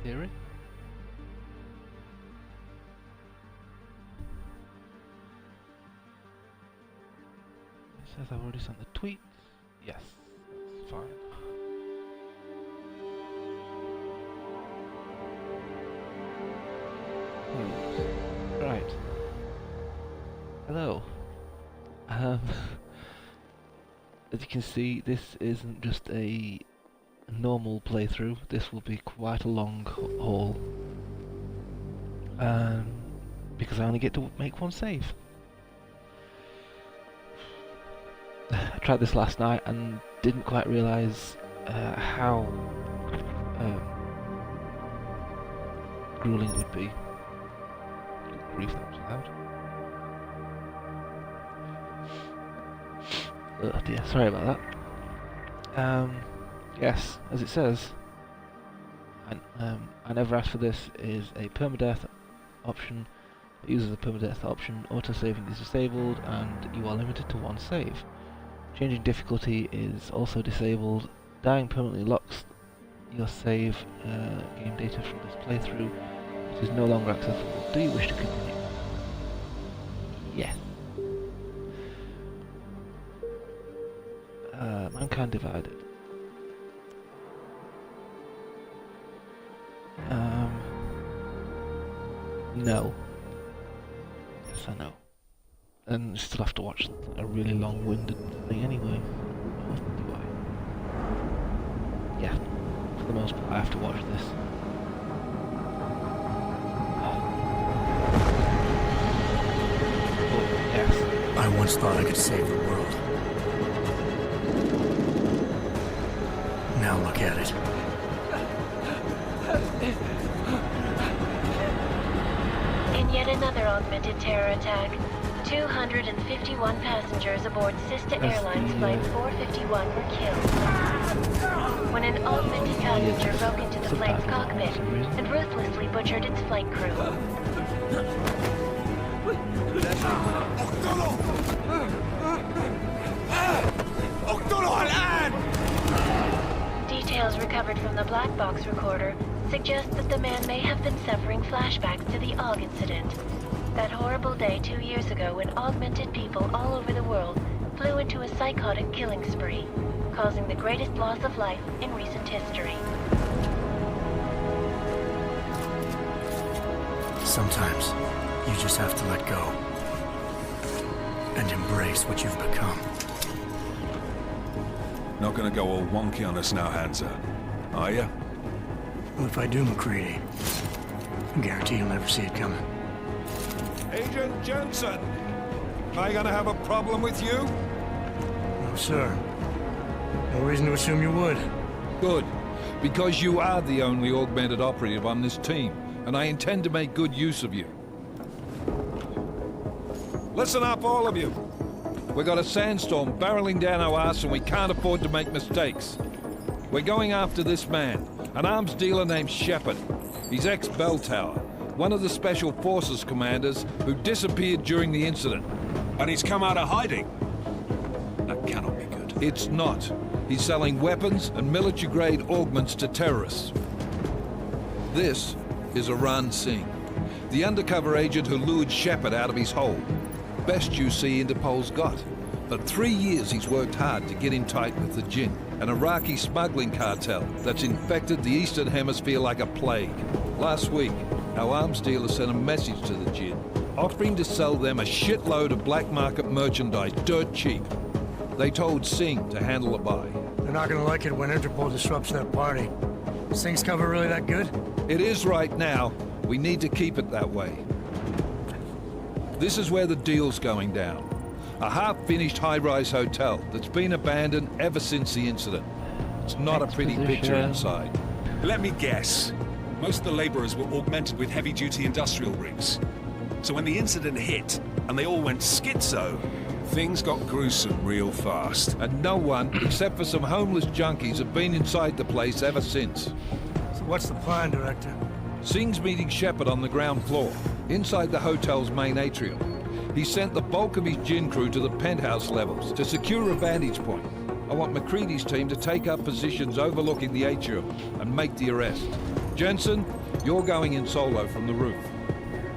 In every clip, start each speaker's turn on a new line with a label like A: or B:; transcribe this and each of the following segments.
A: theory. It says I've already sent the tweet. Yes, that's fine. Right. Hello. As you can see, this isn't just a normal playthrough. This will be quite a long haul. Because I only get to make one save. I tried this last night and didn't quite realise how grueling it would be. Grief, that was loud. Oh dear, sorry about that. Yes, as it says, I never asked for this is a permadeath option. It uses the permadeath option, auto-saving is disabled, and you are limited to one save. Changing difficulty is also disabled. Dying permanently locks your save game data from this playthrough. It is no longer accessible. Do you wish to continue? Yes. Mankind divided. No. Yes, I know. And still have to watch a really long-winded thing anyway. Or do I? Yeah. For the most part, I have to watch this. Oh, yes.
B: I once thought I could save the world. Now look at it.
C: In yet another augmented terror attack, 251 passengers aboard Sister Airlines Flight 451 were killed when an augmented passenger broke into the flight's cockpit and ruthlessly butchered its flight crew. Details recovered from the black box recorder suggest that the man may have been suffering flashbacks to the AUG incident. That horrible day 2 years ago when augmented people all over the world flew into a psychotic killing spree, causing the greatest loss of life in recent history.
B: Sometimes, you just have to let go. And embrace what you've become.
D: Not gonna go all wonky on us now, Hansa, are you?
B: Well, if I do, McCready, I guarantee you'll never see it coming.
D: Agent Jensen! Am I gonna have a problem with you?
B: No, sir. No reason to assume you would.
E: Good, because you are the only augmented operative on this team, and I intend to make good use of you.
D: Listen up, all of you.
E: We've got a sandstorm barreling down our arse and we can't afford to make mistakes. We're going after this man, an arms dealer named Shepard. He's ex-Bell Tower, one of the Special Forces commanders who disappeared during the incident.
D: And he's come out of hiding. That cannot be good.
E: It's not. He's selling weapons and military-grade augments to terrorists. This is A.R.C, Singh, the undercover agent who lured Shepard out of his hole. Best you see Interpol's got. For 3 years he's worked hard to get in tight with the Jinn, an Iraqi smuggling cartel that's infected the Eastern Hemisphere like a plague. Last week, our arms dealer sent a message to the Jinn, offering to sell them a shitload of black market merchandise dirt cheap. They told Singh to handle the buy.
B: They're not gonna like it when Interpol disrupts their party. Is Singh's cover really that good?
E: It is right now. We need to keep it that way. This is where the deal's going down. A half-finished high-rise hotel that's been abandoned ever since the incident. It's not a pretty picture inside.
D: Let me guess. Most of the laborers were augmented with heavy-duty industrial rigs. So when the incident hit, and they all went schizo, things got gruesome real fast.
E: And no one, except for some homeless junkies, have been inside the place ever since.
B: So what's the plan, Director?
E: Singh's meeting Shepard on the ground floor, inside the hotel's main atrium. He sent the bulk of his Jinn crew to the penthouse levels to secure a vantage point. I want McCready's team to take up positions overlooking the atrium and make the arrest. Jensen, you're going in solo from the roof.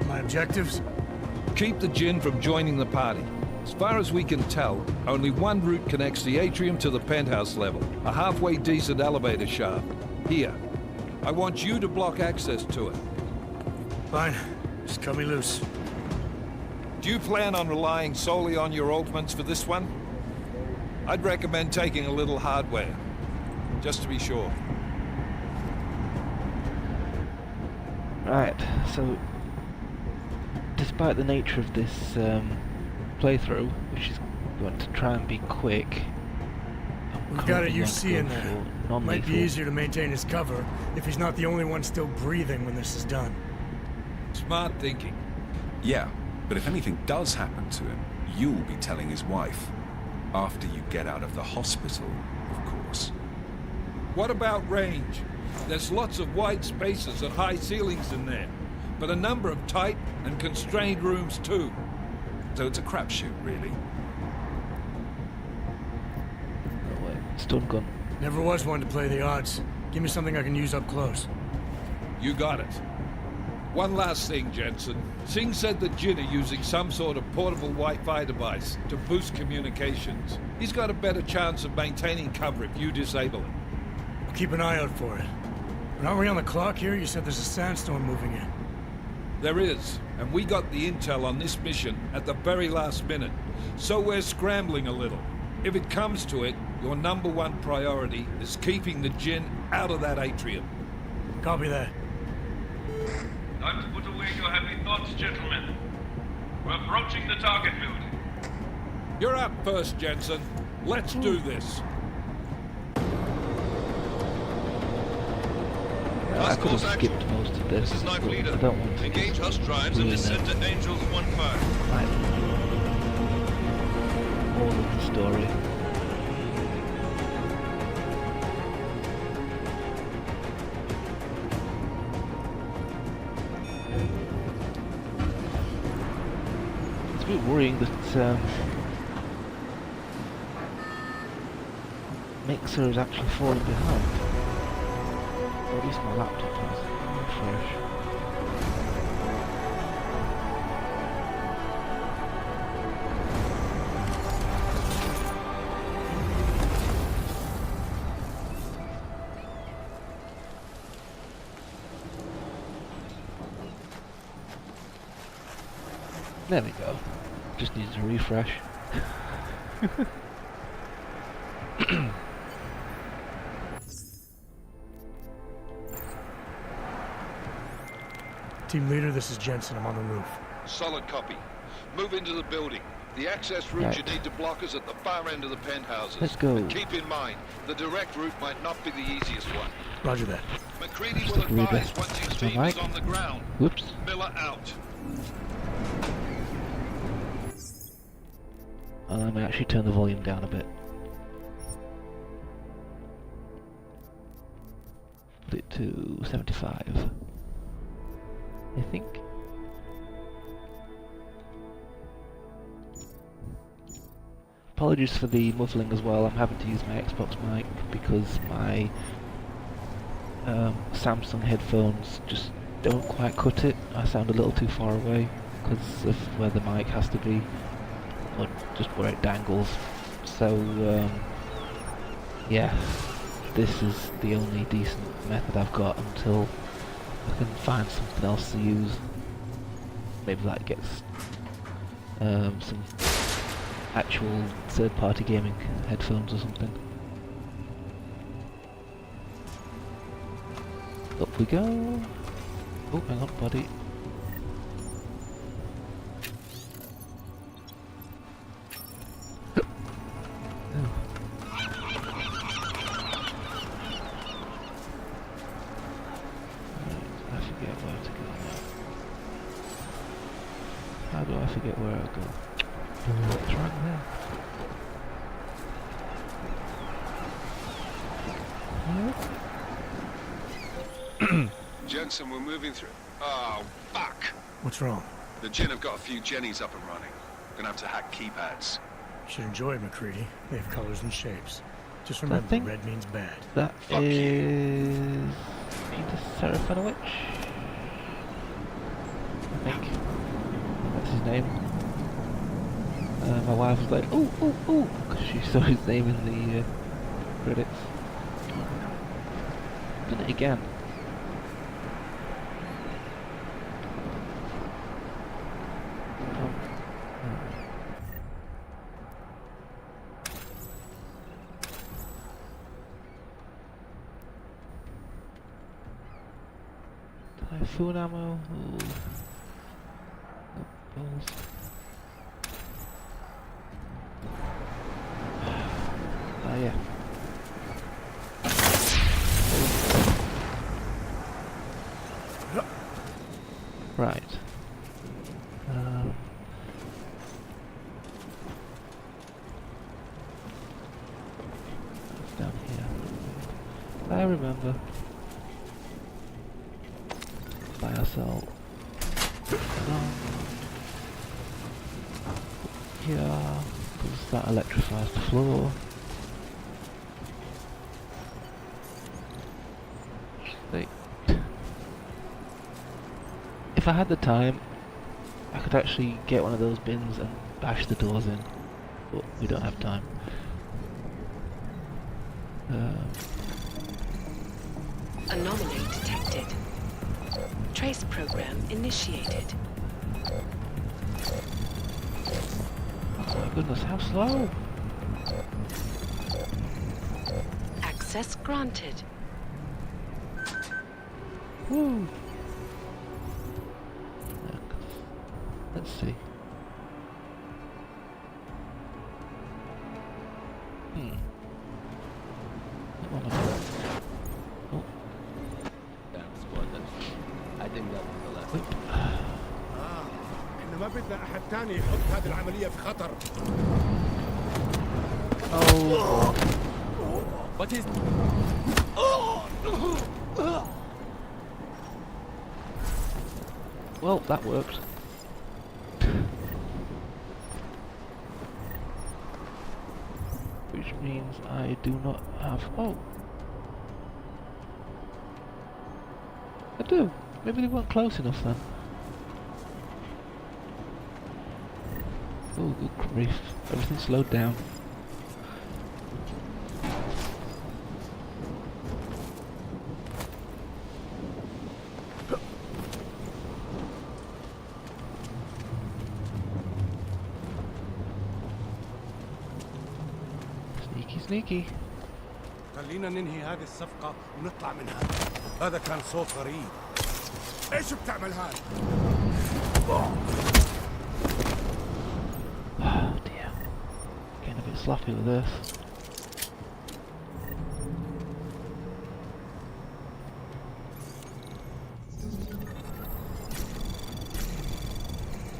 B: My objectives?
E: Keep the Jinn from joining the party. As far as we can tell, only one route connects the atrium to the penthouse level. A halfway decent elevator shaft. Here. I want you to block access to it.
B: Fine. Just cut me loose.
E: Do you plan on relying solely on your augments for this one? I'd recommend taking a little hardware. Just to be sure.
A: Right, so despite the nature of this playthrough, which is going to try and be quick,
B: We've got a UC in there. Might be easier to maintain his cover if he's not the only one still breathing when this is done.
E: Smart thinking.
D: Yeah, but if anything does happen to him, you'll be telling his wife. After you get out of the hospital, of course.
E: What about range? There's lots of wide spaces and high ceilings in there, but a number of tight and constrained rooms too.
D: So it's a crapshoot, really.
A: Oh wait, stun gun.
B: Never was one to play the odds. Give me something I can use up close.
E: You got it. One last thing, Jensen. Singh said the Jinn are using some sort of portable Wi-Fi device to boost communications. He's got a better chance of maintaining cover if you disable it.
B: I'll keep an eye out for it. But aren't we on the clock here? You said there's a sandstorm moving in.
E: There is, and we got the intel on this mission at the very last minute, so we're scrambling a little. If it comes to it, your #1 priority is keeping the Jinn out of that atrium.
B: Copy that.
F: Time to put away your heavy thoughts, gentlemen. We're approaching the target building.
E: You're up first, Jensen. Let's do this.
A: I could have skipped most of this,
F: This is Knife
A: but
F: Leader.
A: I don't want to
F: Engage husk drives and
A: ruin
F: descend to Angels 1-5.
A: all of the story. It's a bit worrying that Mixer is actually falling behind. Or at least my laptop has. Refresh. There we go. Just needs a refresh.
B: Team leader, this is Jensen. I'm on the roof.
E: Solid copy. Move into the building. The access route you
A: Right.
E: need to block is at the far end of the penthouses.
A: Let's go.
E: And keep in mind, the direct route might not be the easiest one.
B: Roger that.
E: McCready
A: Just
E: will
A: agree
E: advise
A: that.
E: once his
A: That's my
E: team is
A: mic.
E: on the ground.
A: Whoops.
E: Miller out.
A: And let me actually turn the volume down a bit. Put it to 75. I think. Apologies for the muffling as well. I'm having to use my Xbox mic because my Samsung headphones just don't quite cut it. I sound a little too far away because of where the mic has to be, or just where it dangles. So yeah, this is the only decent method I've got until I can find something else to use. Maybe that gets some actual third-party gaming headphones or something. Up we go. Oh, hang on, buddy. I forget where to go now. How do I forget where I go? What's right there?
D: Jensen, we're moving through. Oh, fuck!
B: What's wrong?
D: The Jinn have got a few Jennies up and running. Gonna have to hack keypads.
B: You should enjoy it, McCready. They have colors and shapes. Just remember,
A: think
B: red means bad.
A: That
D: Fuck you.
A: is Peter Serafinovich? I think that's his name. My wife was like, "Ooh, ooh, ooh," because she saw his name in the credits. Done it again. Typhoon ammo. Ooh. Oh, balls. Ah, yeah. Right. That's down here. I remember. By ourselves. Yeah, because that electrifies the floor. If I had the time, I could actually get one of those bins and bash the doors in, but we don't have time.
G: Anomaly detected. Trace program initiated.
A: Oh my goodness, how slow!
G: Access granted.
A: Woo! Let's see. That one oh.
H: Damn squad, I think that was the last.
A: Wait.
I: احنا ما بدنا احد تاني يحط هذه العملية في خطر.
A: Oh.
H: What is?
A: Well, that worked. Which means I do not have... Oh! I do! Maybe they weren't close enough then. Oh, good grief. Everything slowed down. Sneaky.
I: خلينا ننهي هذه الصفقة ونطلع منها. هذا كان صوت غريب. ايش بتعمل هذا؟
A: Oh dear. Getting a bit sloppy with this.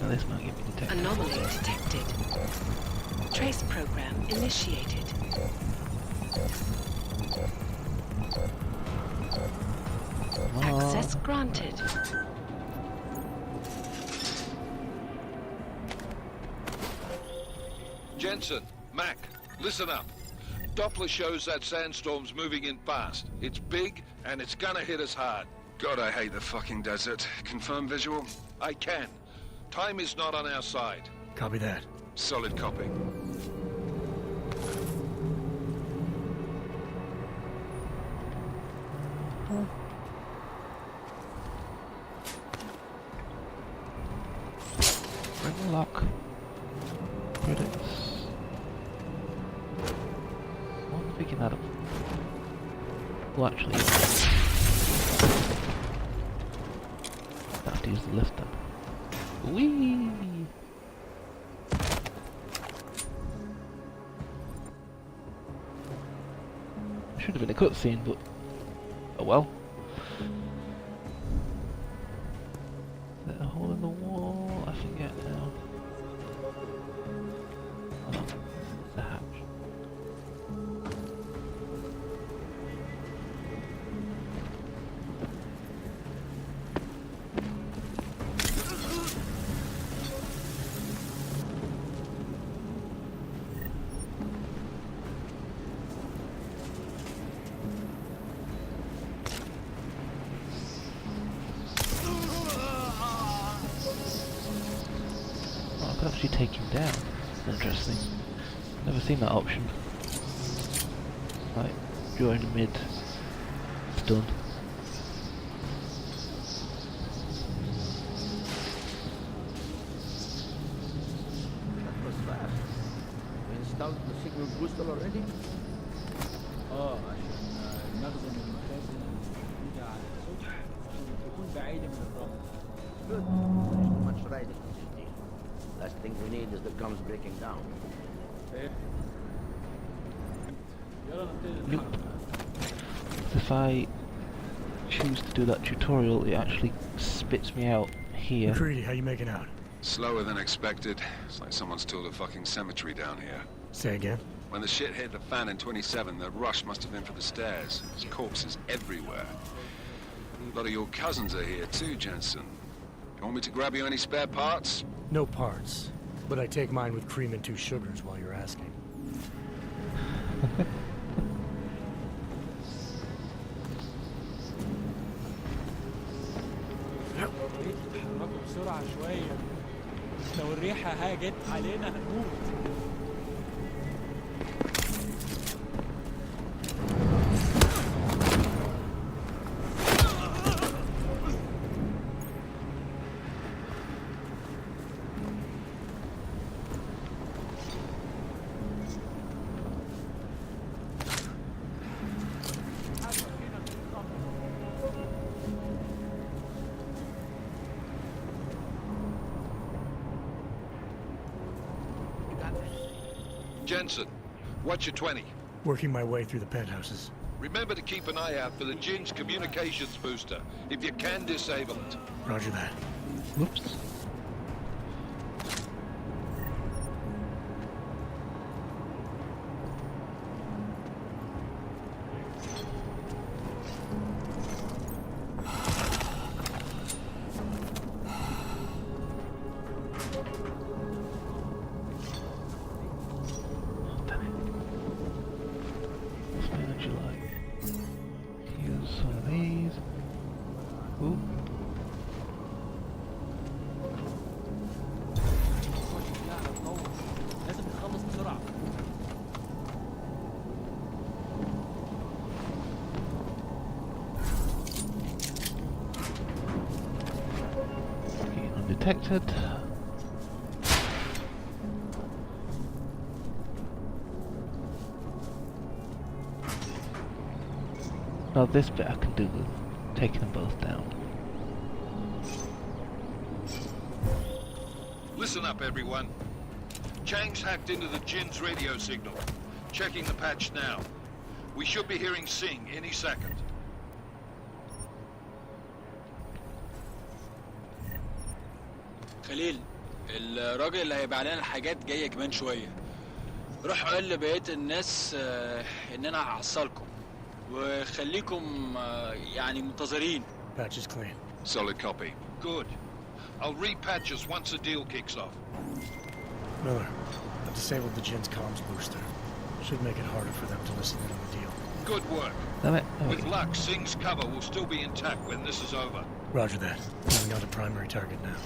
A: Now this might get me detected.
G: Anomaly detected. Trace program initiated. Access granted.
E: Jensen, Mac, listen up. Doppler shows that sandstorm's moving in fast. It's big, and it's gonna hit us hard.
D: God, I hate the fucking desert. Confirm visual?
E: I can. Time is not on our side.
B: Copy that.
D: Solid copy.
A: Bring the lock. Credits. I'm picking that up. Well, actually, I have to use the lift then. Whee! Should have been a cutscene, but oh well. Is there a hole in the wall? I forget now. Oh no, it's a hatch. I could actually take him down. Interesting. Never seen that option. Like, during the mid stun.
H: That was fast. You installed the signal booster already?
J: عشان نخزن المخازن الموجودة على الصبح عشان تكون بعيدة من الرمل.
H: Good. There's too much riding in this deal. Last thing we need is the guns breaking down.
J: يلا نبتدي
A: Nope.
J: الحرب.
A: If I choose to do that tutorial, it actually spits me out here.
B: McCready, how you making out?
D: Slower than expected. It's like someone's tilled a fucking cemetery down here.
B: Say again?
D: When the shit hit the fan in 27, the rush must have been for the stairs. There's corpses everywhere. A lot of your cousins are here too, Jensen. You want me to grab you any spare parts?
B: No parts. But I take mine with cream and 2 sugars while you're asking.
J: تحركوا بسرعة شوية. لو الريحة هاجت علينا هنموت.
E: Jensen, what's your 20?
B: Working my way through the penthouses.
E: Remember to keep an eye out for the Jin's communications booster. If you can, disable it.
B: Roger that.
A: Whoops.
J: لازم نخلص بسرعة.
A: Undetected. Now this bit I can do with taking them both down.
E: Listen up, everyone. Chang's hacked into the Jin's radio signal. Checking the patch now. We should be hearing Singh any second.
J: خليل، الراجل اللي هيبيع لنا الحاجات جاية كمان شوية. روح قول لبقية الناس إن أنا هحصلكم. وخليكم يعني منتظرين.
B: Patch is clean.
D: Solid copy.
E: Good. I'll repatch us once the deal kicks off.
B: Miller, I've disabled the Jin's comms booster. Should make it harder for them to listen in on the deal.
E: Good work.
A: Damn it. Oh,
E: With luck, Singh's cover will still be intact when this is over.
B: Roger that. Moving on to primary target now.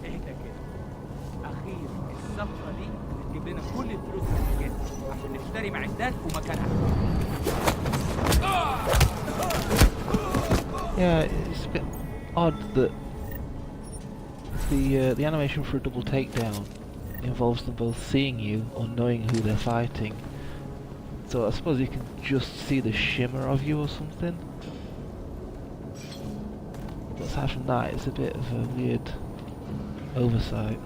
J: اهدى كده. أخير الصفقة دي بتجيب لنا كل الفلوس اللي محتاجينها عشان نشتري معدات ومكانها.
A: yeah, it's a bit odd that the animation for a double takedown involves them both seeing you or knowing who they're fighting. So I suppose you can just see the shimmer of you or something. But aside from that, it's a bit of a weird oversight.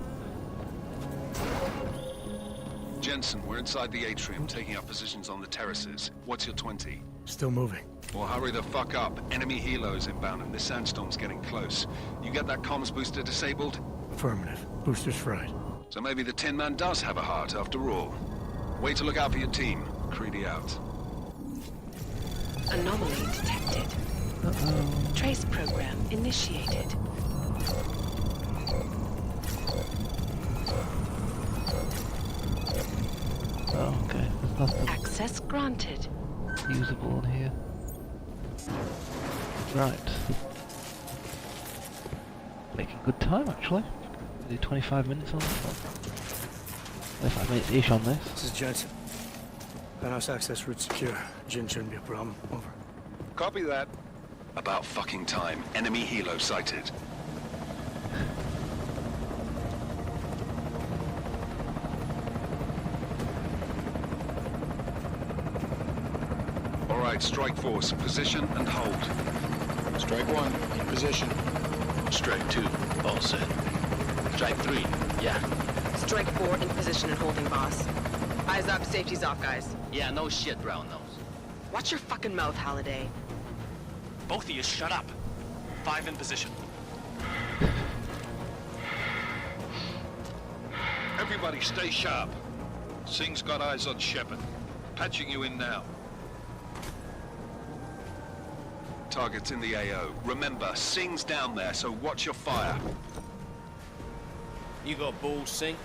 D: Jensen, we're inside the atrium, taking up positions on the terraces. What's your 20?
B: Still moving.
D: Well, hurry the fuck up. Enemy helos inbound, and this sandstorm's getting close. You get that comms booster disabled?
B: Affirmative. Booster's fried.
D: So maybe the Tin Man does have a heart, after all. Way to look out for your team. Creedy out.
G: Anomaly detected. Trace program initiated.
A: Oh, okay. There's nothing
G: Access granted.
A: usable in here. Right. Making good time, actually. We do 25 minutes on this one. 25 minutes-ish on this.
B: This is Jensen. Penthouse access route secure. Jin shouldn't be a problem. Over.
D: Copy that. About fucking time. Enemy helo sighted. All right, strike force. Position and hold.
J: Strike 1, in position.
K: Strike 2, all set. Strike 3, yeah.
L: Strike 4 in position and holding, boss. Eyes up, safety's off, guys.
K: Yeah, no shit, brown nose.
L: Watch your fucking mouth, Halliday.
K: Both of you shut up. 5 in position.
E: Everybody stay sharp. Singh's got eyes on Shepard. Patching you in now.
D: Target's in the AO. Remember, Singh's down there, so watch your fire.
M: You got balls, Singh?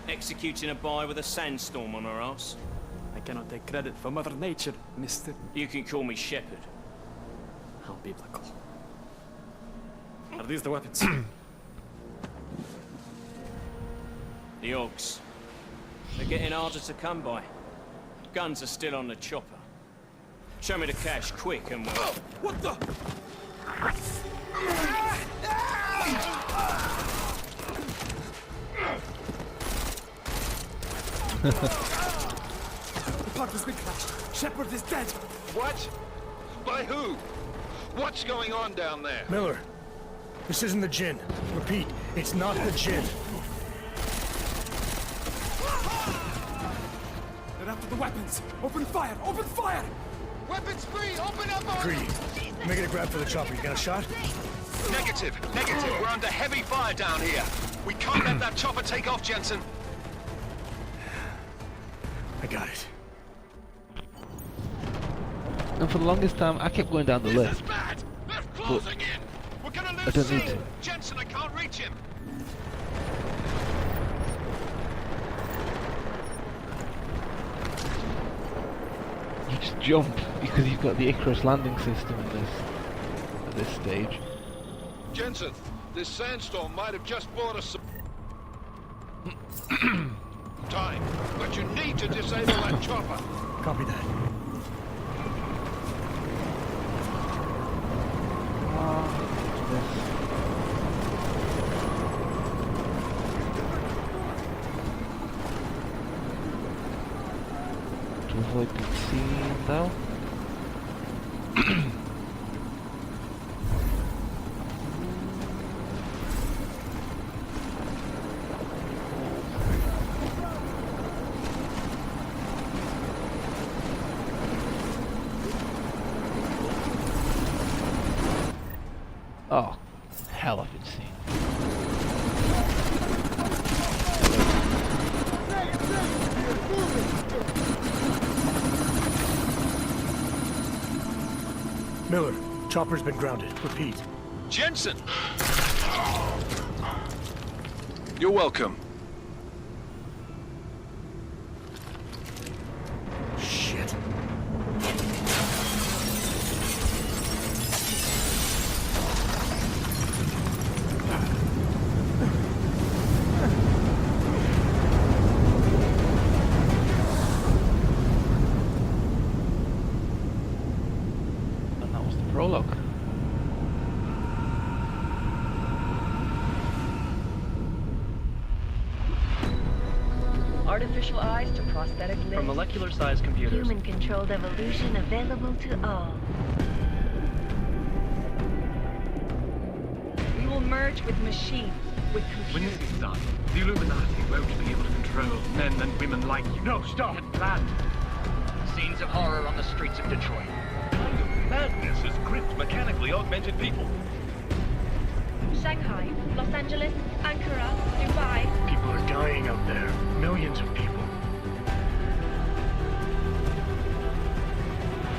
M: Executing a buy with a sandstorm on our ass?
N: I cannot take credit for Mother Nature, mister.
M: You can call me Shepard.
N: How biblical. Are these the weapons?
M: The Orcs. They're getting harder to come by. Guns are still on the chopper. Show me the cash, quick, and we'll...
I: Oh, what the? The pod has been crashed. Shepard is dead.
E: What? By who? What's going on down there?
B: Miller, this isn't the Jinn. Repeat, it's not the Jinn.
I: They're after the weapons. Open fire! Open fire!
E: Weapons free! Open up!
B: Creedy, making a grab for the chopper. You got a shot?
D: Negative. Negative. We're under heavy fire down here. We can't let that chopper take off, Jensen.
B: I got it.
A: And for the longest time, I kept going down the
D: This
A: lift.
D: is bad. They're closing in. We're gonna lose
A: I don't need
D: Singh.
A: to.
D: Jensen, I can't reach him.
A: You just jump because you've got the Icarus landing system at this stage.
E: Jensen, this sandstorm might have just bought us some time, but you need to disable that chopper.
B: Copy that.
A: To avoid being seen, though. Oh, hell, I've been seen.
B: Miller, chopper's been grounded. Repeat.
D: Jensen! You're welcome.
B: Shit.
A: And that was the prologue.
O: Artificial eyes to prosthetic limbs.
K: From molecular-sized computers.
C: Human-controlled evolution available to all.
O: We will merge with machines, with computers. When this is done, the Illuminati won't be able to control men and women like you. No, stop! Had planned. Scenes of horror on the streets of Detroit. What kind of madness has gripped mechanically augmented people?
C: Shanghai, Los Angeles, Ankara, Dubai.
O: People are dying out there. Millions of people.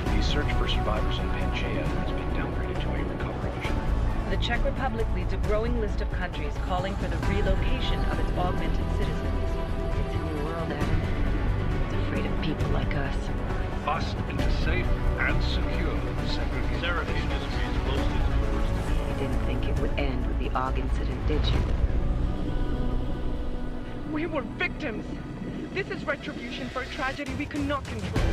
O: The search for survivors in Pangaea has been downgraded to a recover option. The Czech Republic leads a growing list of countries calling for the relocation of its augmented citizens.
C: It's a new world, Adam. It's afraid of people like us.
O: Bust into safe and secure segregation. Seraphine Industries closed its doors. You didn't think it would end with the AUG incident, did you?
P: We were victims. This is retribution for a tragedy we cannot control.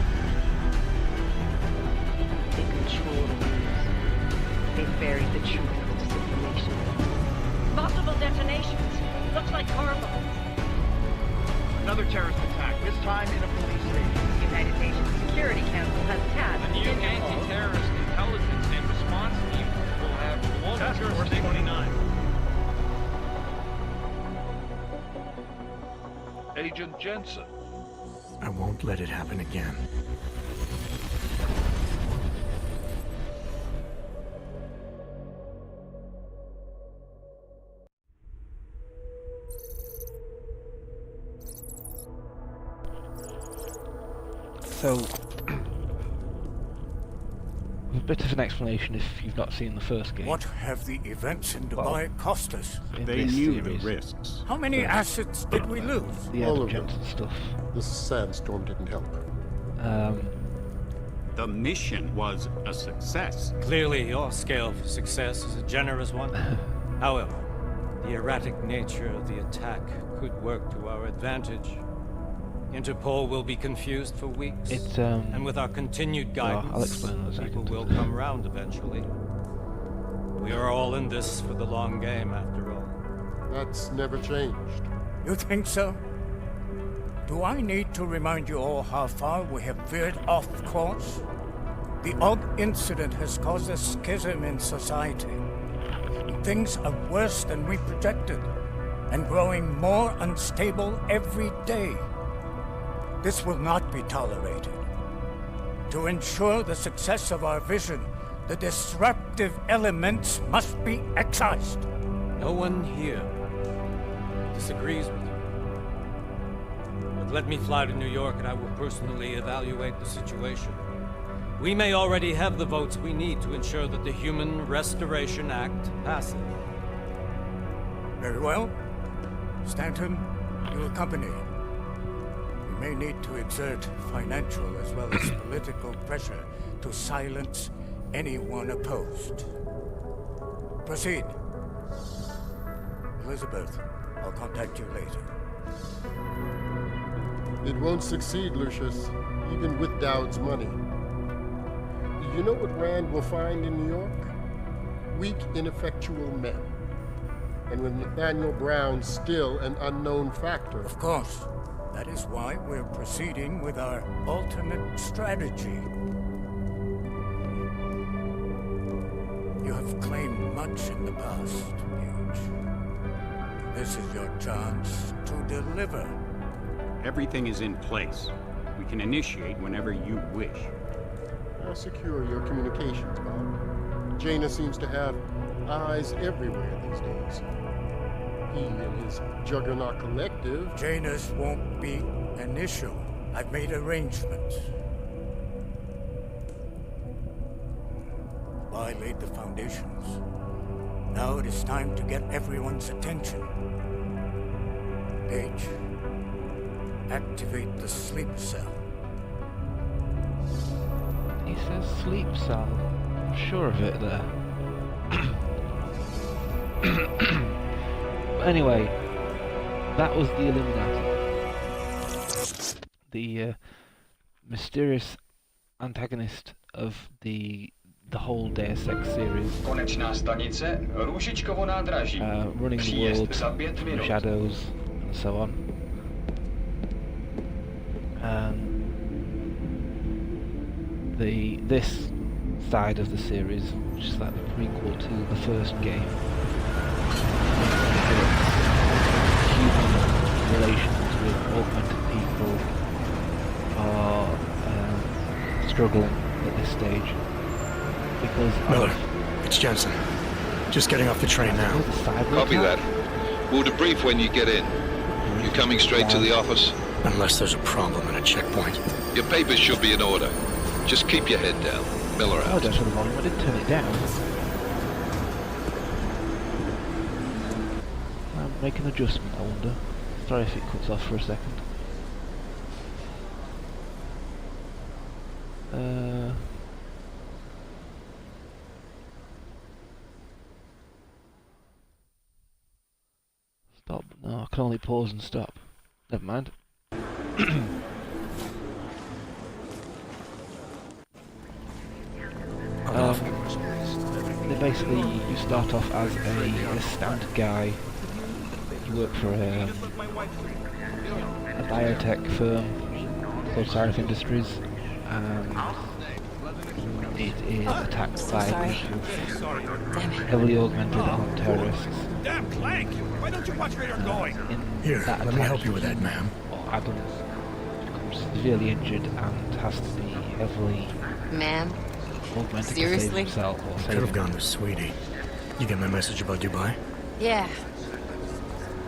O: They control the news. They buried the truth with disinformation.
C: Possible detonations. Looks like car bombs.
O: Another terrorist attack, this time in a police station.
P: The United Nations Security Council has tasked
O: The new anti-terrorist intelligence and response team will have global jurisdiction. 29. Agent Jensen. I won't let it happen again.
A: So, a bit of an explanation if you've not seen the first game.
B: What have the events in Dubai cost us?
Q: They knew the risks.
B: How many assets did we lose?
A: The
Q: All of
A: Jensen stuff.
Q: The sandstorm didn't help.
R: The mission was a success.
S: Clearly, your scale for success is a generous one. However, the erratic nature of the attack could work to our advantage. Interpol will be confused for weeks, and with our continued guidance,
A: I'll explain those
S: people will come round eventually. We are all in this for the long game, after all.
Q: That's never changed.
B: You think so? Do I need to remind you all how far we have veered off course? The AUG incident has caused a schism in society. Things are worse than we projected, and growing more unstable every day. This will not be tolerated. To ensure the success of our vision, the disruptive elements must be excised.
S: No one here disagrees with you. But let me fly to New York and I will personally evaluate the situation. We may already have the votes we need to ensure that the Human Restoration Act passes.
B: Very well. Stanton, you accompany. We may need to exert financial as well as political pressure to silence anyone opposed. Proceed. Elizabeth, I'll contact you later.
Q: It won't succeed, Lucius, even with Dowd's money. You know what Rand will find in New York? Weak, ineffectual men. And with Nathaniel Brown still an unknown factor.
B: Of course. That is why we're proceeding with our alternate strategy. You have claimed much in the past, Huge. This is your chance to deliver.
R: Everything is in place. We can initiate whenever you wish.
Q: I'll secure your communications, Bob. Jaina seems to have eyes everywhere these days. He and his Juggernaut Collective...
B: Jaina's won't be an issue. I've made arrangements. I laid the foundations. Now it is time to get everyone's attention. Paige, activate the sleep cell.
A: He says sleep cell. I'm sure of it there. Anyway, that was the Illuminati. The mysterious antagonist of the whole Deus Ex series.
T: Konečná stanice, Růžičkovo nádraží.
A: Running the world from the shadows and so on. This side of the series, which is like the prequel to the first game, human relations with augmented people are struggling at this stage because
U: Miller, it's Jensen. Just getting off the train now.
E: Copy that. We'll debrief when you get in. You coming straight to the office?
U: Unless there's a problem at a checkpoint.
E: Your papers should be in order. Just keep your head down. Miller out.
A: Oh, that's the volume. I didn't turn it down. Make an adjustment, I wonder. Sorry if it cuts off for a second. Stop. No, I can only pause and stop. Never mind. Basically, you start off as a standard guy. You work for a biotech firm called Sarif Industries, and it is attacked by a group of heavily augmented armed terrorists.
B: Damn Clank! Why don't you watch where you're going?
U: Here, let me help you with that, ma'am.
A: Adam becomes severely injured and has to be heavily
V: Ma'am?
A: augmented
V: Seriously?
A: to save himself. Or
U: Could
A: save
U: have
A: him.
U: gone with Sweetie. You get my message about Dubai?
V: Yeah.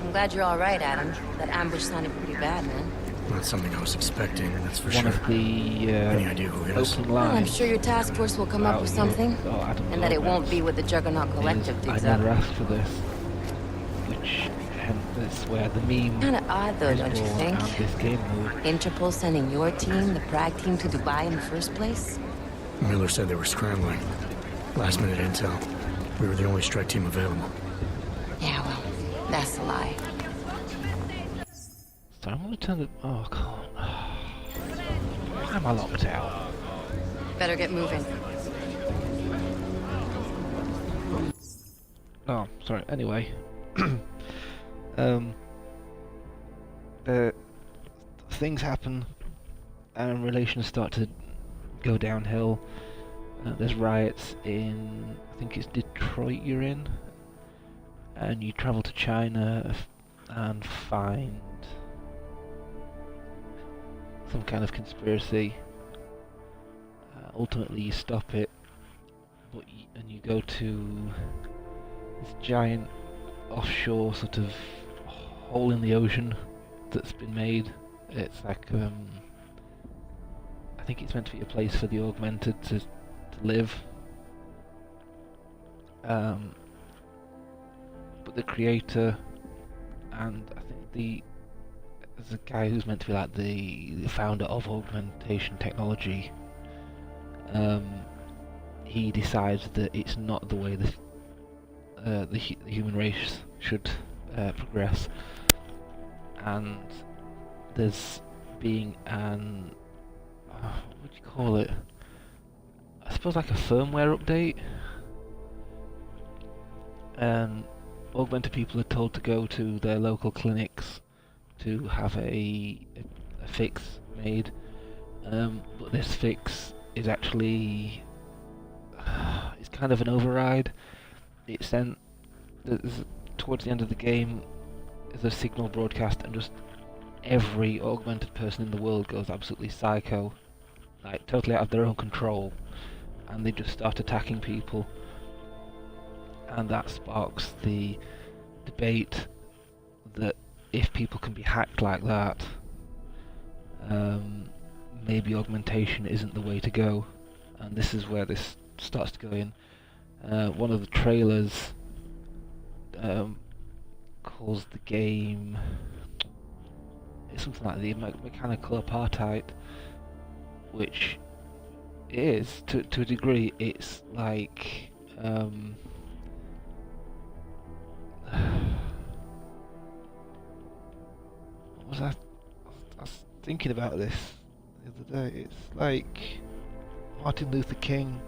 V: I'm glad you're all right, Adam. That ambush sounded pretty bad, man.
U: Not something I was expecting, that's for
A: One
U: sure.
A: of the
U: Any idea who hit us?
A: opening
V: Well, I'm
A: lines
V: sure your task force will come up with something. And that it won't be what the Juggernaut Collective
A: is,
V: digs
A: I never
V: up.
A: asked for this, which hence is where the meme
V: Kinda odd, though,
A: is
V: don't you
A: born
V: think?
A: and this game mode.
V: Interpol sending your team, the Prague team, to Dubai in the first place?
U: Miller said they were scrambling. Last minute intel. We were the only strike team available.
V: Yeah, well, that's a lie.
A: So I'm gonna turn the... Oh, God. Why am I locked out?
V: Better get moving.
A: Oh, sorry. Anyway. Things happen and relations start to go downhill. There's riots in, I think it's Detroit you're in, and you travel to China and find some kind of conspiracy. Ultimately you stop it, but and you go to this giant offshore sort of hole in the ocean that's been made. It's like I think it's meant to be a place for the augmented to live. But the creator and I think there's a guy who's meant to be like the founder of augmentation technology. He decides that it's not the way the human race should progress, and there's being an what would you call it? I suppose like a firmware update, and augmented people are told to go to their local clinics to have a fix made, but this fix is actually it's kind of an override. It's sent towards the end of the game. There's a signal broadcast, and just every augmented person in the world goes absolutely psycho, like totally out of their own control, and they just start attacking people, and that sparks the debate that if people can be hacked like that, maybe augmentation isn't the way to go, and this is where this starts to go in. One of the trailers calls the game, it's something like the mechanical apartheid, which is, to a degree, it's like what was I was thinking about this the other day. It's like Martin Luther King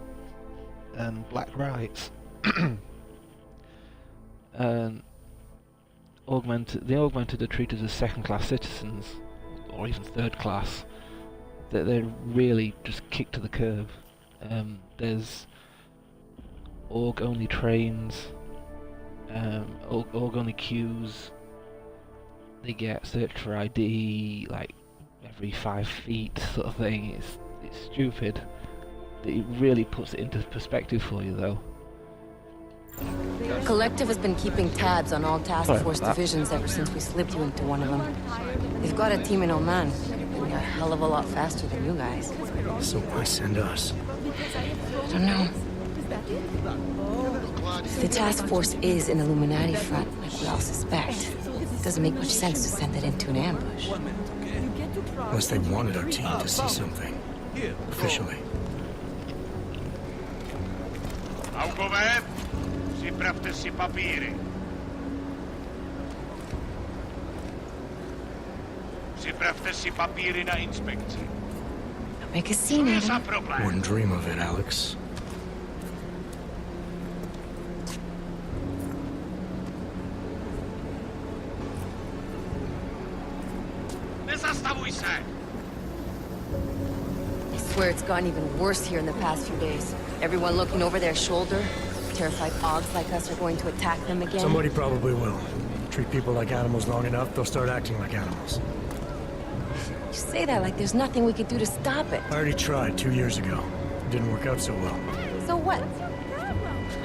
A: and black rights. And the augmented are treated as second-class citizens, or even third-class. They're really just kicked to the curb. There's org-only trains, org-only queues, they get searched for ID like every 5 feet, sort of thing. It's stupid. It really puts it into perspective for you, though.
V: Collective has been keeping tabs on all task
A: Sorry
V: force
A: about that.
V: divisions ever since we slipped you into one of them. They've got a team in Oman. They're a hell of a lot faster than you guys.
U: So why send us?
V: I don't know. If the task force is an Illuminati front, like we all suspect, it doesn't make much sense to send it into an ambush.
U: Unless they wanted our team to see something. Officially.
F: Augover, si praktisi papieren. Si praktisi papieren na inspektie.
V: Make a scene out of it.
U: Wouldn't dream of it, Alex.
V: I swear it's gotten even worse here in the past few days. Everyone looking over their shoulder. Terrified Augs like us are going to attack them again.
U: Somebody probably will. Treat people like animals long enough, they'll start acting like animals.
V: You say that like there's nothing we could do to stop it.
U: I already tried 2 years ago. It didn't work out so well.
V: So what?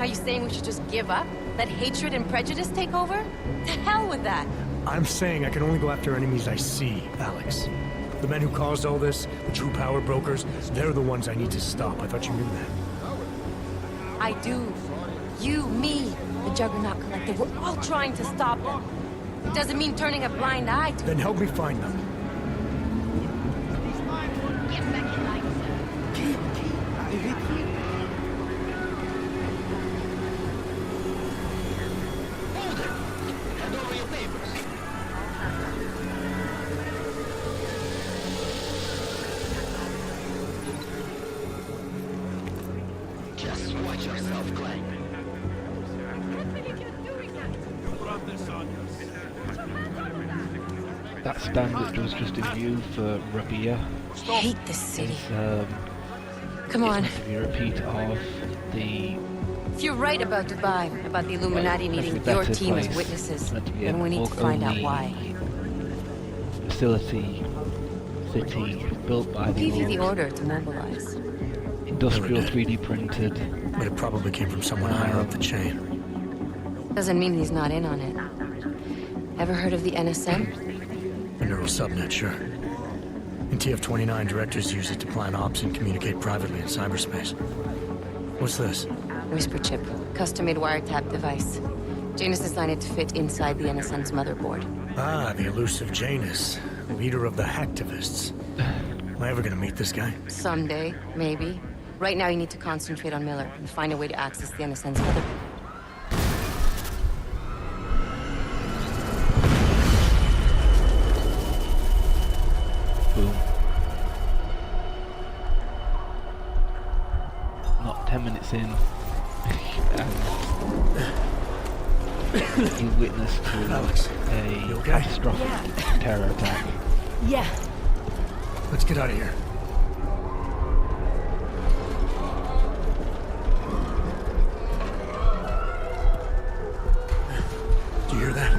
V: Are you saying we should just give up? Let hatred and prejudice take over? To hell with that!
U: I'm saying I can only go after enemies I see, Alex. The men who caused all this, the true power brokers, they're the ones I need to stop. I thought you knew that.
V: I do. You, me, the Juggernaut Collective, we're all trying to stop them. It doesn't mean turning a blind eye to
U: Then help me find them.
K: Just watch yourself, Glenn.
A: That stand which was just in view for Rabia
V: I hate this city.
A: is
V: Come on.
A: it's meant to be a repeat of the
V: If you're right about Dubai, about the Illuminati
A: Well,
V: needing
A: it's a
V: your
A: better
V: team as
A: place.
V: witnesses,
A: It's meant to be
V: then
A: an
V: we need to find out
A: org-only
V: why.
A: facility city built by
V: Who
A: the
V: gave you
A: old
V: the order to mobilize?
A: industrial 3D printed.
U: But it probably came from someone higher up the chain.
V: Doesn't mean he's not in on it. Ever heard of the NSM?
U: A neural subnet, sure. In TF-29, directors use it to plan ops and communicate privately in cyberspace. What's this?
V: Whisper chip, custom-made wiretap device. Janus designed it to fit inside the NSM's motherboard.
U: Ah, the elusive Janus, leader of the hacktivists. Am I ever gonna meet this guy?
V: Someday, maybe. Right now you need to concentrate on Miller and find a way to access the NSM's motherboard.
A: Boom. Not 10 minutes in, and you witness to
U: Alex,
A: a
U: okay?
A: catastrophic terror attack.
V: Yeah.
U: Let's get out of here. Do you hear that?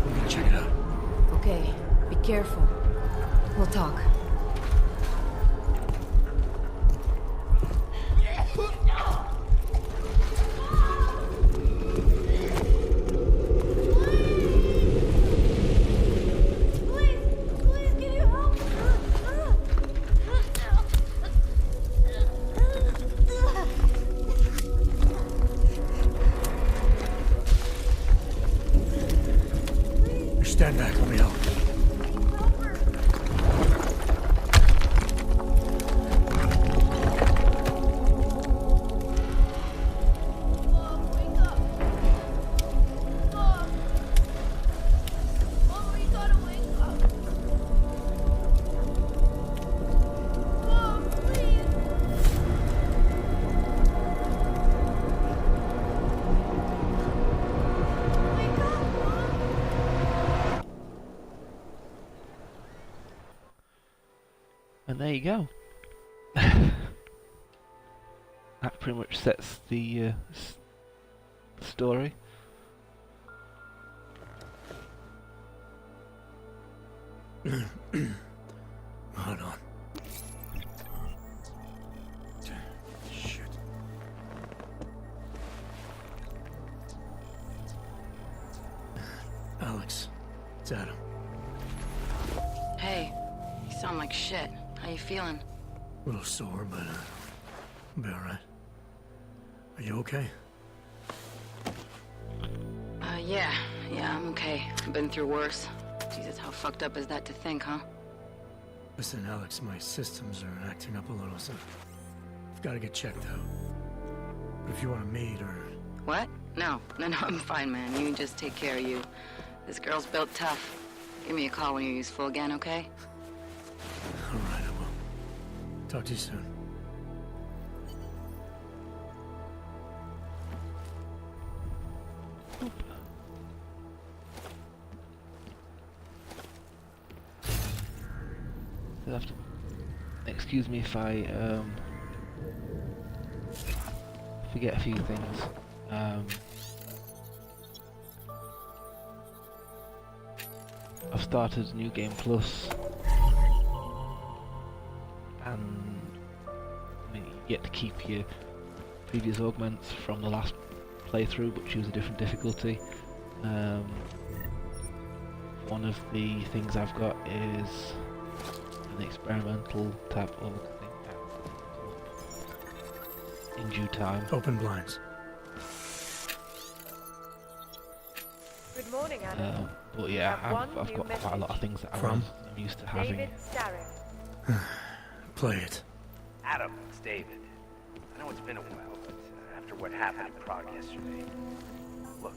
U: We're gonna check it out.
V: Okay, be careful. We'll talk.
U: Stand back, let me help.
A: And there you go. That pretty much sets the story.
U: Hold on. Shit. Alex, it's Adam.
L: Hey, you sound like shit. How you feeling?
U: A little sore, but I'll be alright. Are you okay?
L: Yeah, I'm okay. I've been through worse. Jesus, how fucked up is that to think, huh?
U: Listen, Alex, my systems are acting up a little, so I've got to get checked out. But if you want to meet or...
L: What? No, I'm fine, man. You just take care of you. This girl's built tough. Give me a call when you're useful again, okay?
U: Alright, I will. Talk to you soon.
A: You'll have to excuse me if I forget a few things. I've started New Game Plus, and I mean, you get to keep your previous augments from the last playthrough, but choose a different difficulty. One of the things I've got is an experimental tab of in due time.
U: Open blinds.
G: Good morning, Adam.
A: But yeah, I've got quite a lot of things that I'm used to having.
G: David Starrett.
U: Play it.
H: Adam, it's David. I know it's been a while, but after what happened in Prague yesterday, look,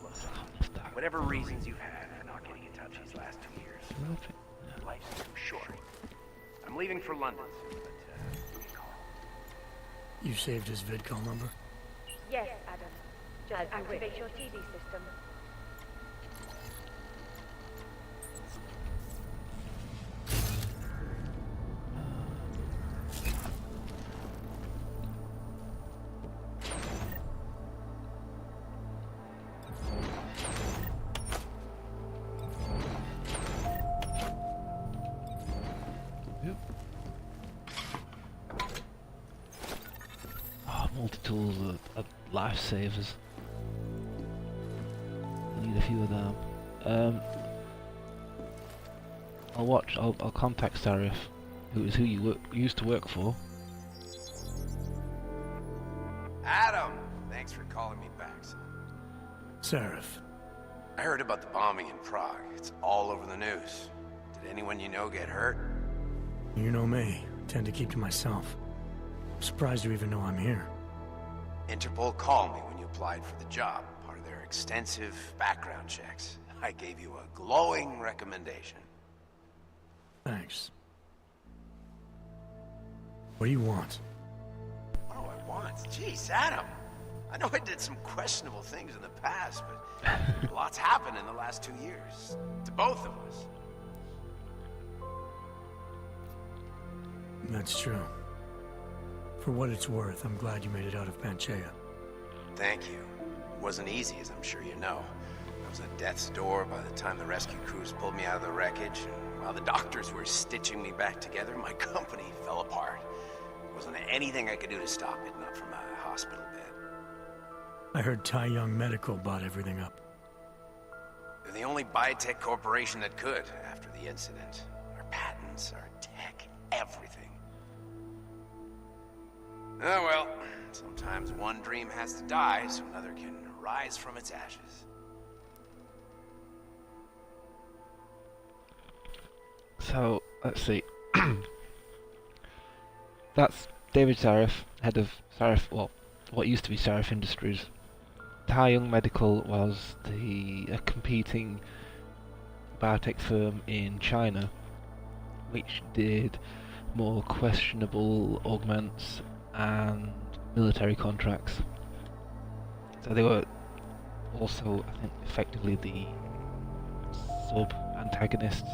H: whatever reasons you've had for not getting in touch these last 2 years, life's too short. I'm leaving for London soon, but give me a call.
U: You saved his vidcall number?
G: Yes, Adam. Just activate your TV system.
A: Multi-tools are lifesavers. I need a few of them. I'll contact Sarif, who you used to work for.
H: Adam! Thanks for calling me back, son.
U: Sarif.
H: I heard about the bombing in Prague. It's all over the news. Did anyone you know get hurt?
U: You know me. Tend to keep to myself. I'm surprised you even know I'm here.
H: Interpol called me when you applied for the job, part of their extensive background checks. I gave you a glowing recommendation.
U: Thanks. What do you want?
H: What do I want? Jeez, Adam. I know I did some questionable things in the past, but a lot's happened in the last 2 years. To both of us.
U: That's true. For what it's worth, I'm glad you made it out of Panchea.
H: Thank you. It wasn't easy, as I'm sure you know. I was at death's door by the time the rescue crews pulled me out of the wreckage, and while the doctors were stitching me back together, my company fell apart. There wasn't anything I could do to stop it, not from a hospital bed.
U: I heard Tai Young Medical bought everything up.
H: They're the only biotech corporation that could after the incident. Our patents, our tech, everything. Oh well, sometimes one dream has to die so another can rise from its ashes.
A: So, let's see. That's David Sarif, head of Sarif, well, what used to be Sarif Industries. Tai Young Medical was a competing biotech firm in China, which did more questionable augments and military contracts. So they were also, I think, effectively the sub-antagonists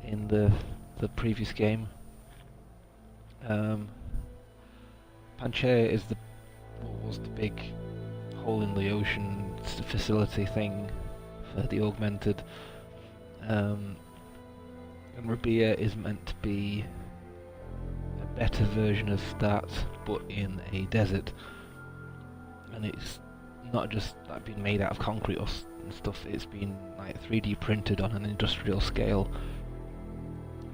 A: in the previous game. Panchea is was the big hole in the ocean facility thing for the augmented. And Rabia is meant to be a better version of that, but in a desert. And it's not just like being made out of concrete or and stuff, it's been like 3D printed on an industrial scale,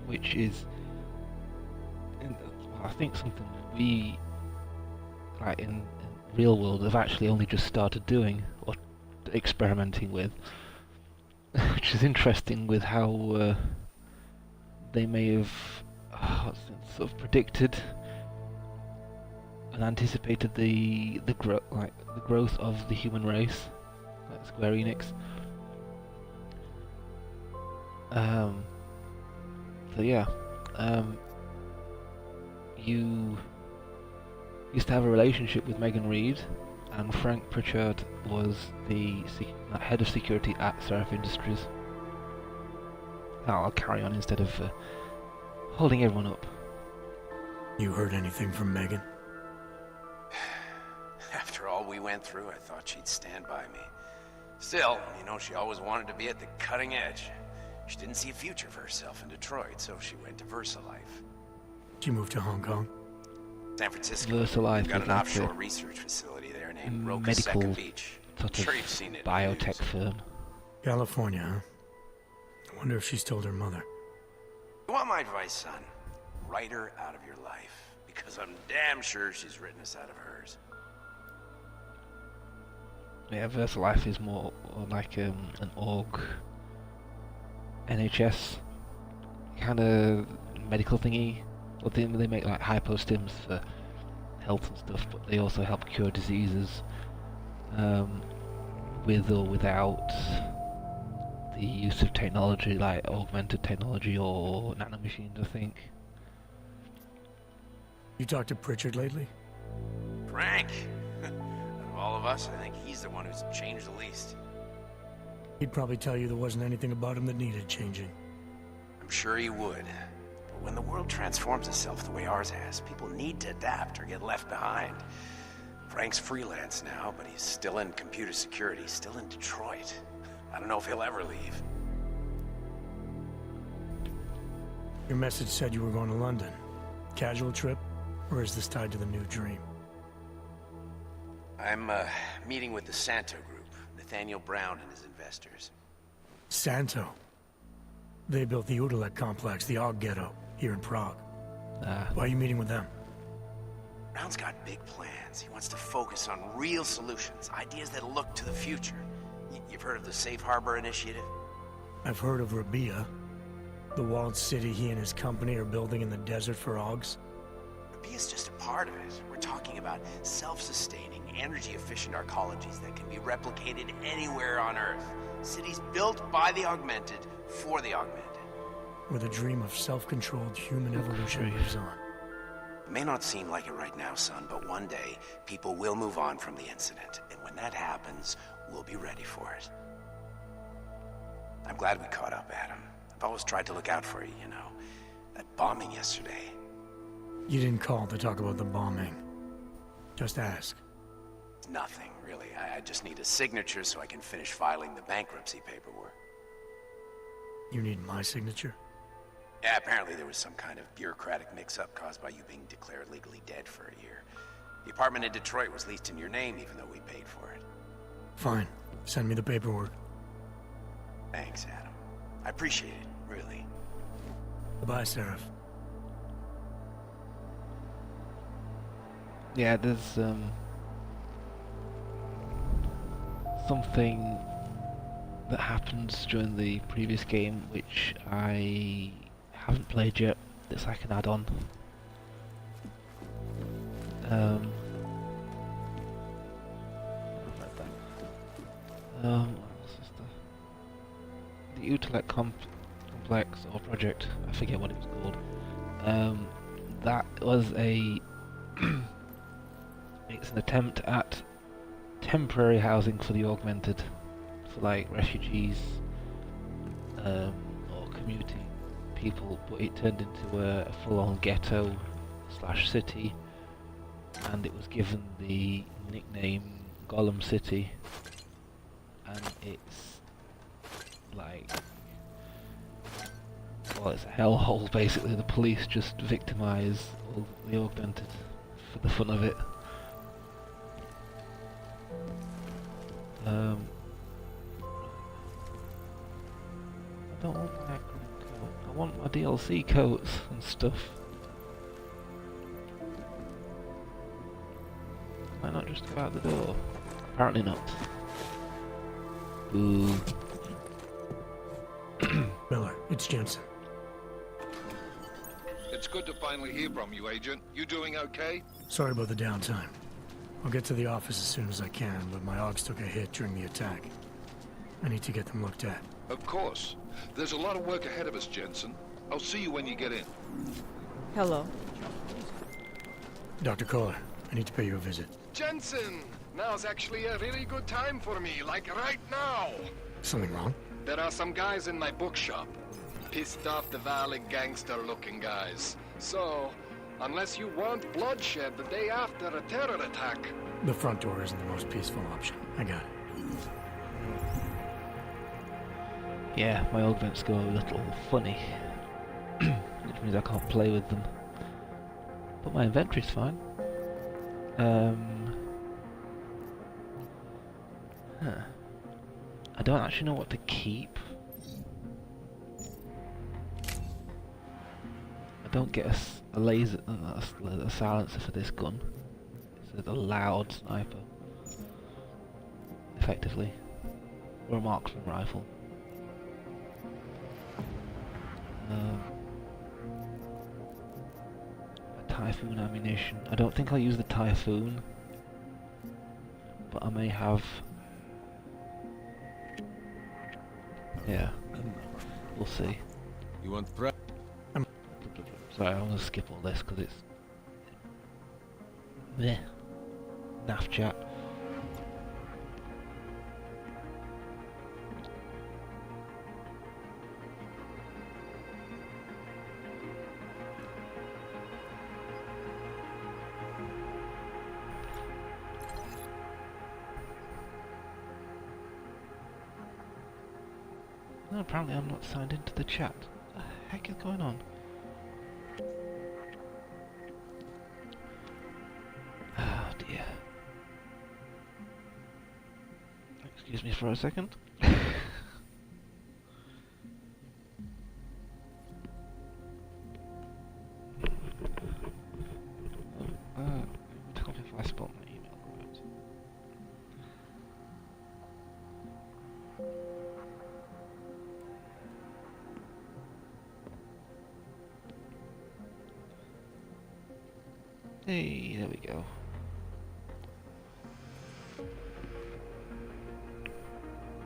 A: which is, I think, something we, like in real world, have actually only just started doing or experimenting with, which is interesting with how they may have sort of predicted and anticipated the growth of the human race, like Square Enix. So yeah, you used to have a relationship with Megan Reed, and Frank Pritchard was the head of security at Seraph Industries. I'll carry on instead of holding everyone up.
U: You heard anything from Megan?
H: After all we went through, I thought she'd stand by me. Still, you know, she always wanted to be at the cutting edge. She didn't see a future for herself in Detroit, so she went to VersaLife.
U: She moved to Hong Kong?
H: San Francisco.
A: VersaLife
H: We've got
A: is
H: an
A: like
H: offshore research facility there named Roca
A: medical
H: Beach.
A: sort
H: I'm sure
A: of
H: you've seen it.
A: biotech firm.
U: California, huh? I wonder if she's told her mother.
H: You want my advice, son? Write her out of your life, because I'm damn sure she's written us out of hers.
A: Yeah, VersaLife is more like an org, NHS kind of medical thingy. Well, they make like hypostims for health and stuff, but they also help cure diseases with or without the use of technology, like augmented technology or nanomachines, I think.
U: You talked to Pritchard lately?
H: Frank! Out of all of us, I think he's the one who's changed the least.
U: He'd probably tell you there wasn't anything about him that needed changing.
H: I'm sure he would. But when the world transforms itself the way ours has, people need to adapt or get left behind. Frank's freelance now, but he's still in computer security, still in Detroit. I don't know if he'll ever leave.
U: Your message said you were going to London. Casual trip? Or is this tied to the new dream?
H: I'm meeting with the Santo Group, Nathaniel Brown and his investors.
U: Santo? They built the Udalek complex, the Og Ghetto, here in Prague. Why are you meeting with them?
H: Brown's got big plans. He wants to focus on real solutions, ideas that look to the future. You've heard of the Safe Harbor Initiative?
U: I've heard of Rabia, the walled city he and his company are building in the desert for Augs.
H: Rabia's just a part of it. We're talking about self-sustaining, energy-efficient arcologies that can be replicated anywhere on Earth. Cities built by the augmented, for the augmented.
U: Where the dream of self-controlled human evolution lives on.
H: It may not seem like it right now, son, but one day, people will move on from the incident. And when that happens, we'll be ready for it. I'm glad we caught up, Adam. I've always tried to look out for you, you know. That bombing yesterday.
U: You didn't call to talk about the bombing. Just ask.
H: It's nothing, really. I just need a signature so I can finish filing the bankruptcy paperwork.
U: You need my signature?
H: Yeah, apparently there was some kind of bureaucratic mix-up caused by you being declared legally dead for a year. The apartment in Detroit was leased in your name even though we paid for it.
U: Fine. Send me the paperwork.
H: Thanks, Adam. I appreciate it, really.
U: Goodbye, Seraph.
A: Yeah, there's something that happens during the previous game which I haven't played yet. It's like an add-on. The Utelec complex or project, I forget what it was called. That was a it's an attempt at temporary housing for the augmented, for like refugees or commuting people, but it turned into a full-on ghetto / city, and it was given the nickname Gollum City, and it's like well, it's a hellhole basically. The police just victimise all the augmented for the fun of it. I don't want my acronym coat. I want my DLC coats and stuff. Why not just go out the door? Apparently not. Ooh.
U: Miller, it's Jensen.
E: It's good to finally hear from you, Agent. You doing okay?
U: Sorry about the downtime. I'll get to the office as soon as I can, but my AUGs took a hit during the attack. I need to get them looked at.
E: Of course. There's a lot of work ahead of us, Jensen. I'll see you when you get in.
P: Hello.
U: Dr. Kohler, I need to pay you a visit.
J: Jensen! Now's actually a really good time for me, like right now!
U: Something wrong?
J: There are some guys in my bookshop. Pissed off the Valley gangster-looking guys. So, unless you want bloodshed the day after a terror attack...
U: The front door isn't the most peaceful option. I got it.
A: Yeah, my augments go a little funny. Which means I can't play with them. But my inventory's fine. I don't actually know what to keep. I don't get a laser, a silencer for this gun. It's a loud sniper, effectively, or a marksman rifle. A Typhoon ammunition. I don't think I'll use the Typhoon, but I may have. Yeah, we'll see.
I: You want threat?
A: Sorry, I'm gonna skip all this because it's naff chat. No, apparently I'm not signed into the chat. What the heck is going on? Oh dear. Excuse me for a second. Tell me if I spelled my email correct. Hey, there we go.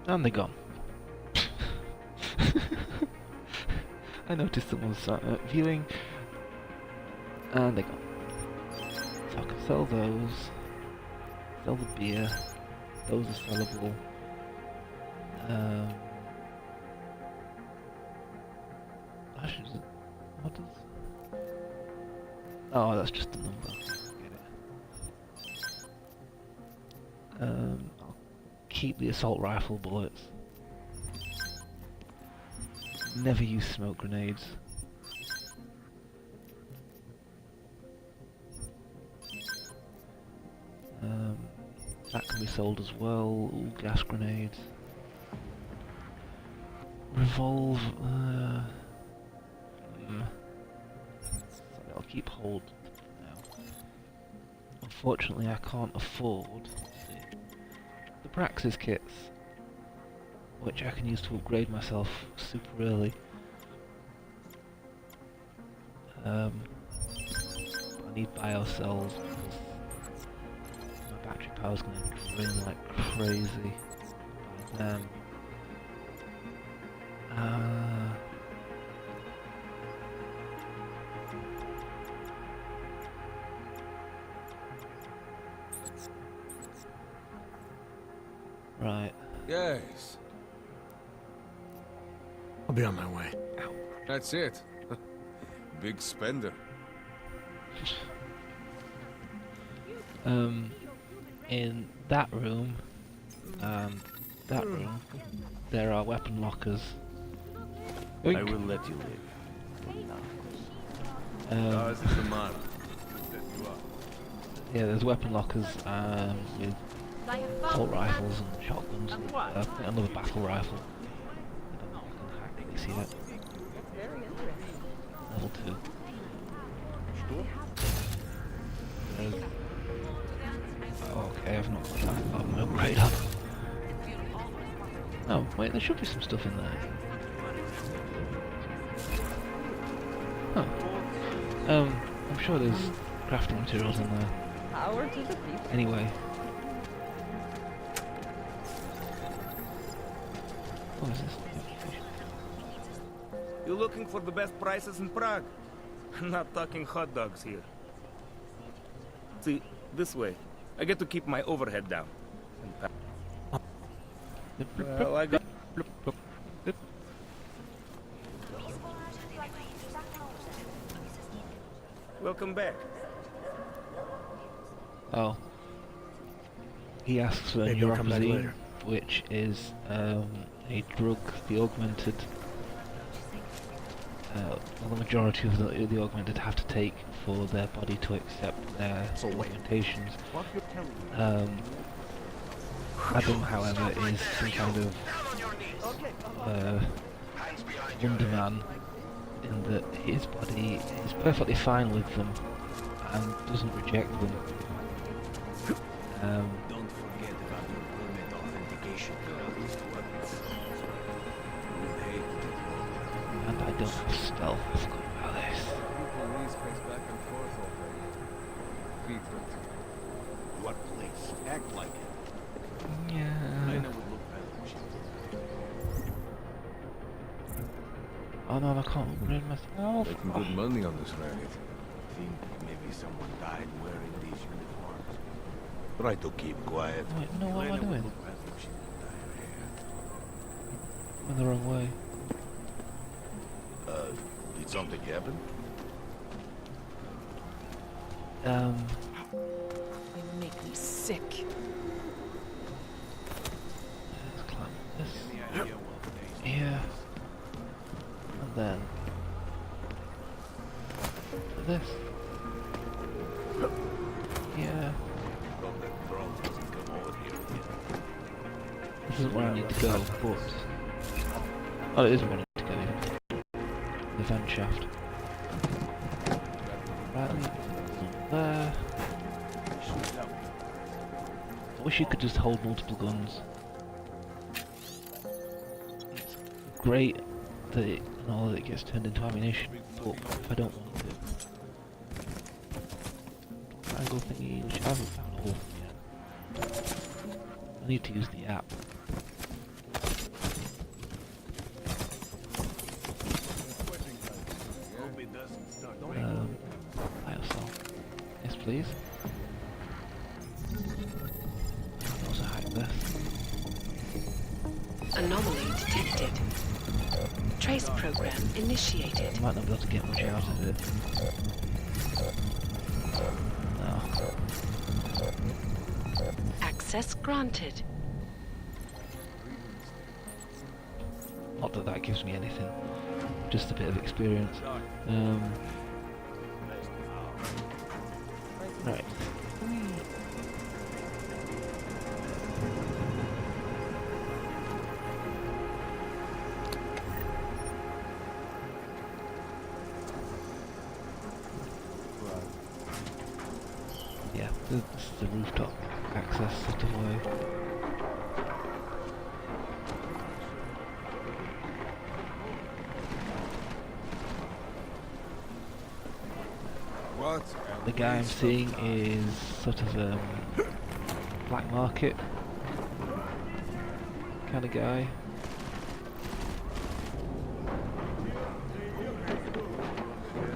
A: And they're gone. I noticed someone's viewing, and they're gone. So I can sell those, sell the beer, those are sellable. Actually, what does... Oh, that's just the number. Get it. I'll keep the assault rifle bullets. Never use smoke grenades. That can be sold as well. Ooh, gas grenades. Revolve. I'll keep hold now. Unfortunately, I can't afford the Praxis kits, which I can use to upgrade myself super early. I need biocells because my battery power is going to drain like crazy by then. Right.
I: Yes.
U: I'll be on my way.
I: That's it. Big spender.
A: In that room and that room, there are weapon lockers.
N: I will let you live.
A: Yeah, there's weapon lockers with assault rifles and shotguns. Another battle rifle. You see that? Level 2. Okay, I've not got my upgrade up. Oh, wait, there should be some stuff in there. Huh. I'm sure there's crafting materials in there.
P: Power to the people.
A: Anyway. What is this?
M: You're looking for the best prices in Prague? I'm not talking hot dogs here. See, this way. I get to keep my overhead down. Well, I got... Welcome back.
A: Oh. He asks for neuropozyne, which is a drug the augmented... well, the majority of the augmented have to take for their body to accept their augmentations. Adam, however, is some kind of Wonder Man, in that his body is perfectly fine with them and doesn't reject them.
M: Don't forget about your permit authentication
A: and I don't have stealth. I forgot about this.
M: What place? Act like it.
A: Yeah.
M: I know what look better.
A: Oh no, I can't upgrade myself.
I: Making good money on this racket.
M: Think maybe someone died wearing these uniforms.
I: Try to keep quiet.
A: Wait, no, what am I doing? Went the wrong way.
I: Did something happen?
P: They make me sick.
A: Let's climb this. Here. And then this. Yeah. This isn't where I need to go, but... Oh, it isn't where I need to go, yeah. The vent shaft. Right, there. I wish you could just hold multiple guns. It's great that it, and all that it gets turned into ammunition, but if I don't want to... Triangle thingy, which I haven't found all yet. I need to use the app. A.R.C. Yes, please. I'll also hack this.
N: Anomaly detected. Trace program initiated.
A: I might not be able to get much out of it. No.
N: Access granted.
A: Not that that gives me anything. Just a bit of experience. Right. Yeah, this is the rooftop access sort of way. The guy I'm seeing is sort of black market kind of guy.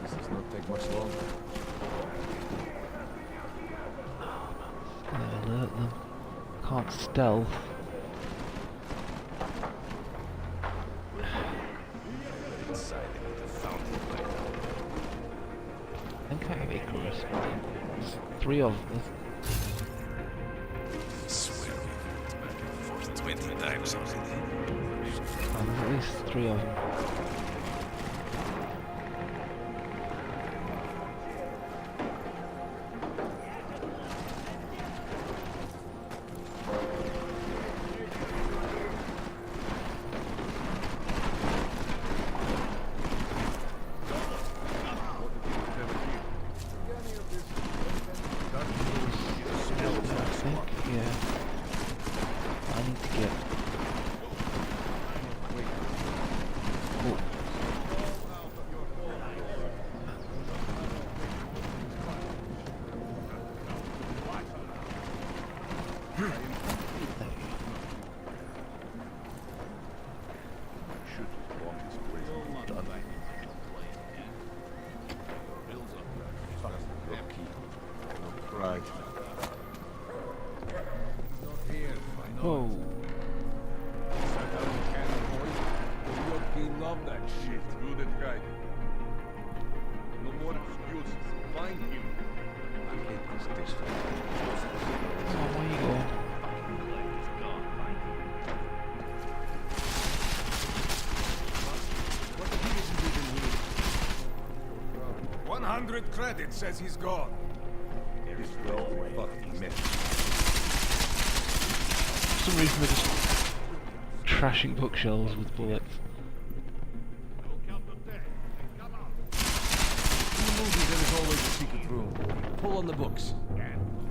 I: This does not take much longer.
A: Gonna alert them. Can't stealth. I think I have Icarus. There's 3 of them.
D: I swear it's back and forth 20 times already.
A: There's at least 3 of them.
I: Right.
A: Whoa.
I: You love that shit. Good and right. No more excuses. Find him. I hate this distance.
A: Oh, where are you going?
I: 100 credits says he's gone. This well fucking mess.
A: For some reason they're just trashing bookshelves with bullets.
I: In the movies, there is always a secret room. Pull on the books.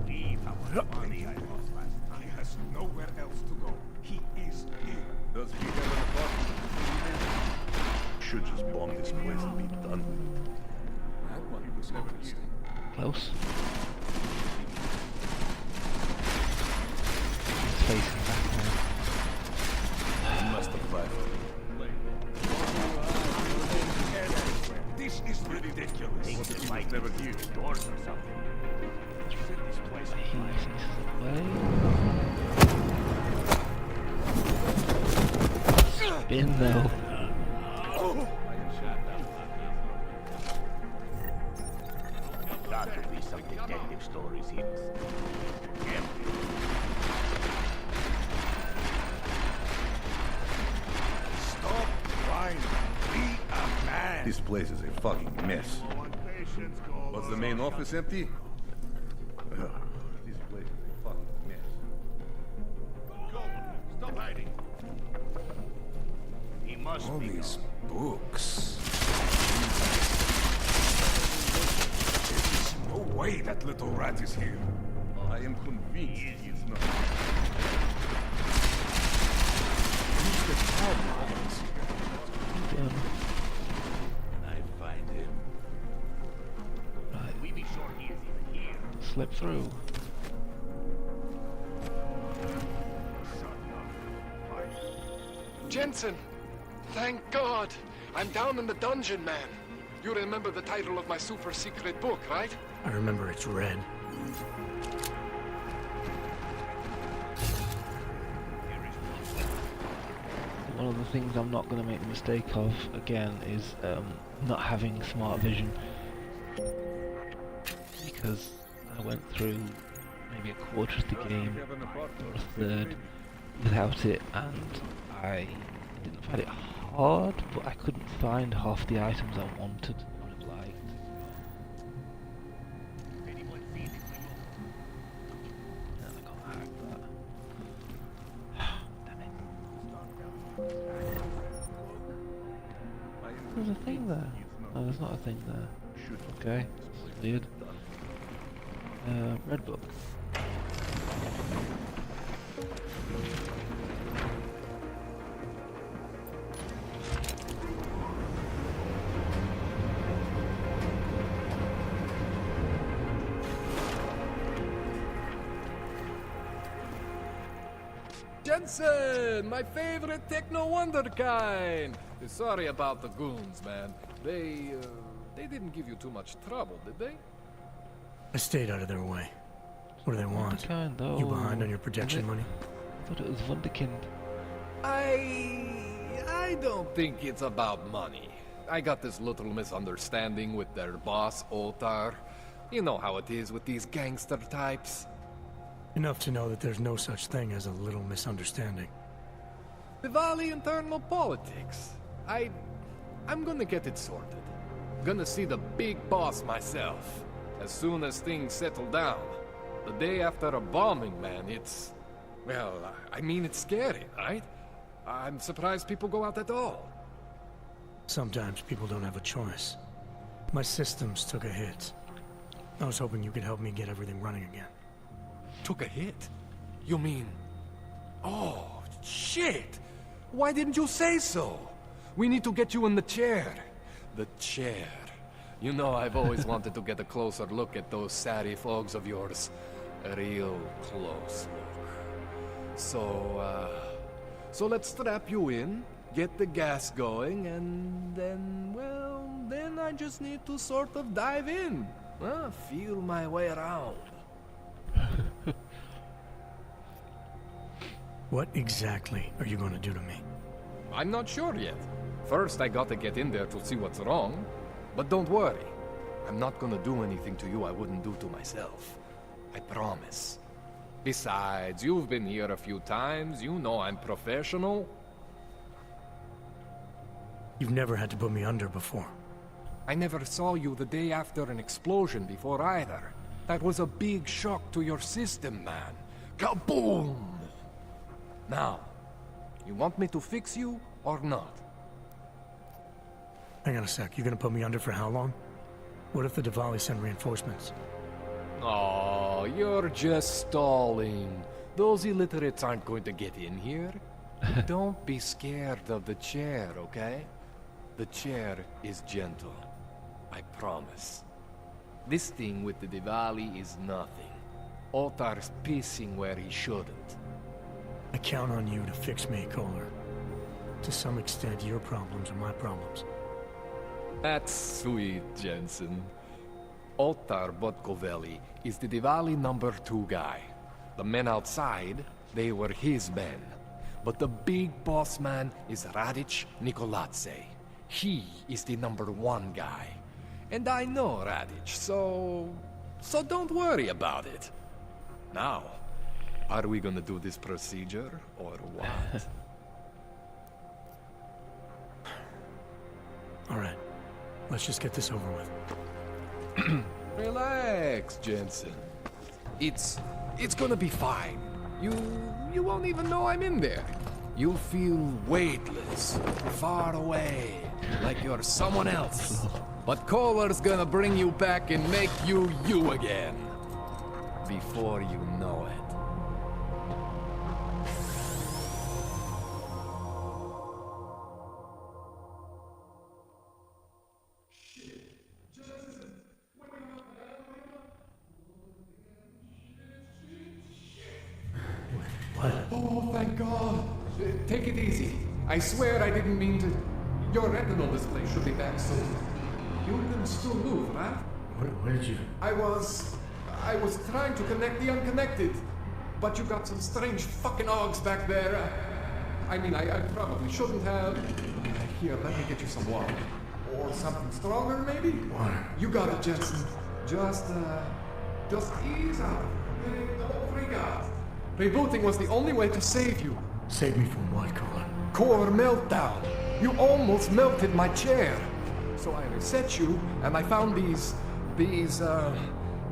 I: He has nowhere else to go. He is here. Does he have an apartment? Should just bomb this place and be done with it. That one was never here.
A: Close. He's facing back now.
I: He must have left. This is ridiculous. What if he was never here? Doors or something.
A: Spin though.
F: Got to be some detective stories here.
I: Stop crying. Be a man. This place is a fucking mess. Was the main office empty? This place is a fucking mess.
F: Go. Stop hiding. He must
I: All
F: be
I: these
F: gone.
I: books. There's no way that little rat is here. I am convinced he is not. Use the timelines.
F: I find him.
A: Right.
F: We be sure he is even here.
A: Slip through.
J: Jensen! Thank God! I'm down in the dungeon, man. You remember the title of my super secret book, right?
U: I remember it's red.
A: One of the things I'm not going to make the mistake of again is not having smart vision, because I went through maybe a quarter of the game or a third without it, and I didn't find it hard, but I couldn't find half the items I wanted or liked. Yeah, I can't hack that. Damn it. There's a thing there. No, there's not a thing there. Okay, this is weird. Red book.
C: Jensen, my favorite techno wonder kind. Sorry about the goons, man. They didn't give you too much trouble, did they?
U: I stayed out of their way. What do they want?
A: Wunderkind, though.
U: You behind on your protection money?
A: I thought it was Wunderkind.
C: I don't think it's about money. I got this little misunderstanding with their boss, Otar. You know how it is with these gangster types.
U: Enough to know that there's no such thing as a little misunderstanding.
C: The Valley internal politics. I'm gonna get it sorted. Gonna see the big boss myself. As soon as things settle down. The day after a bombing, man, it's... Well, I mean, it's scary, right? I'm surprised people go out at all.
U: Sometimes people don't have a choice. My systems took a hit. I was hoping you could help me get everything running again.
C: Took a hit? You mean... Oh, shit! Why didn't you say so? We need to get you in the chair. The chair. You know, I've always wanted to get a closer look at those Sari fogs of yours. A real close look. So let's strap you in, get the gas going, and then, well, then I just need to sort of dive in. Feel my way around.
U: What exactly are you going to do to me?
C: I'm not sure yet. First, I gotta get in there to see what's wrong. But don't worry. I'm not gonna do anything to you I wouldn't do to myself. I promise. Besides, you've been here a few times. You know I'm professional.
U: You've never had to put me under before.
C: I never saw you the day after an explosion before either. That was a big shock to your system, man. Kaboom! Now, you want me to fix you or not?
U: Hang on a sec. You're gonna put me under for how long? What if the Diwali send reinforcements?
C: Oh, you're just stalling. Those illiterates aren't going to get in here. Don't be scared of the chair, okay? The chair is gentle. I promise. This thing with the Diwali is nothing. Otar's pissing where he shouldn't.
U: I count on you to fix me, Kohler. To some extent, your problems are my problems.
C: That's sweet, Jensen. Otar Botkovelli is the Diwali #2 guy. The men outside, they were his men. But the big boss man is Radic Nikoladze. He is the #1 guy. And I know Radic, so don't worry about it. Now, are we gonna do this procedure, or what?
U: All right. Let's just get this over with.
C: Relax, Jensen. It's gonna be fine. You won't even know I'm in there. You'll feel weightless, far away, like you're someone else. But Kohler's gonna bring you back and make you you again. Before you know it.
U: What?
C: Oh, thank God. Take it easy. I swear I didn't mean to. Your retinal display should be back soon. You can still move, right?
U: Where did you...
C: I was trying to connect the unconnected. But you got some strange fucking ogs back there. I mean, I probably shouldn't have. Here, let me get you some water. Or something stronger, maybe?
U: Water.
C: You got it, Jensen. Just ease out. Don't freak out. Rebooting was the only way to save you.
U: Save me from what, Kohler?
C: Core meltdown. You almost melted my chair. So I reset you, and I found these,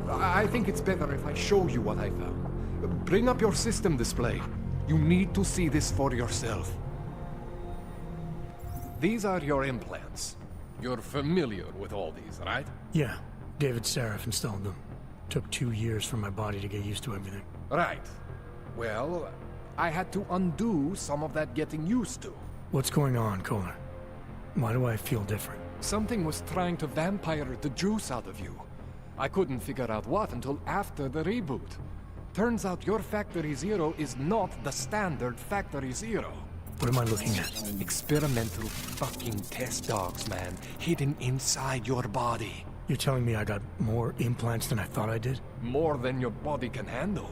C: I think it's better if I show you what I found. Bring up your system display. You need to see this for yourself. These are your implants. You're familiar with all these, right?
U: Yeah. David Sarif installed them. Took 2 years for my body to get used to everything.
C: Right. Well, I had to undo some of that getting used to.
U: What's going on, Kohler? Why do I feel different?
C: Something was trying to vampire the juice out of you. I couldn't figure out what until after the reboot. Turns out your Factory Zero is not the standard Factory Zero.
U: What am I looking at?
C: Experimental fucking test dogs, man. Hidden inside your body.
U: You're telling me I got more implants than I thought I did?
C: More than your body can handle.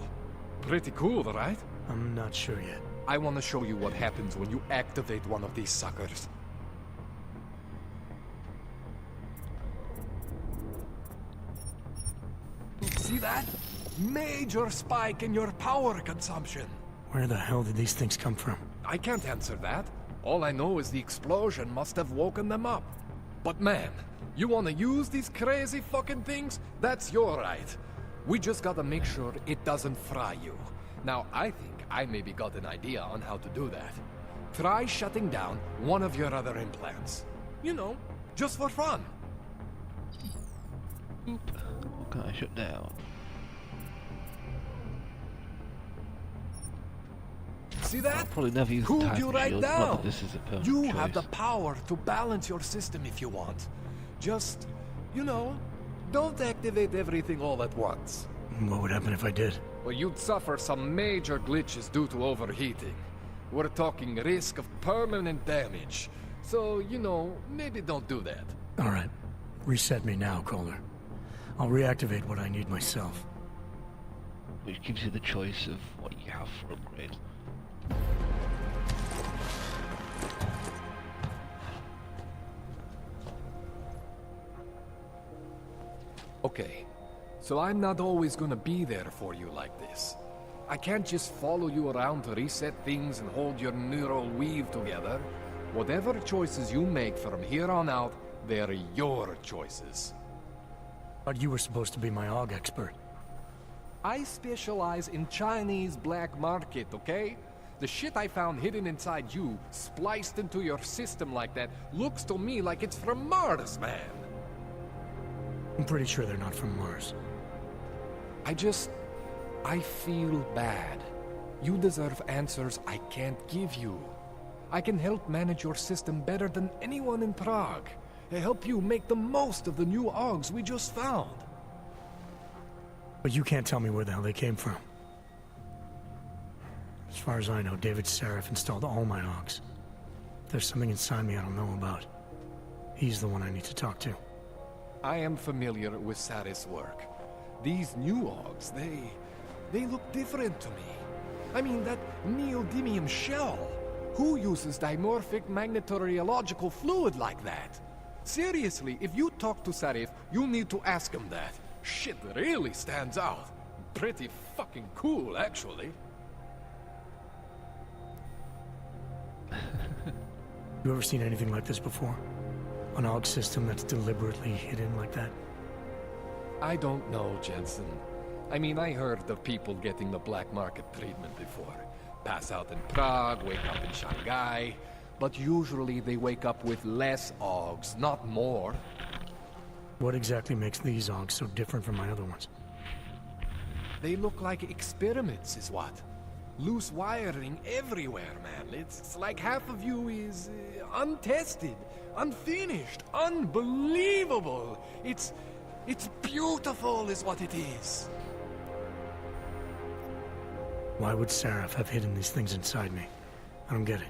C: Pretty cool, right?
U: I'm not sure yet.
C: I want to show you what happens when you activate one of these suckers. See that? Major spike in your power consumption.
U: Where the hell did these things come from?
C: I can't answer that. All I know is the explosion must have woken them up. But man, you want to use these crazy fucking things? That's your right. We just gotta make sure it doesn't fry you. Now, I think I maybe got an idea on how to do that. Try shutting down one of your other implants. You know, just for fun.
A: Oop. What can I shut down?
C: See that?
A: I'll probably never use
C: Cooled
A: the
C: you right
A: shield.
C: down.
A: Not that this is a permanent
C: You
A: choice.
C: have the power to balance your system if you want. Just, you know, don't activate everything all at once.
U: What would happen if I did?
C: Well, you'd suffer some major glitches due to overheating. We're talking risk of permanent damage. So, you know, maybe don't do that.
U: Alright. Reset me now, Kohler. I'll reactivate what I need myself.
A: Which gives you the choice of what you have for upgrades.
C: Okay, so I'm not always gonna be there for you like this. I can't just follow you around to reset things and hold your neural weave together. Whatever choices you make from here on out, they're your choices.
U: But you were supposed to be my AUG expert.
C: I specialize in Chinese black market, okay? The shit I found hidden inside you, spliced into your system like that, looks to me like it's from Mars, man.
U: I'm pretty sure they're not from Mars.
C: I feel bad. You deserve answers I can't give you. I can help manage your system better than anyone in Prague. I help you make the most of the new AUGs we just found.
U: But you can't tell me where the hell they came from. As far as I know, David Sarif installed all my AUGs. There's something inside me I don't know about. He's the one I need to talk to.
C: I am familiar with Sarif's work. These new AUGs, they look different to me. I mean, that neodymium shell. Who uses dimorphic magnetorheological fluid like that? Seriously, if you talk to Sarif, you need to ask him that. Shit really stands out. Pretty fucking cool, actually.
U: You ever seen anything like this before? An AUG system that's deliberately hidden like that?
C: I don't know, Jensen. I mean, I heard of people getting the black market treatment before. Pass out in Prague, wake up in Shanghai. But usually they wake up with less AUGs, not more.
U: What exactly makes these AUGs so different from my other ones?
C: They look like experiments, is what. Loose wiring everywhere, man. It's like half of you is untested, unfinished, unbelievable. It's beautiful is what it is.
U: Why would Sarif have hidden these things inside me? I don't get it.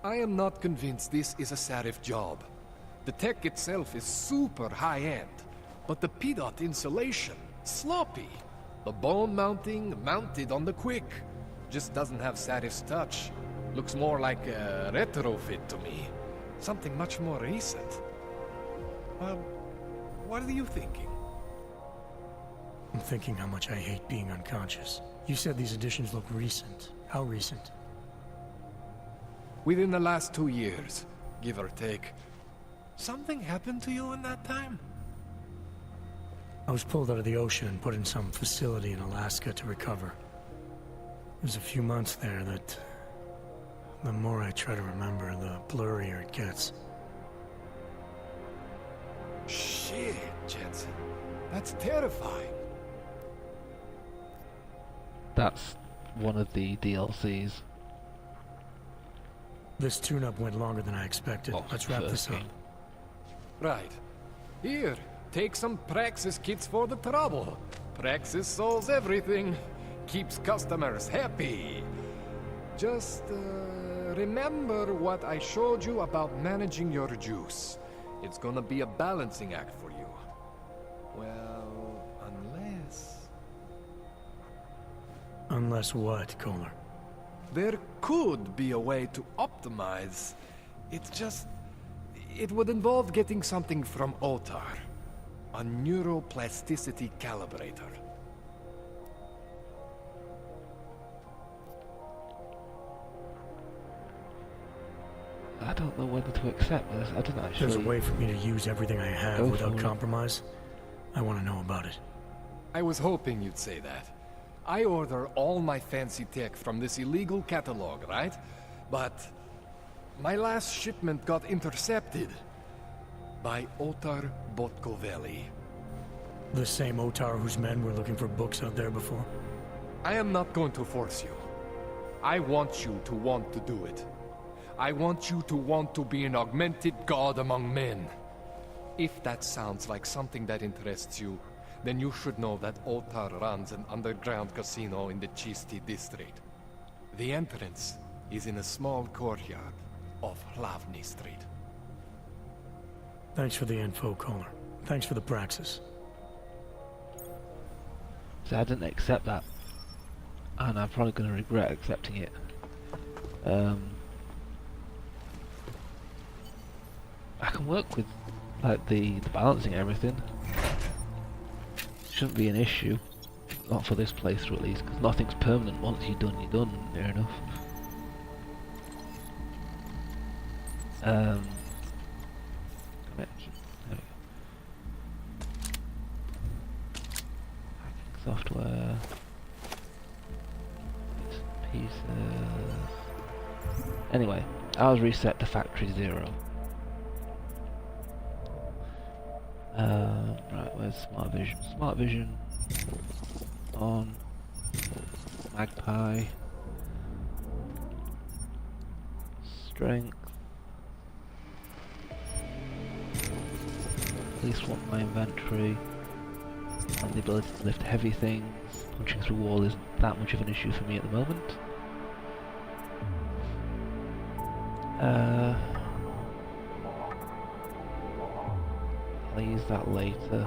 C: I am not convinced this is a Sarif job. The tech itself is super high-end, but the PDOT insulation, sloppy. The bone mounting, mounted on the quick. Just doesn't have Sarif's touch. Looks more like a retrofit to me. Something much more recent. Well, what are you thinking?
U: I'm thinking how much I hate being unconscious. You said these additions look recent. How recent?
C: Within the last 2 years, give or take. Something happened to you in that time?
U: I was pulled out of the ocean and put in some facility in Alaska to recover. There's a few months there that... the more I try to remember, the blurrier it gets.
C: Shit, Jensen. That's terrifying.
A: That's one of the DLCs.
U: This tune-up went longer than I expected. Let's wrap this up.
C: Right. Here, take some Praxis kits for the trouble. Praxis solves everything. Keeps customers happy. Just, remember what I showed you about managing your juice. It's gonna be a balancing act for you. Well, unless...
U: Unless what, Kohler?
C: There could be a way to optimize. It's just... it would involve getting something from Otar. A neuroplasticity calibrator.
A: I don't know whether to accept this. I don't actually...
U: There's a way for me to use everything I have without compromise. I want to know about it.
C: I was hoping you'd say that. I order all my fancy tech from this illegal catalog, right? But my last shipment got intercepted by Otar Botkoveli.
U: The same Otar whose men were looking for books out there before?
C: I am not going to force you. I want you to want to do it. I want you to want to be an augmented god among men. If that sounds like something that interests you,
J: then you should know that Otar runs an underground casino in the Chisti district. The entrance is in a small courtyard off Hlavny Street.
U: Thanks for the info, Kohler. Thanks for the praxis.
A: So I didn't accept that, and I'm probably going to regret accepting it. I can work with like the balancing and everything. Shouldn't be an issue, not for this playthrough at least, because nothing's permanent. Once you're done, you're done. Fair enough. There we go. Hacking software. Bits and pieces. Anyway, I was reset to factory 0. Right, where's Smart Vision? Smart Vision on Magpie. Strength. At least want my inventory. And the ability to lift heavy things. Punching through wall isn't that much of an issue for me at the moment. I'll use that later.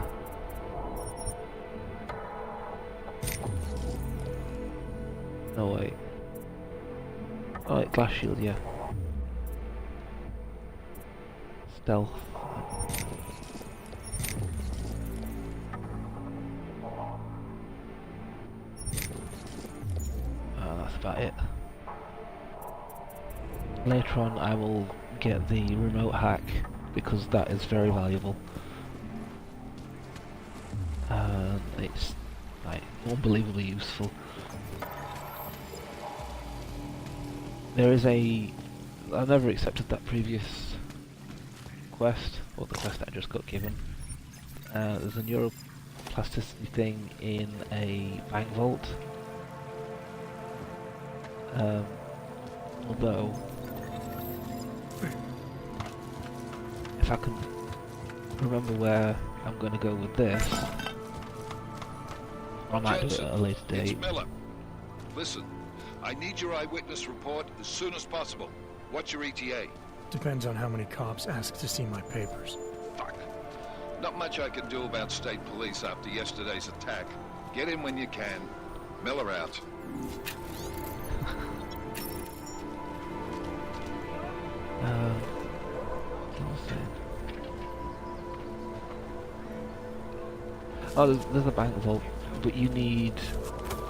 A: No wait. Oh wait, glass shield, yeah. Stealth. That's about it. Later on I will get the remote hack because that is very valuable. It's like unbelievably useful. There is I never accepted that previous quest, or the quest that I just got given. There's a neuroplasticity thing in a bank vault. Although, if I can remember where I'm going to go with this, I might do it at a later date.
E: It's Miller. Listen, I need your eyewitness report as soon as possible. What's your ETA?
U: Depends on how many cops ask to see my papers.
E: Fuck. Not much I can do about state police after yesterday's attack. Get in when you can. Miller out.
A: Oh, there's a bank vault, but you need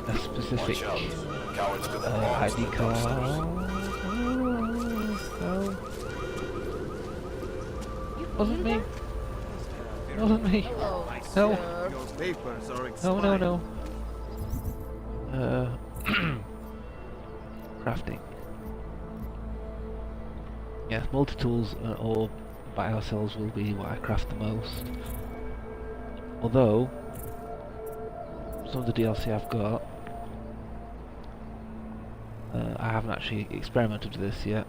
A: a specific ID card. No. Wasn't me. Wasn't me. No. No. Crafting. Yeah, multi-tools or by ourselves will be what I craft the most. Although, some of the DLC I've got, I haven't actually experimented with this yet,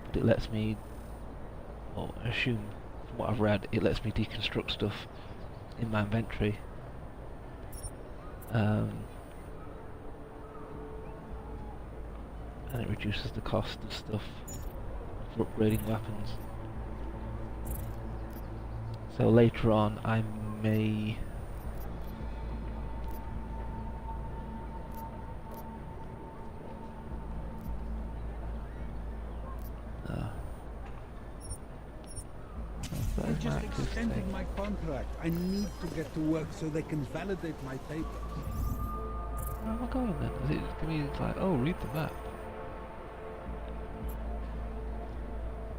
A: but it lets me, or I assume from what I've read, it lets me deconstruct stuff in my inventory. And it reduces the cost of stuff for upgrading weapons. So later on I may
O: I'm just extending my contract. I need to get to work so they can validate my papers.
A: Where am I going then? Is it just gonna be like, oh, read the map?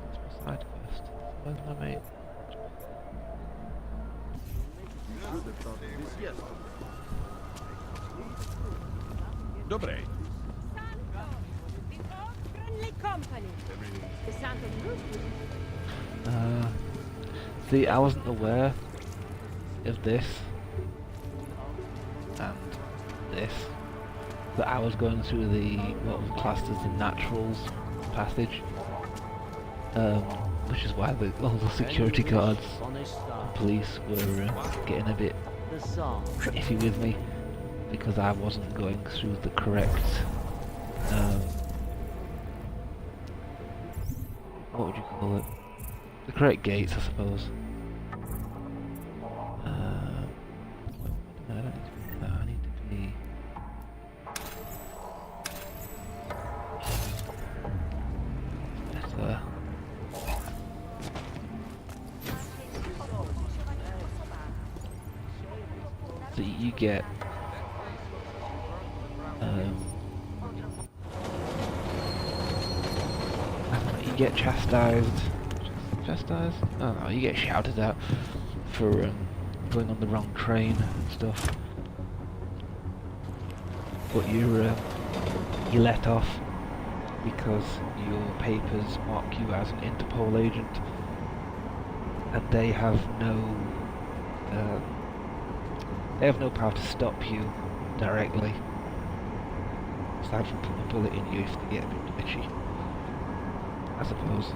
A: That's my side quest. Where's my mate?
E: Dobre.
A: See, I wasn't aware of this and this, that I was going through the what was classed as the naturals passage. which is why all the security guards and police were getting a bit iffy with me, because I wasn't going through the correct what would you call it? The correct gates, I suppose. I don't need to be that. I need to be. Better. So you get you get chastised. Chastised? I don't know. You get shouted at for going on the wrong train and stuff. But you're let off because your papers mark you as an Interpol agent, and they have no power to stop you directly, aside from putting a bullet in you if they get a bit itchy, I suppose.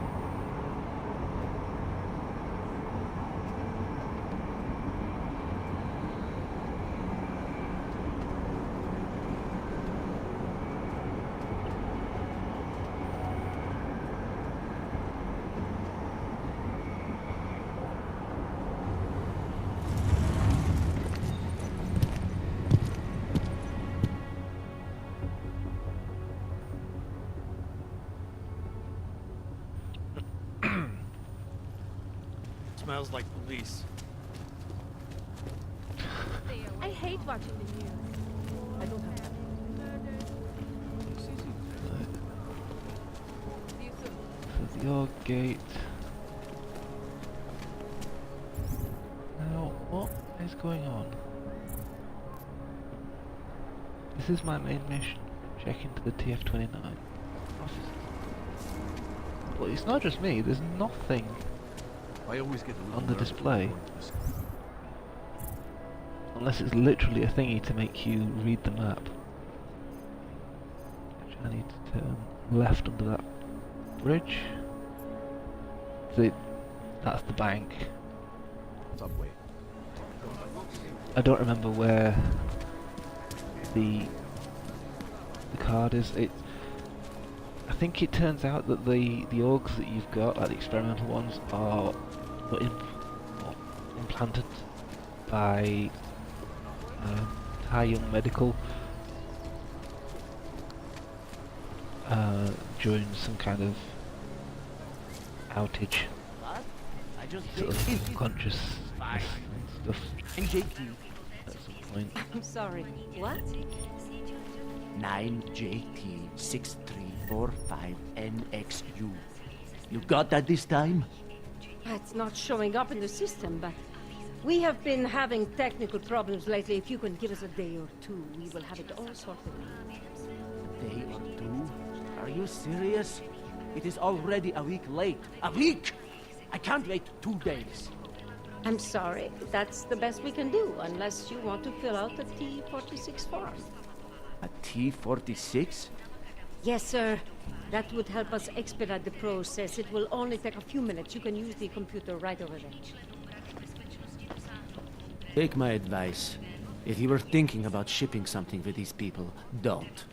R: Smells like police.
S: I hate watching the news. I don't have time.
A: So the old gate. Now, what is going on? This is my main mission. Check into the TF-29 office. Well, it's not just me. There's nothing on the display, unless it's literally a thingy to make you read the map. Which I need to turn left under that bridge. That's the bank.
F: Subway.
A: I don't remember where the card is. I think it turns out that the orgs that you've got, like the experimental ones, are implanted by Thai Young Medical during some kind of outage, sort of unconscious stuff at some point.
V: I'm sorry. What?
F: 9JT6345NXU. You got that this time?
V: It's not showing up in the system, but we have been having technical problems lately. If you can give us a day or two, we will have it all sorted out.
F: A day or two? Are you serious? It is already a week late. A week! I can't wait 2 days.
V: I'm sorry. That's the best we can do, unless you want to fill out the T-46 form.
F: A T-46?
V: Yes, sir. That would help us expedite the process. It will only take a few minutes. You can use the computer right over there.
F: Take my advice. If you were thinking about shipping something with these people, don't.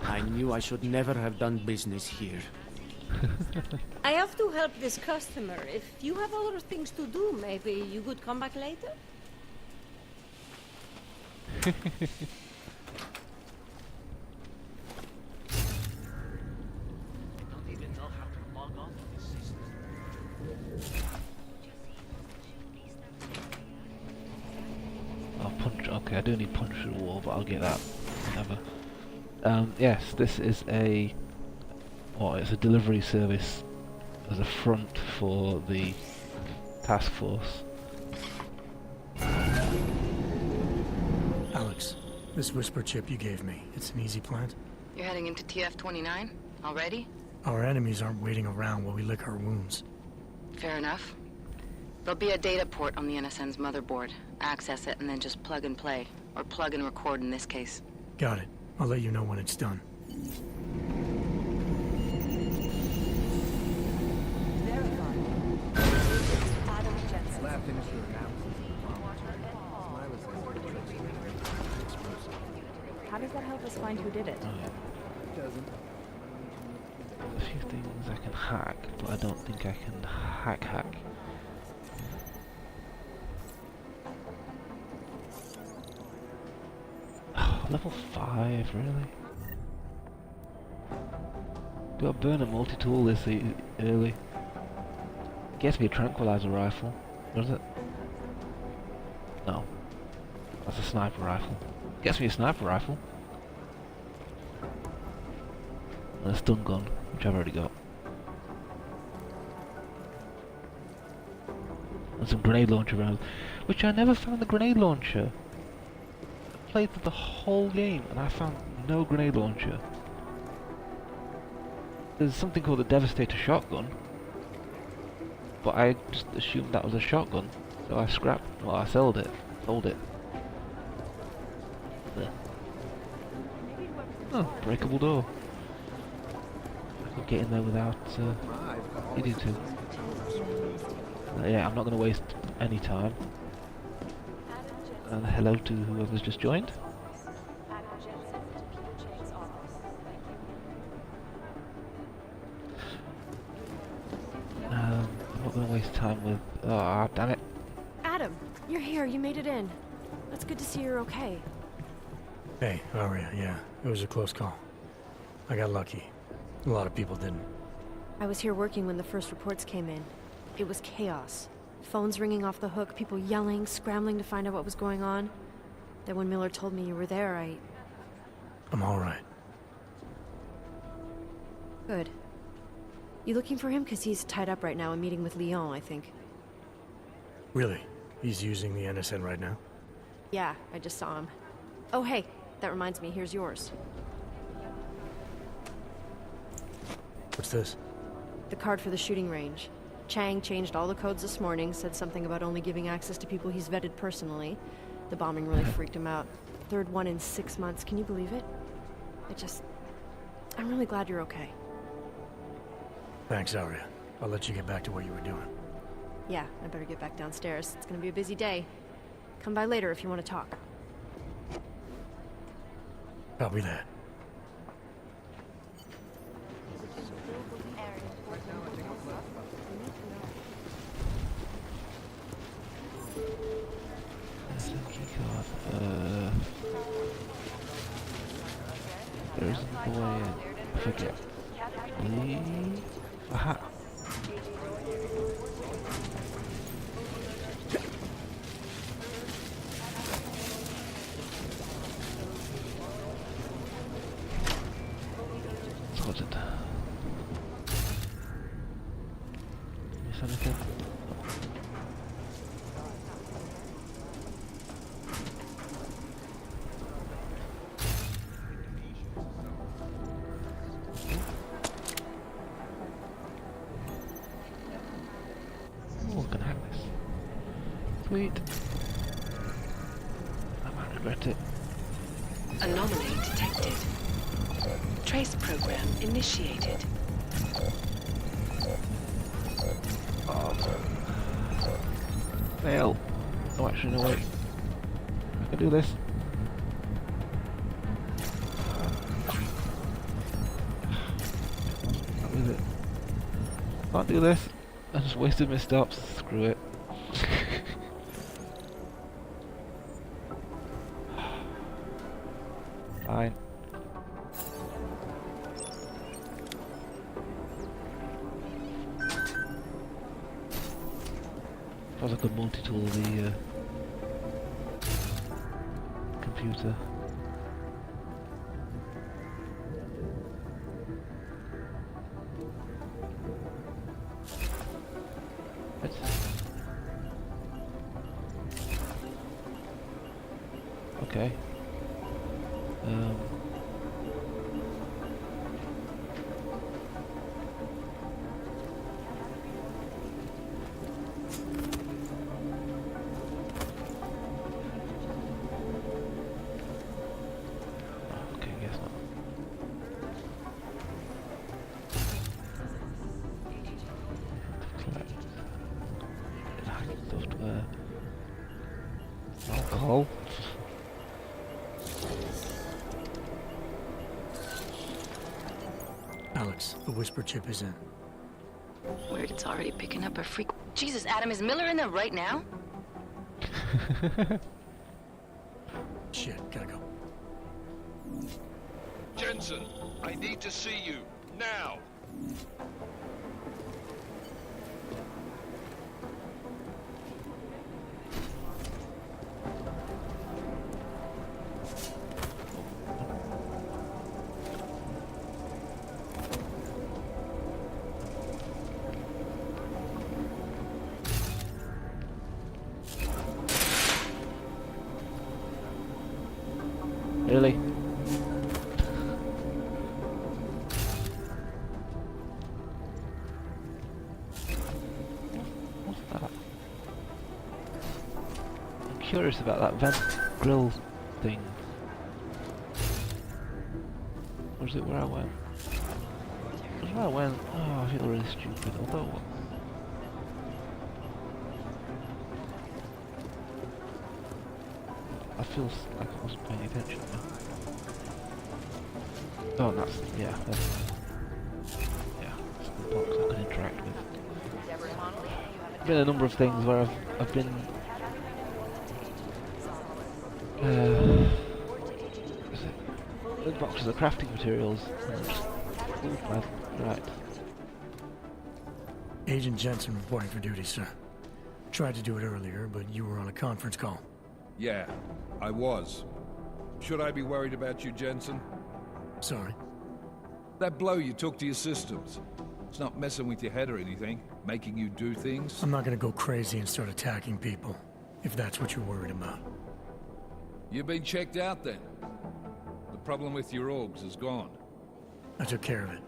F: I knew I should never have done business here.
V: I have to help this customer. If you have other things to do, maybe you could come back later?
A: I'll punch. Okay, I do need punch through the wall, but I'll get that whenever. Yes, this is it's a delivery service as a front for the task force.
U: Alex, this whisper chip you gave me, it's an easy plant?
L: You're heading into TF-29 already?
U: Our enemies aren't waiting around while we lick our wounds.
L: Fair enough. There'll be a data port on the NSN's motherboard. Access it and then just plug and play. Or plug and record in this case.
U: Got it. I'll let you know when it's done.
S: How does that help us find who did it?
A: A few things I can hack, but I don't think I can hack. Oh, level 5, really? Do I burn a multi-tool this early? Gets me a tranquilizer rifle, does it? No. That's a sniper rifle. Gets me a sniper rifle. And a stun gun, which I've already got. And some grenade launcher rounds, which I never found the grenade launcher. I played through the whole game and I found no grenade launcher. There's something called a Devastator shotgun, but I just assumed that was a shotgun, so I scrapped. Well, I sold it. There. Oh, breakable door. I could get in there without needing to. Yeah, I'm not going to waste any time. And hello to whoever's just joined. I'm not going to waste time with... Oh, damn it.
S: Adam, you're here. You made it in. That's good to see you're okay.
U: Hey, Aria, yeah, it was a close call. I got lucky. A lot of people didn't.
S: I was here working when the first reports came in. It was chaos. Phones ringing off the hook, people yelling, scrambling to find out what was going on. Then when Miller told me you were there,
U: I'm alright.
S: Good. You looking for him? Because he's tied up right now and meeting with Leon, I think.
U: Really? He's using the NSN right now?
S: Yeah, I just saw him. Oh, hey, that reminds me, here's yours.
U: What's this?
S: The card for the shooting range. Chang changed all the codes this morning, said something about only giving access to people he's vetted personally. The bombing really freaked him out. Third one in 6 months, can you believe it? I'm really glad you're okay.
U: Thanks, Aria. I'll let you get back to what you were doing.
S: Yeah, I better get back downstairs. It's gonna be a busy day. Come by later if you want to talk.
U: Copy that.
A: There isn't a way in. I forget. Aha! What's it? Miss anything? Sweet. I might regret it.
N: Anomaly detected. Trace program initiated.
A: Fail. Oh, actually, no, wait. I can do this. Can't do it. Can't do this. I just wasted my stops. Screw it. Fine. If I was like a multi-tool the computer. Okay. Okay, guess not. Collect. Hacking software. call.
U: Alex, the whisper chip is in.
L: Weird, it's already picking up a freak. Jesus, Adam, is Miller in there right now?
U: Shit, gotta go.
E: Jensen, I need to see you, now!
A: Really? What's that? I'm curious about that vent grill thing. Or is it where I went? It was where I went. Oh, I feel really stupid. Although, I feel like I wasn't paying attention now. Oh, that's, yeah, that's the box I can interact with. There's been a number of things where I've been those boxes of crafting materials and just, right.
U: Agent Jensen reporting for duty, sir. Tried to do it earlier, but you were on a conference call.
E: Yeah, I was. Should I be worried about you, Jensen?
U: Sorry.
E: That blow you took to your systems. It's not messing with your head or anything, making you do things.
U: I'm not gonna go crazy and start attacking people, if that's what you're worried about.
E: You've been checked out then. The problem with your orgs is gone.
U: I took care of it.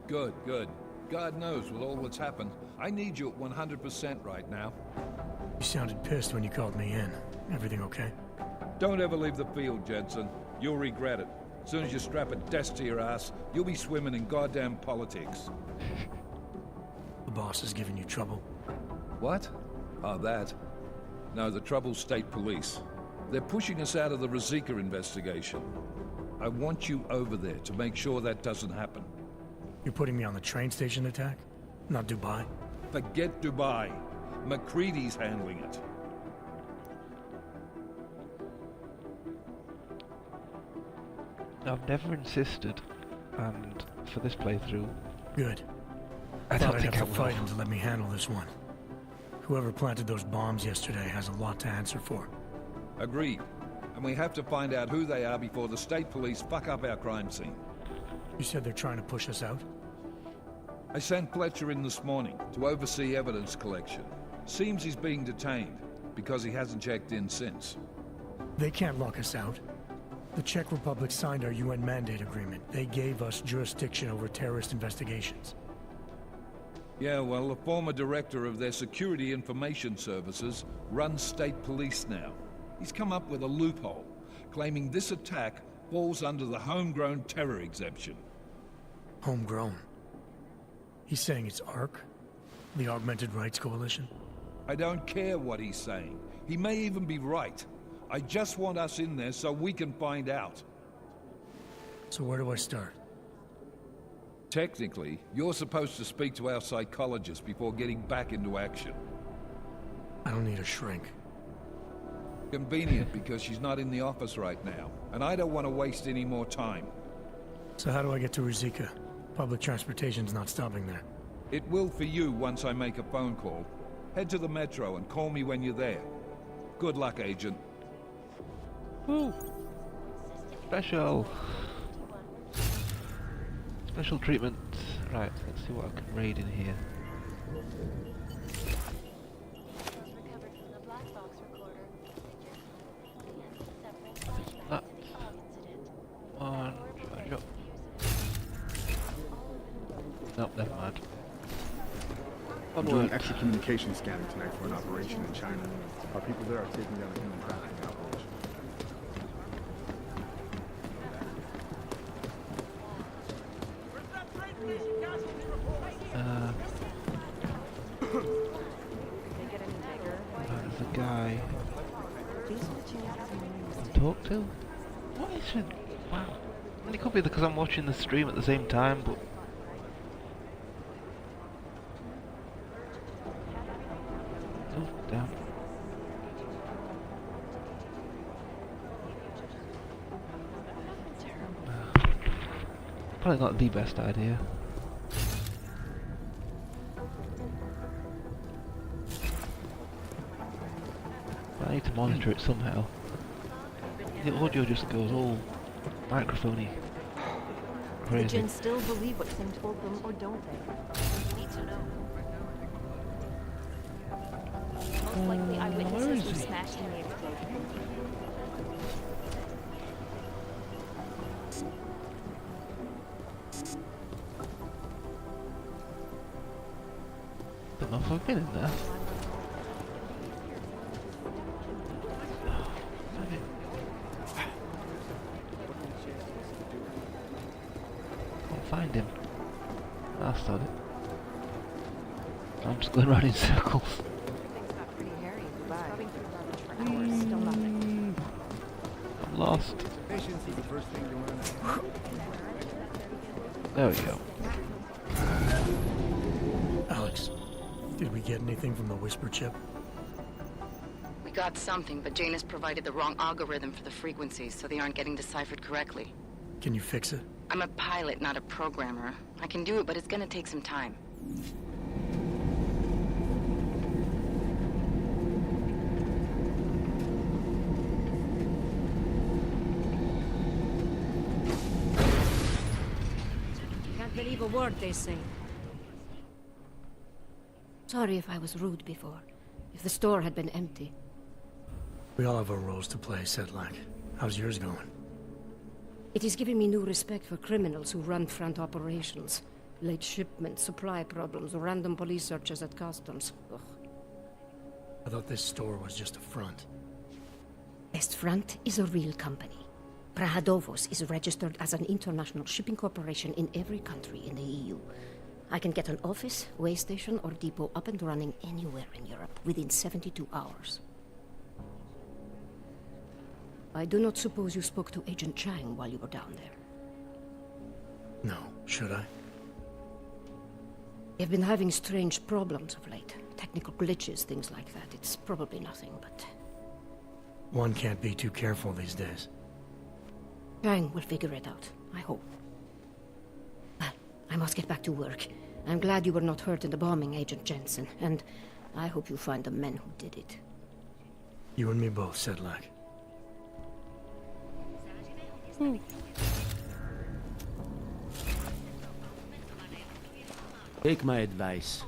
E: Good, good. God knows with all that's happened, I need you at 100% right now.
U: You sounded pissed when you called me in. Everything okay?
E: Don't ever leave the field, Jensen. You'll regret it. As soon as you strap a desk to your ass, you'll be swimming in goddamn politics.
U: The boss is giving you trouble.
E: What? Oh, that? No, the trouble's state police. They're pushing us out of the Ruzicka investigation. I want you over there to make sure that doesn't happen.
U: You're putting me on the train station attack? Not Dubai?
E: Forget Dubai. McCready's handling it.
A: I've never insisted, and for this playthrough...
U: Good.
A: I
U: thought
A: don't
U: I'd
A: think
U: have
A: I
U: to
A: will.
U: fight him to let me handle this one. Whoever planted those bombs yesterday has a lot to answer for.
E: Agreed. And we have to find out who they are before the state police fuck up our crime scene.
U: You said they're trying to push us out?
E: I sent Fletcher in this morning to oversee evidence collection. Seems he's being detained, because he hasn't checked in since.
U: They can't lock us out. The Czech Republic signed our UN mandate agreement. They gave us jurisdiction over terrorist investigations.
E: Yeah, well, the former director of their security information services runs state police now. He's come up with a loophole, claiming this attack falls under the homegrown terror exemption.
U: Homegrown? He's saying it's A.R.C? The Augmented Rights Coalition?
E: I don't care what he's saying. He may even be right. I just want us in there so we can find out.
U: So where do I start?
E: Technically, you're supposed to speak to our psychologist before getting back into action.
U: I don't need a shrink.
E: Convenient, because she's not in the office right now, and I don't want to waste any more time.
U: So how do I get to Ruzicka? Public transportation's not stopping there.
E: It will for you once I make a phone call. Head to the metro and call me when you're there. Good luck, Agent.
A: Woo! Special treatment. Right, let's see what I can raid in here. That one, charge up. Nope, never mind.
Q: I'm doing extra communication scanning tonight for an operation in China. Our people there are taking down a human trafficking operation.
A: There's a guy. Talk to? What is it? Wow. And it could be because I'm watching the stream at the same time, but... Oh, damn. Probably not the best idea. But I need to monitor it somehow. The audio just goes all microphony.
S: The
A: Crazy.
S: Jinn still believe what Sim told them, or don't they? We need to know. Most likely eyewitnesses were smashed in the explosion.
A: Don't know if I've been in there. Can't find him. I'll start it. I'm just going around in circles. I'm lost. There we go.
U: Alex, did we get anything from the Whisper chip?
L: We got something, but Jane has provided the wrong algorithm for the frequencies, so they aren't getting deciphered correctly.
U: Can you fix it?
L: I'm a pilot, not a programmer. I can do it, but it's gonna take some time.
V: Can't believe a word they say. Sorry if I was rude before. If the store had been empty.
U: We all have our roles to play, Sedlak. How's yours going?
V: It is giving me new respect for criminals who run front operations. Late shipments, supply problems, random police searches at customs. Ugh.
U: I thought this store was just a front.
V: Best Front is a real company. Prahadovos is registered as an international shipping corporation in every country in the EU. I can get an office, way station, or depot up and running anywhere in Europe within 72 hours. I do not suppose you spoke to Agent Chang while you were down there.
U: No, should I?
V: They've been having strange problems of late. Technical glitches, things like that. It's probably nothing, but...
U: One can't be too careful these days.
V: Chang will figure it out, I hope. Well, I must get back to work. I'm glad you were not hurt in the bombing, Agent Jensen, and I hope you find the men who did it.
U: You and me both, Sedlak.
F: Take my advice.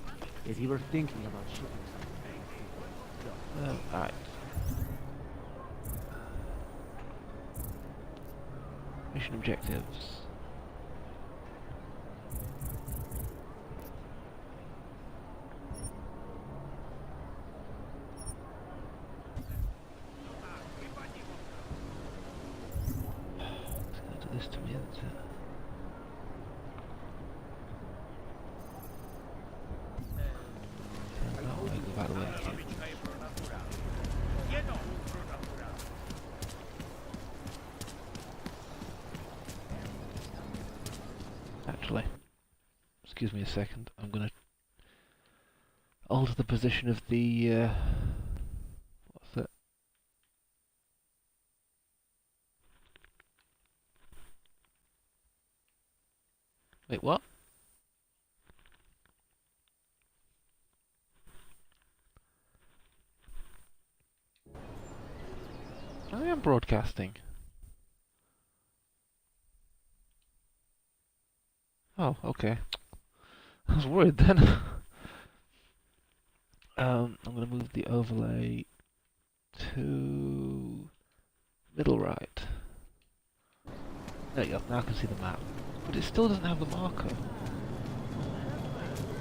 F: If you were thinking about shipping something...
A: Alright. Mission objectives. It's gonna do this to me, isn't it? By the way. Actually, excuse me a second. I'm gonna alter the position of the what's it? Wait, what? I am broadcasting. Oh, okay. I was worried then. I'm going to move the overlay to middle right. There you go, now I can see the map. But it still doesn't have the marker.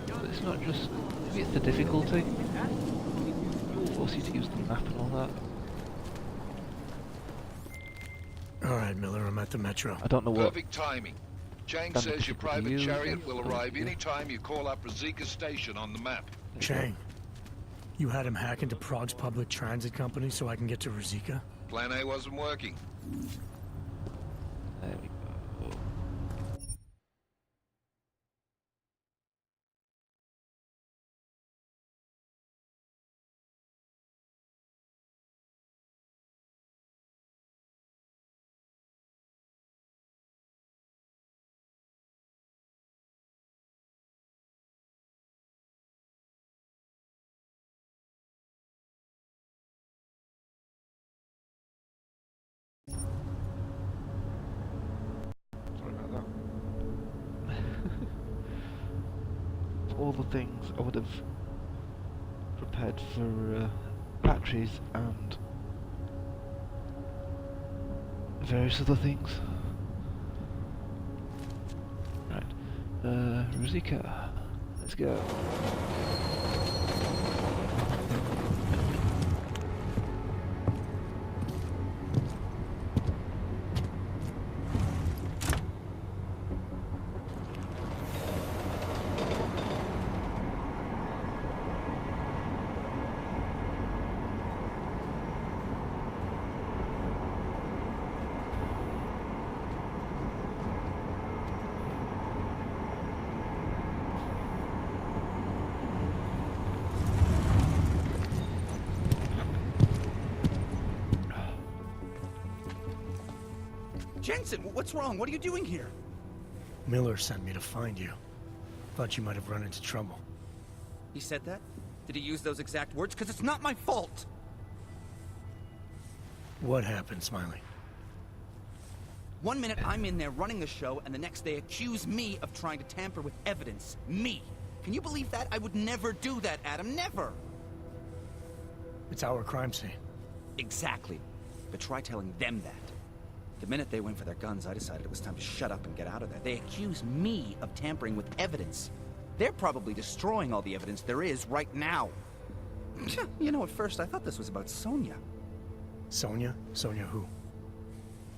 A: But it's not just... maybe it's the difficulty. It'll force you to use the map and all that.
U: Alright, Miller, I'm at the metro.
A: I don't know what...
B: Perfect timing. Chang says your private chariot will arrive any time you call up Rosika Station on the map.
U: Chang. You had him hack into Prague's public transit company so I can get to Ruzicka?
I: Plan A wasn't working.
A: There we go.
K: Sorry about that.
A: All the things I would have prepared for batteries and various other things. Right, Ruzicka, let's go.
T: Jensen, what's wrong? What are you doing here?
U: Miller sent me to find you. Thought you might have run into trouble.
T: He said that? Did he use those exact words? Because it's not my fault!
U: What happened, Smiley?
T: 1 minute I'm in there running the show, and the next they accuse me of trying to tamper with evidence. Me! Can you believe that? I would never do that, Adam. Never!
U: It's our crime scene.
T: Exactly. But try telling them that. The minute they went for their guns, I decided it was time to shut up and get out of there. They accuse me of tampering with evidence. They're probably destroying all the evidence there is right now. You know, at first I thought this was about Sonia.
U: Sonia? Sonia who?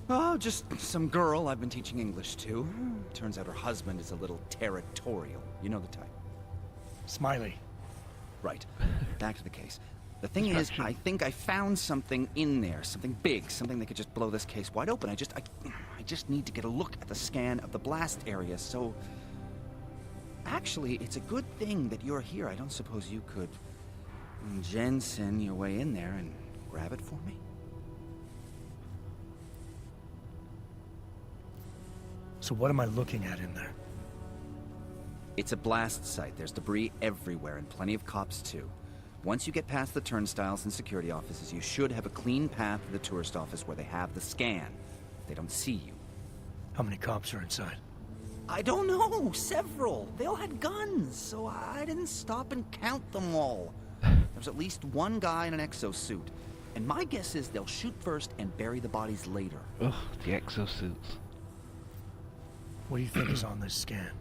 T: Oh, just some girl I've been teaching English to. Turns out her husband is a little territorial. You know the type.
U: Smiley.
T: Right. Back to the case. The thing is, I think I found something in there, something big, something that could just blow this case wide open. I just need to get a look at the scan of the blast area, so... Actually, it's a good thing that you're here. I don't suppose you could... Jensen your way in there and grab it for me?
U: So what am I looking at in there?
T: It's a blast site. There's debris everywhere, and plenty of cops, too. Once you get past the turnstiles and security offices, you should have a clean path to the tourist office where they have the scan. They don't see you.
U: How many cops are inside?
T: I don't know. Several. They all had guns, so I didn't stop and count them all. There's at least one guy in an exosuit. And my guess is they'll shoot first and bury the bodies later.
A: Ugh, the exosuits.
U: What do you think is on this scan?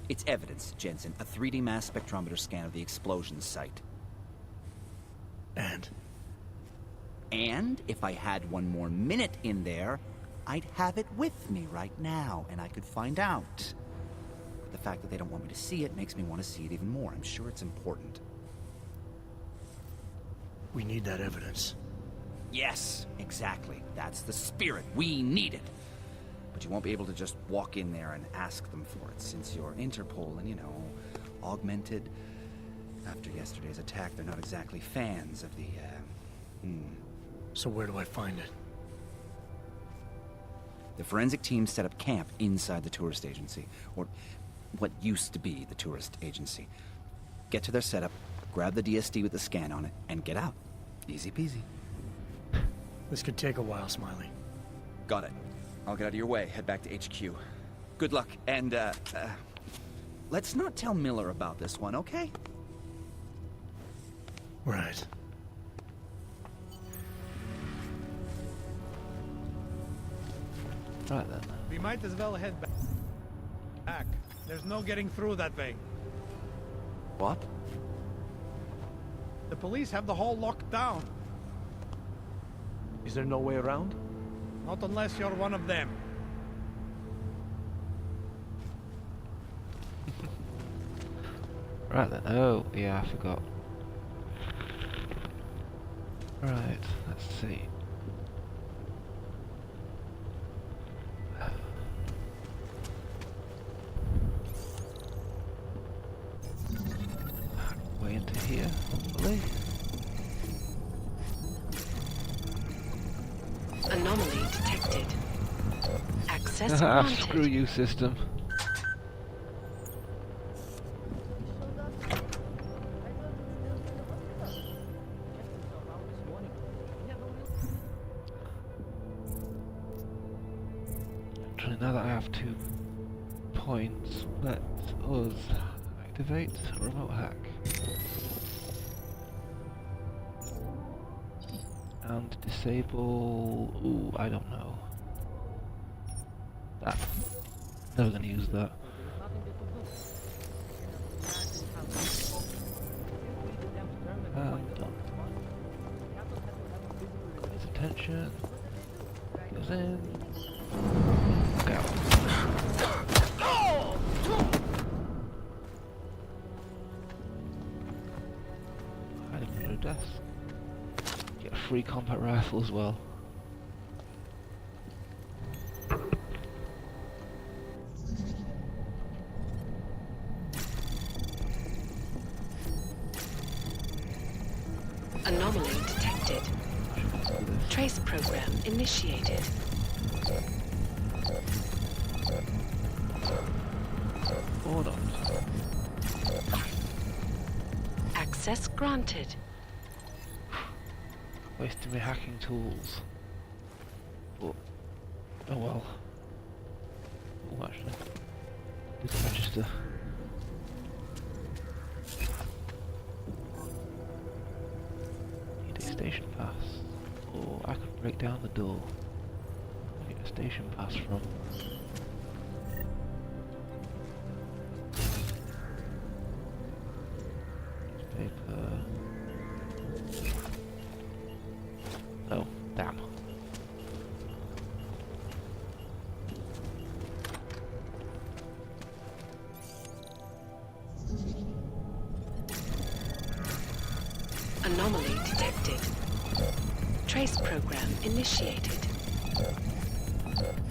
T: It's evidence, Jensen. A 3D mass spectrometer scan of the explosion site. And if I had one more minute in there, I'd have it with me right now, and I could find out. But the fact that they don't want me to see it makes me want to see it even more. I'm sure it's important.
U: We need that evidence.
T: Yes, exactly. That's the spirit. We need it. But you won't be able to just walk in there and ask them for it, since you're Interpol and, you know, augmented. After yesterday's attack, they're not exactly fans of the,
U: So where do I find it?
T: The forensic team set up camp inside the tourist agency, or what used to be the tourist agency. Get to their setup, grab the DSD with the scan on it, and get out. Easy peasy.
U: This could take a while, Smiley.
T: Got it. I'll get out of your way, head back to HQ. Good luck, and, let's not tell Miller about this one, okay?
U: Right.
A: Right then.
W: We might as well head back. There's no getting through that way.
T: What?
W: The police have the hall locked down.
K: Is there no way around?
W: Not unless you're one of them.
A: Right then. Oh, yeah, I forgot. Right, let's see. Way into here, hopefully.
N: Anomaly detected. Access granted.
A: Screw you, system. Now that I have 2 points, let us activate remote hack. And disable... ooh, I don't know. That. Never gonna use that. And done. Got his attention. Goes in. Look out. Hiding under a desk. Get a free combat rifle as well.
N: Anomaly detected. Trace program initiated.
A: Or not.
N: Access granted.
A: Wasting my hacking tools. But, oh well. Oh, actually. Didn't register. Need a station pass. Or I could break down the door. Get a station pass from. Newspaper. Oh, damn.
N: Anomaly detected. Trace program initiated.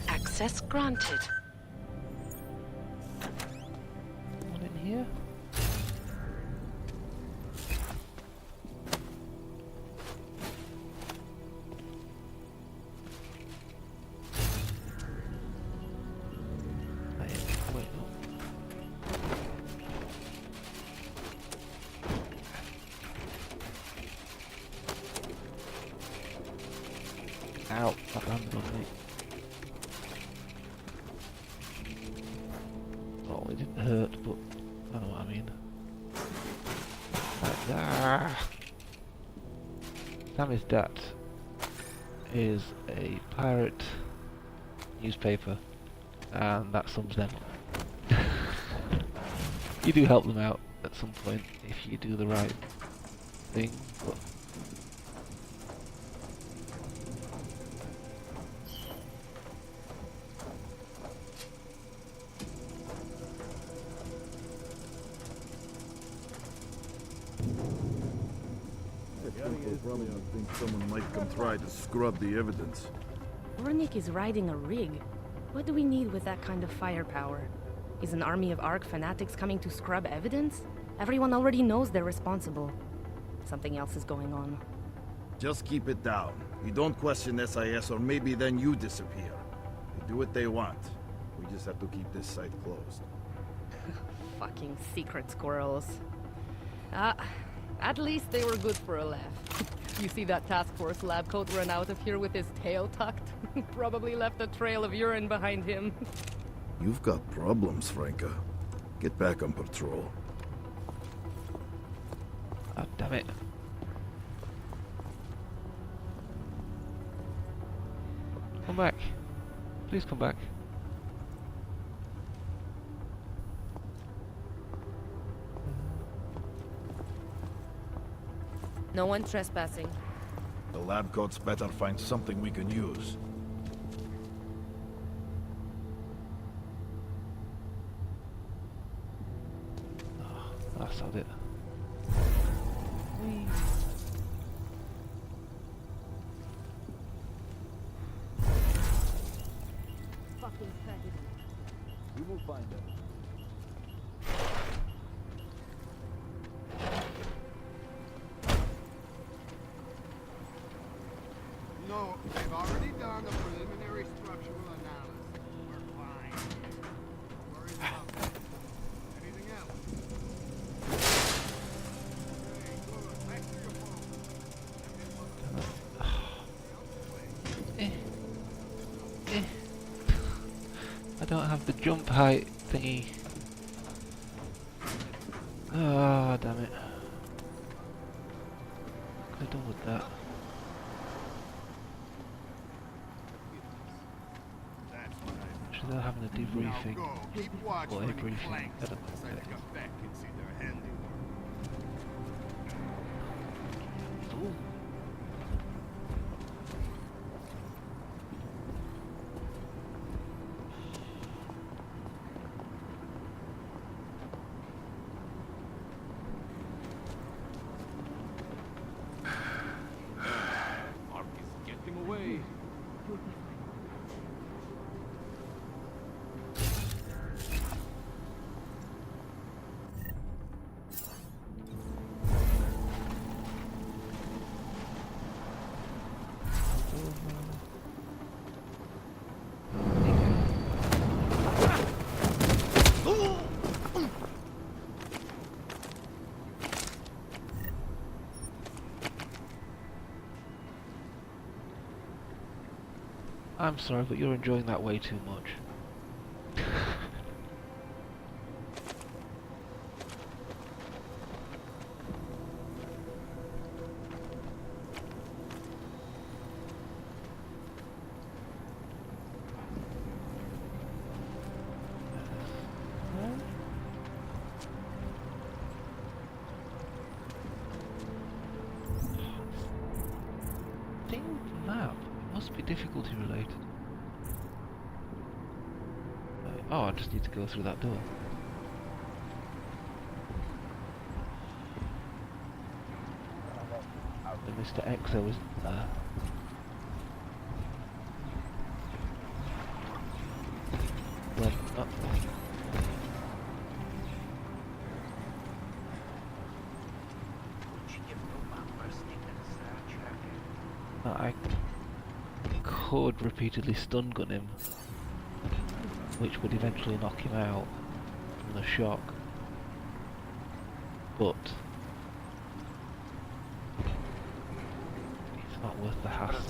N: Access granted.
A: One in here? Wait, no. Ow, that landed on me. Oh, it didn't hurt, but I know what I mean. Like that. Samizdat is a pirate newspaper, and that sums them up. You do help them out at some point if you do the right thing, but
I: Probably I think someone might come try to scrub the evidence.
G: Ornik is riding a rig. What do we need with that kind of firepower? Is an army of ARC fanatics coming to scrub evidence? Everyone already knows they're responsible. Something else is going on.
I: Just keep it down. You don't question SIS or maybe then you disappear. They do what they want. We just have to keep this site closed.
G: Fucking secret squirrels. At least they were good for a laugh. You see that task force lab coat run out of here with his tail tucked? Probably left a trail of urine behind him.
I: You've got problems, Franca. Get back on patrol.
A: oh, damn it. Come back. Please come back.
G: No one trespassing.
I: The lab coats better find something we can use.
A: Oh, that's not it.
W: We'll find it.
H: No, they've already done a preliminary structural analysis. We're fine. Don't worry about that. Anything else? Okay, good. Back to your phone.
A: I don't have the jump height thingy. Ah, damn it. What could I done with that? Actually, they're having a debriefing. Or a briefing. I don't know. Ooh. I'm sorry, but you're enjoying that way too much. Must be difficulty related. Oh, I just need to go through that door. And Mr. Exo isn't there. Well, I could repeatedly stun gun him, which would eventually knock him out from the shock, but it's not worth the hassle.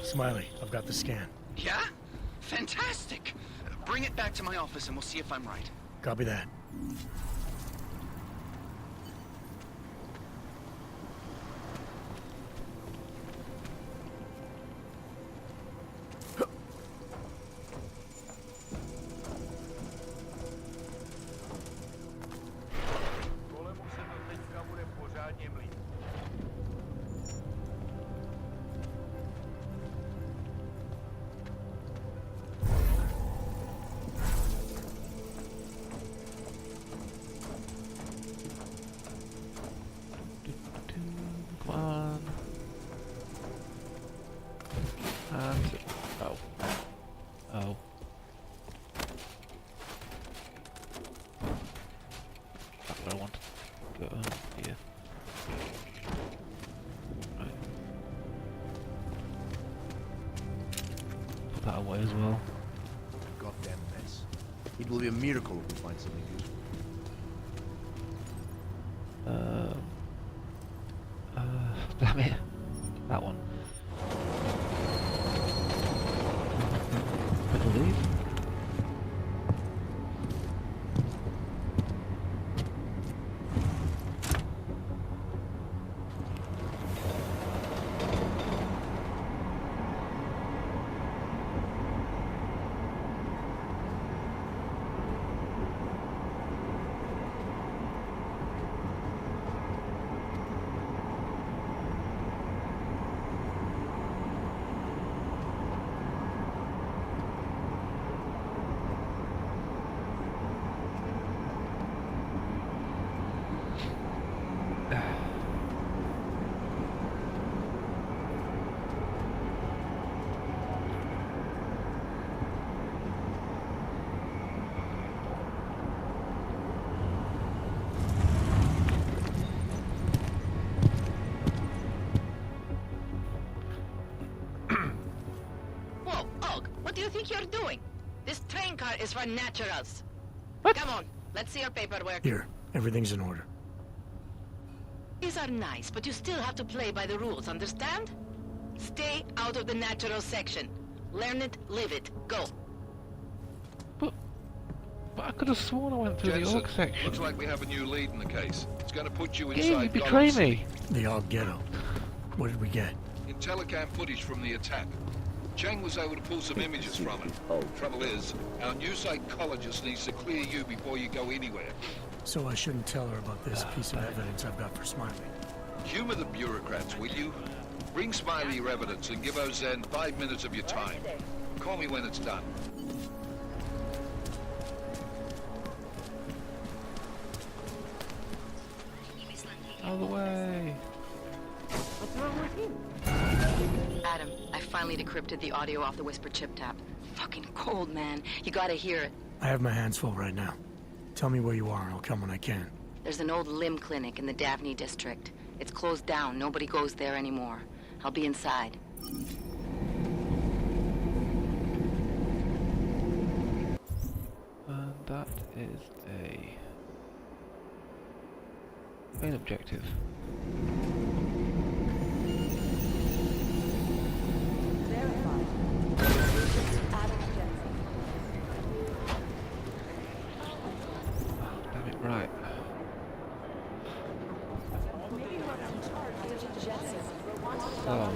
U: Smiley, I've got the scan.
T: Yeah? Fantastic! Bring it back to my office and we'll see if I'm right.
U: Copy that.
A: That away as well.
K: Goddamn mess. It will be a miracle if we find something useful.
A: Damn it. That one. I believe.
L: What do you think you're doing? This train car is for naturals. What? Come on, let's see your paperwork.
U: Here, everything's in order.
L: These are nice, but you still have to play by the rules, understand? Stay out of the natural section. Learn it, live it. Go.
A: But I could have sworn I went through
E: Jensen,
A: the ARC section.
E: looks like we have a new lead in the case. It's going to put you
A: Yeah,
E: inside
A: you betray
E: Gotham
A: me.
U: The ARC ghetto. What did we get?
E: In telecam footage from the attack. Chang was able to pull some images from it. Trouble is, our new psychologist needs to clear you before you go anywhere.
U: So I shouldn't tell her about this piece of evidence I've got for Smiley.
E: Humor the bureaucrats, will you? Bring Smiley your evidence and give Ozen 5 minutes of your time. Call me when it's done.
A: Out of the way.
L: What's wrong with you? Adam, I finally decrypted the audio off the whisper chip tap. Fucking cold, man. You gotta hear it.
U: I have my hands full right now. Tell me where you are and I'll come when I can.
L: There's an old limb clinic in the Daphne district. It's closed down. Nobody goes there anymore. I'll be inside.
A: And that is a main objective. Damn it, right. So,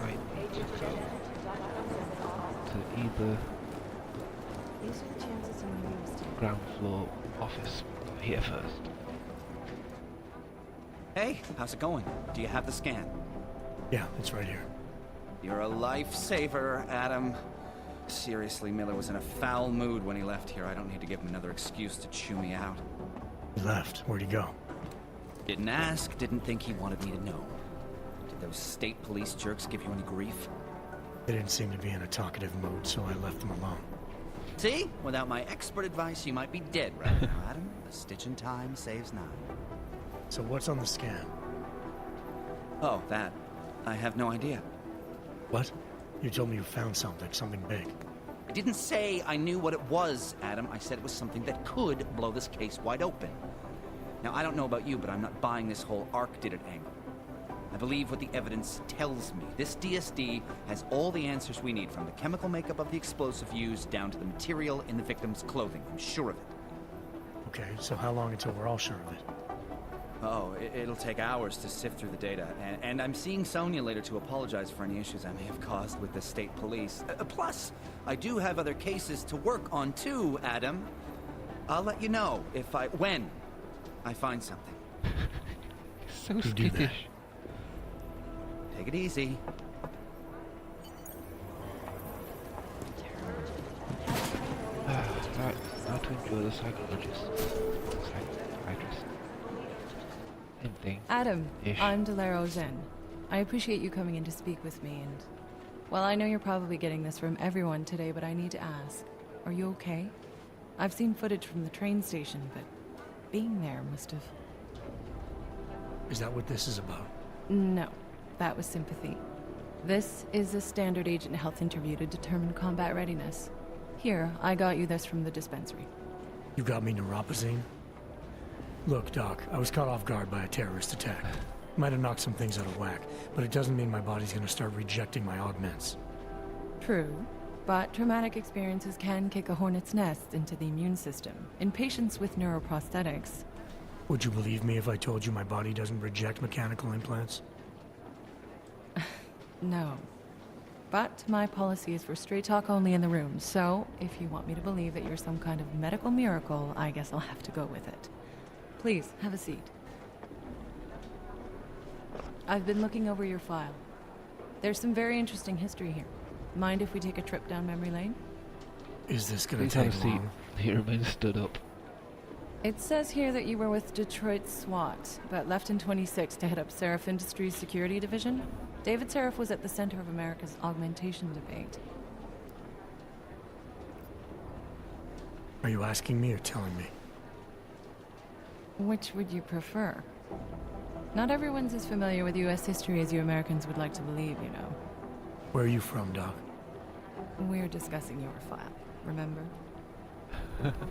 A: I need to go to either ground floor office here first.
T: Hey, how's it going? Do you have the scan?
U: Yeah, it's right here.
T: You're a lifesaver, Adam. Seriously, Miller was in a foul mood when he left here. I don't need to give him another excuse to chew me out.
U: He left. Where'd he go?
T: Didn't ask, didn't think he wanted me to know. Did those state police jerks give you any grief?
U: They didn't seem to be in a talkative mood, so I left them alone.
T: See? Without my expert advice, you might be dead right now, Adam. A stitch in time saves 9.
U: So what's on the scan?
T: Oh, that. I have no idea.
U: What? You told me you found something big.
T: I didn't say I knew what it was, Adam. I said it was something that could blow this case wide open. Now, I don't know about you, but I'm not buying this whole ARC did it angle. I believe what the evidence tells me. This DSD has all the answers we need, from the chemical makeup of the explosive used down to the material in the victim's clothing. I'm sure of it.
U: Okay, so how long until we're all sure of it?
T: Oh, it'll take hours to sift through the data, and I'm seeing Sonia later to apologize for any issues I may have caused with the state police. Plus, I do have other cases to work on too, Adam. I'll let you know when I find something.
A: So skittish.
T: Take it easy.
A: Right, now to enjoy the psychologist. Psychiatrist. Same thing.
D: Adam,
A: Ish.
D: I'm Delaro Zen. I appreciate you coming in to speak with me, and... well, I know you're probably getting this from everyone today, but I need to ask. Are you okay? I've seen footage from the train station, but being there must have...
U: Is that what this is about?
D: No, that was sympathy. This is a standard agent health interview to determine combat readiness. Here, I got you this from the dispensary.
U: You got me neuropazine? Look, Doc, I was caught off guard by a terrorist attack. Might have knocked some things out of whack, but it doesn't mean my body's gonna start rejecting my augments.
D: True, but traumatic experiences can kick a hornet's nest into the immune system. In patients with neuroprosthetics...
U: Would you believe me if I told you my body doesn't reject mechanical implants?
D: No. But my policy is for straight talk only in the room, so if you want me to believe that you're some kind of medical miracle, I guess I'll have to go with it. Please, have a seat. I've been looking over your file. There's some very interesting history here. Mind if we take a trip down memory lane?
U: Is this gonna
A: Please have
U: take
A: a seat.
U: long?
A: He remains stood up.
D: It says here that you were with Detroit SWAT, but left in 26 to head up Seraph Industries' security division. David Seraph was at the center of America's augmentation debate.
U: Are you asking me or telling me?
D: Which would you prefer? Not everyone's as familiar with U.S. history as you Americans would like to believe, you know.
U: Where are you from, Doc?
D: We're discussing your file, remember?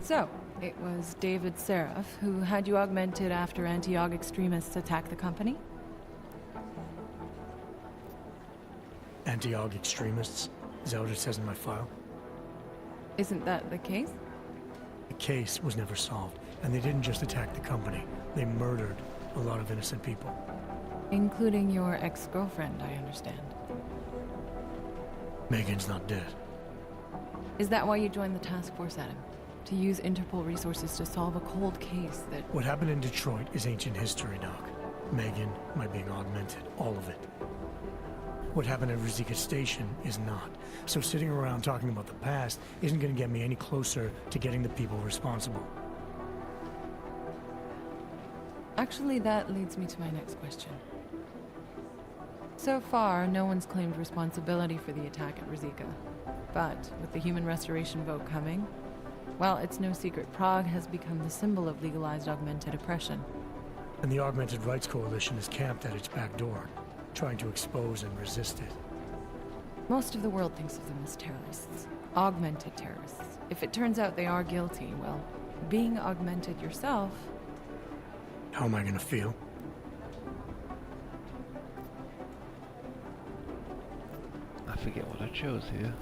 D: So, it was David Seraph who had you augmented after anti-AUG extremists attacked the company?
U: Anti-AUG extremists? Is that what it says in my file?
D: Isn't that the case?
U: The case was never solved, and they didn't just attack the company. They murdered a lot of innocent people.
D: Including your ex-girlfriend, I understand.
U: Megan's not dead.
D: Is that why you joined the task force, Adam? To use Interpol resources to solve a cold case that...
U: What happened in Detroit is ancient history, Doc. Megan, my being augmented, all of it. What happened at Ruzicka Station is not. So sitting around talking about the past isn't going to get me any closer to getting the people responsible.
D: Actually, that leads me to my next question. So far, no one's claimed responsibility for the attack at Ruzicka. But with the human restoration vote coming, well, it's no secret Prague has become the symbol of legalized augmented oppression.
U: And the Augmented Rights Coalition is camped at its back door, trying to expose and resist it.
D: Most of the world thinks of them as terrorists. Augmented terrorists. If it turns out they are guilty, well, being augmented yourself...
U: How am I gonna feel?
A: I forget what I chose here.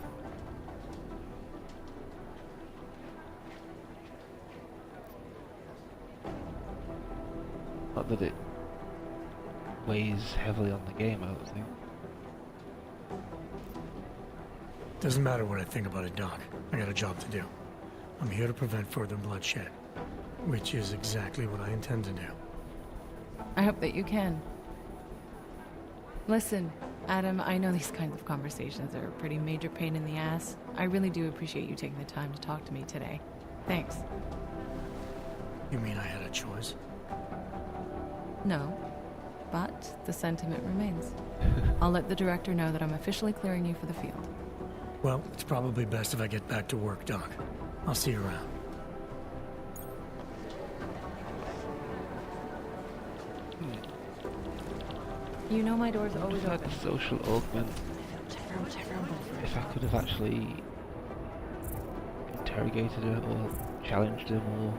A: Not that it weighs heavily on the game, I don't think.
U: Doesn't matter what I think about it, Doc. I got a job to do. I'm here to prevent further bloodshed, which is exactly what I intend to do.
D: I hope that you can. Listen, Adam, I know these kinds of conversations are a pretty major pain in the ass. I really do appreciate you taking the time to talk to me today. Thanks.
U: You mean I had a choice?
D: No, but the sentiment remains. I'll let the director know that I'm officially clearing you for the field.
U: Well, it's probably best if I get back to work, Doc. I'll see you around.
D: You know my door's always
A: Like
D: open.
A: a social augment. If I could have actually interrogated her or challenged him or...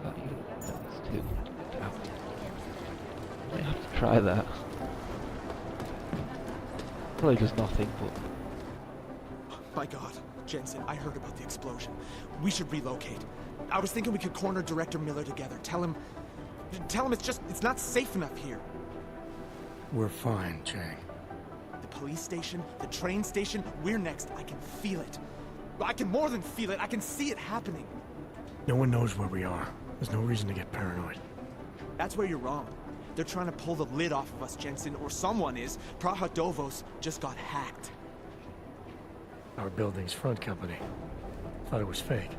A: That's too... Damn. I might have to try that. Probably does nothing, but...
C: My God, Jensen, I heard about the explosion. We should relocate. I was thinking we could corner Director Miller together. Tell him it's not safe enough here.
U: We're fine, Chang.
C: The police station, the train station, we're next. I can feel it. I can more than feel it. I can see it happening.
U: No one knows where we are. There's no reason to get paranoid.
C: That's where you're wrong. They're trying to pull the lid off of us, Jensen, or someone is. Praha-Dovos just got hacked.
U: Our building's front company. Thought it was fake.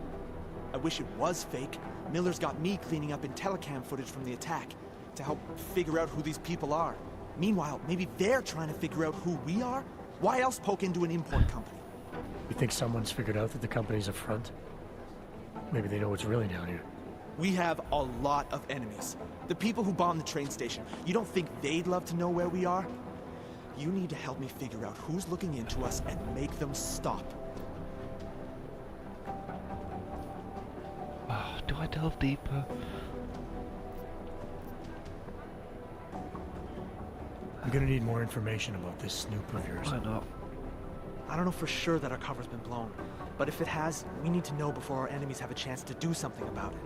C: I wish it was fake. Miller's got me cleaning up IntelliCam footage from the attack to help figure out who these people are. Meanwhile, maybe they're trying to figure out who we are? Why else poke into an import company?
U: You think someone's figured out that the company's a front? Maybe they know what's really down here.
C: We have a lot of enemies. The people who bombed the train station. You don't think they'd love to know where we are? You need to help me figure out who's looking into us and make them stop.
A: Do I delve deeper?
U: I'm gonna need more information about this snoop of yours.
A: Why not?
C: I don't know for sure that our cover's been blown, but if it has, we need to know before our enemies have a chance to do something about it.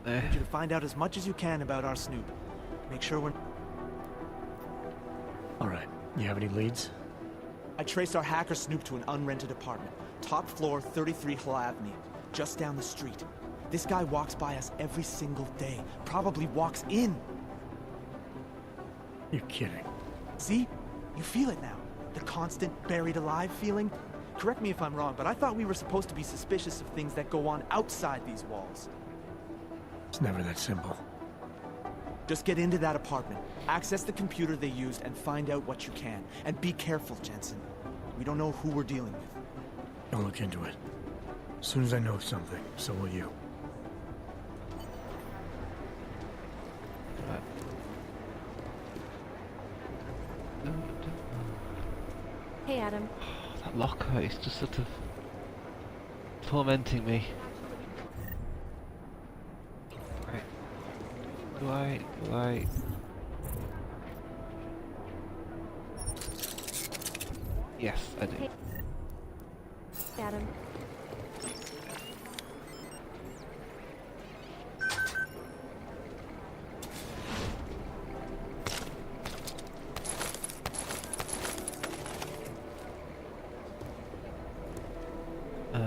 C: I need you to find out as much as you can about our snoop. Make sure we're...
U: Alright, you have any leads?
C: I traced our hacker snoop to an unrented apartment. Top floor, 33 Hull Avenue. Just down the street. This guy walks by us every single day. Probably walks in.
U: You're kidding.
C: See? You feel it now. The constant buried alive feeling. Correct me if I'm wrong, but I thought we were supposed to be suspicious of things that go on outside these walls.
U: It's never that simple.
C: Just get into that apartment, access the computer they used, and find out what you can. And be careful, Jensen. We don't know who we're dealing with.
U: Don't look into it. As soon as I know something, so will you.
A: Right. locker is just sort of tormenting me. Right. Do I... Yes, I do.
S: Adam.
A: I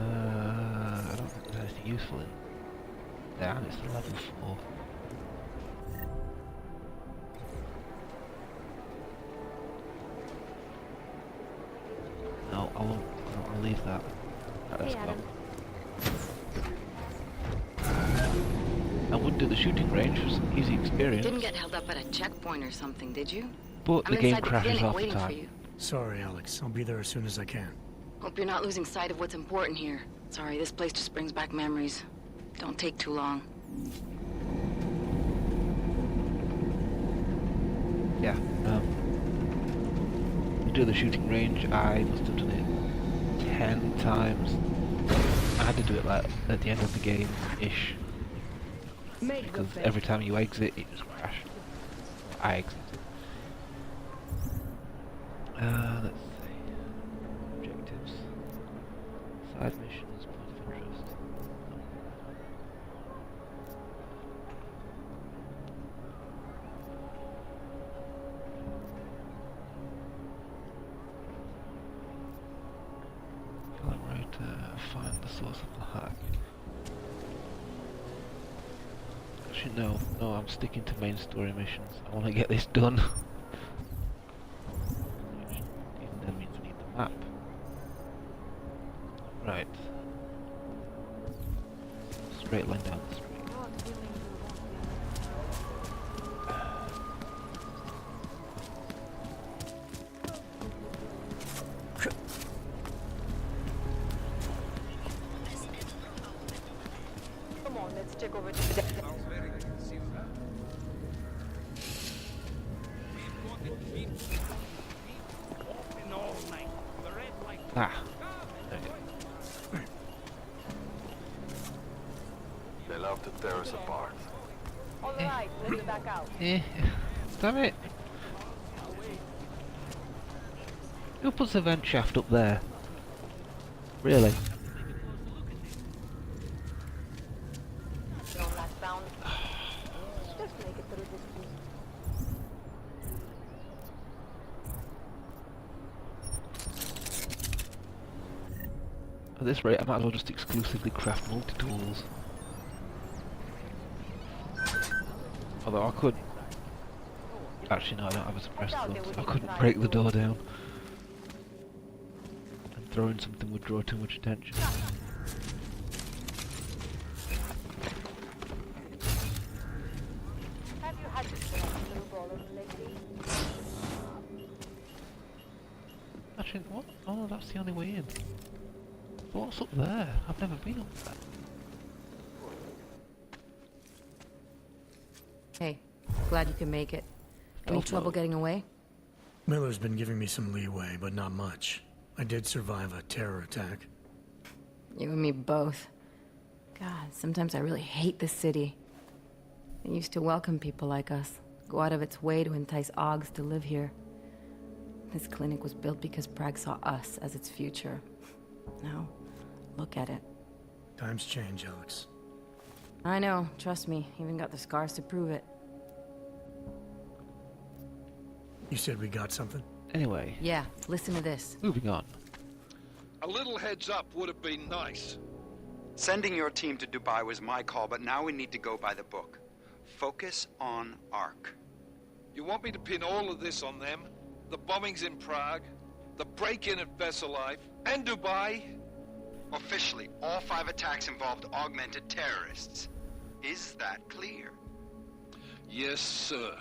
A: don't think there's anything useful in there, and it's a level 4. No, I won't. I'll leave that. Right, let's go. I would do the shooting range for some easy experience.
L: Didn't get held up at a checkpoint or something, did you?
A: But
L: I'm
A: the game
L: inside the
A: crashes
L: clinic
A: half the
L: waiting for
A: time.
L: you.
U: Sorry, Alex. I'll be there as soon as I can.
L: Hope you're not losing sight of what's important here. Sorry, this place just brings back memories. Don't take too long.
A: Yeah, to do the shooting range, I must have done it 10 times. I had to do it like at the end of the game-ish. Because every time you exit, it just crashed. I exited. Let's see. Objectives. Side missions, point of interest. Find the source of the hack. Actually, no, I'm sticking to main story missions. I want to get this done. Which even then means I need the map. Right. Straight line down the street.
J: Check over to the
A: Ah.
I: They love to tear us apart.
J: All right, let's back out.
A: Damn it. Who puts a vent shaft up there? Really? At this rate, I might as well just exclusively craft multi-tools. Although I could... Actually no, I don't have a suppressor gun, so I couldn't break the door down. And throwing something would draw too much attention.
J: Have you had this little ball lately?
A: Actually, what? Oh, that's the only way in. What's up there? I've never been up there.
D: Hey, glad you can make it. Any trouble getting away?
U: Miller's been giving me some leeway, but not much. I did survive a terror attack.
D: You and me both. God, sometimes I really hate this city. It used to welcome people like us, go out of its way to entice Augs to live here. This clinic was built because Prague saw us as its future. Now, look at it.
U: Times change, Alex.
D: I know, trust me, even got the scars to prove it.
U: You said we got something?
A: Anyway.
D: Yeah, listen to this.
A: Moving on.
E: A little heads up would have been nice.
T: Sending your team to Dubai was my call, but now we need to go by the book. Focus on A.R.C.
E: You want me to pin all of this on them? The bombings in Prague, the break-in at Vesellife, and Dubai?
T: Officially, all 5 attacks involved augmented terrorists. Is that clear?
E: Yes, sir.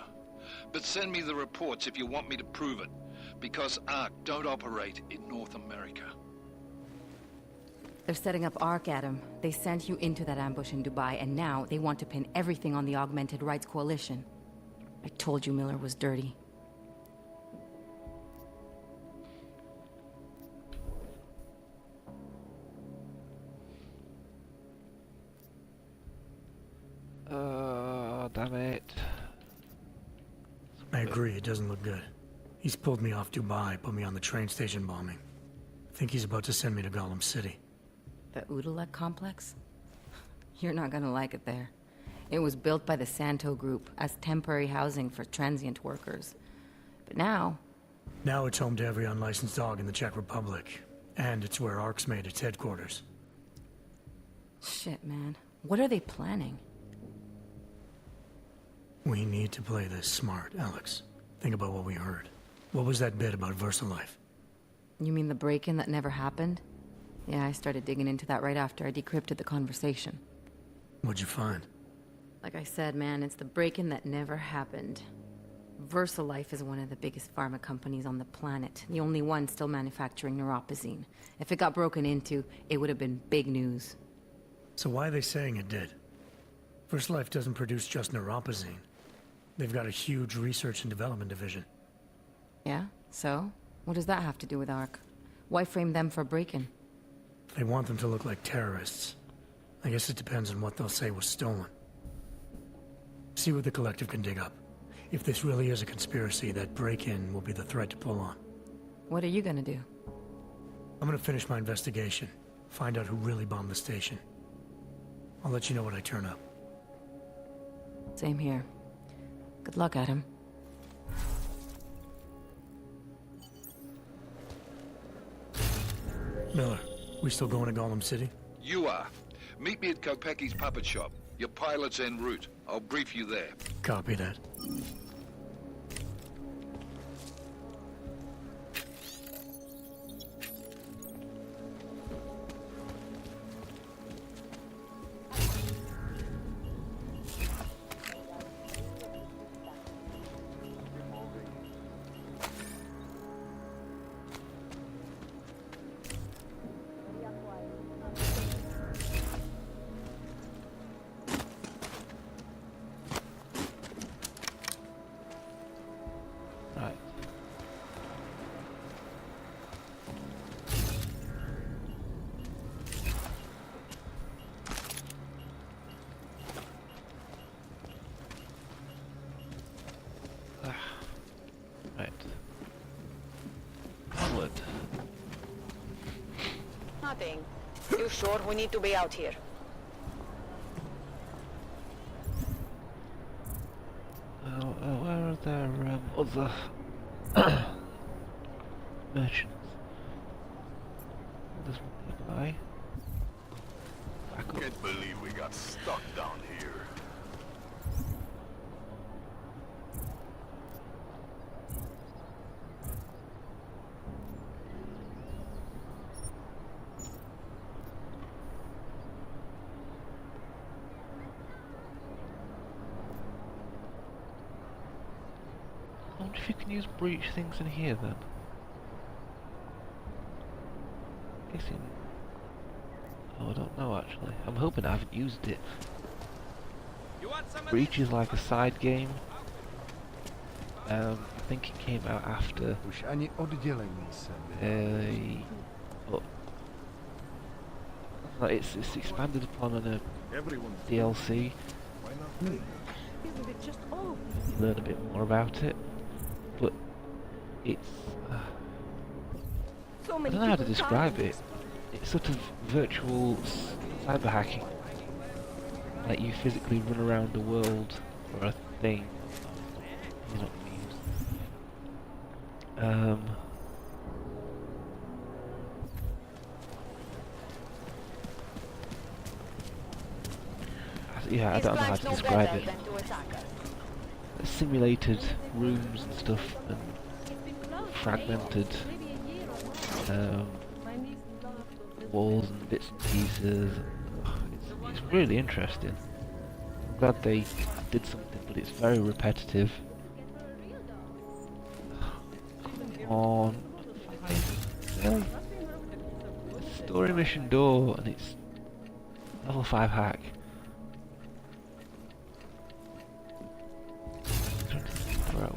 E: But send me the reports if you want me to prove it, because A.R.C. don't operate in North America.
D: They're setting up A.R.C, Adam. They sent you into that ambush in Dubai, and now they want to pin everything on the Augmented Rights Coalition. I told you Miller was dirty.
A: damn it.
U: I agree, it doesn't look good. He's pulled me off Dubai, put me on the train station bombing. I think he's about to send me to Gollum City.
M: The Udalek complex? You're not gonna like it there. It was built by the Santo Group as temporary housing for transient workers. But now...
U: Now it's home to every unlicensed dog in the Czech Republic. And it's where A.R.C made its headquarters.
M: Shit, man. What are they planning?
U: We need to play this smart, Alex. Think about what we heard. What was that bit about VersaLife?
M: You mean the break-in that never happened? Yeah, I started digging into that right after I decrypted the conversation.
U: What'd you find?
M: Like I said, man, it's the break-in that never happened. VersaLife is one of the biggest pharma companies on the planet. The only one still manufacturing neuropozyne. If it got broken into, it would have been big news.
U: So why are they saying it did? VersaLife doesn't produce just neuropozyne. They've got a huge research and development division.
M: Yeah? So? What does that have to do with A.R.C? Why frame them for break-in?
U: They want them to look like terrorists. I guess it depends on what they'll say was stolen. See what the Collective can dig up. If this really is a conspiracy, that break-in will be the thread to pull on.
M: What are you gonna do?
U: I'm gonna finish my investigation. Find out who really bombed the station. I'll let you know when I turn up.
M: Same here. Good luck, Adam.
U: Miller, we still going to Gollum City?
E: You are. Meet me at Kopecki's puppet shop. Your pilot's en route. I'll brief you there.
U: Copy that.
J: Nothing. You sure we need to be out here?
A: Where are there other merchants? There's one nearby.
I: Can't believe we got stuck down here.
A: I wonder if you can use breach things in here then. Guessing. Oh, I don't know actually. I'm hoping I haven't used it. Breach is like a side game. I think it came out after. But it's expanded upon in a DLC. You learn a bit more about it, but it's I don't know how to describe it. It's sort of virtual cyber hacking. Like you physically run around the world for a thing. You know what I mean? Yeah, I don't know how to describe it. Simulated rooms and stuff, and fragmented walls and bits and pieces. It's really interesting. I'm glad they did something, but it's very repetitive. Come on. Really? Story mission door, and it's level 5 hack. Throw.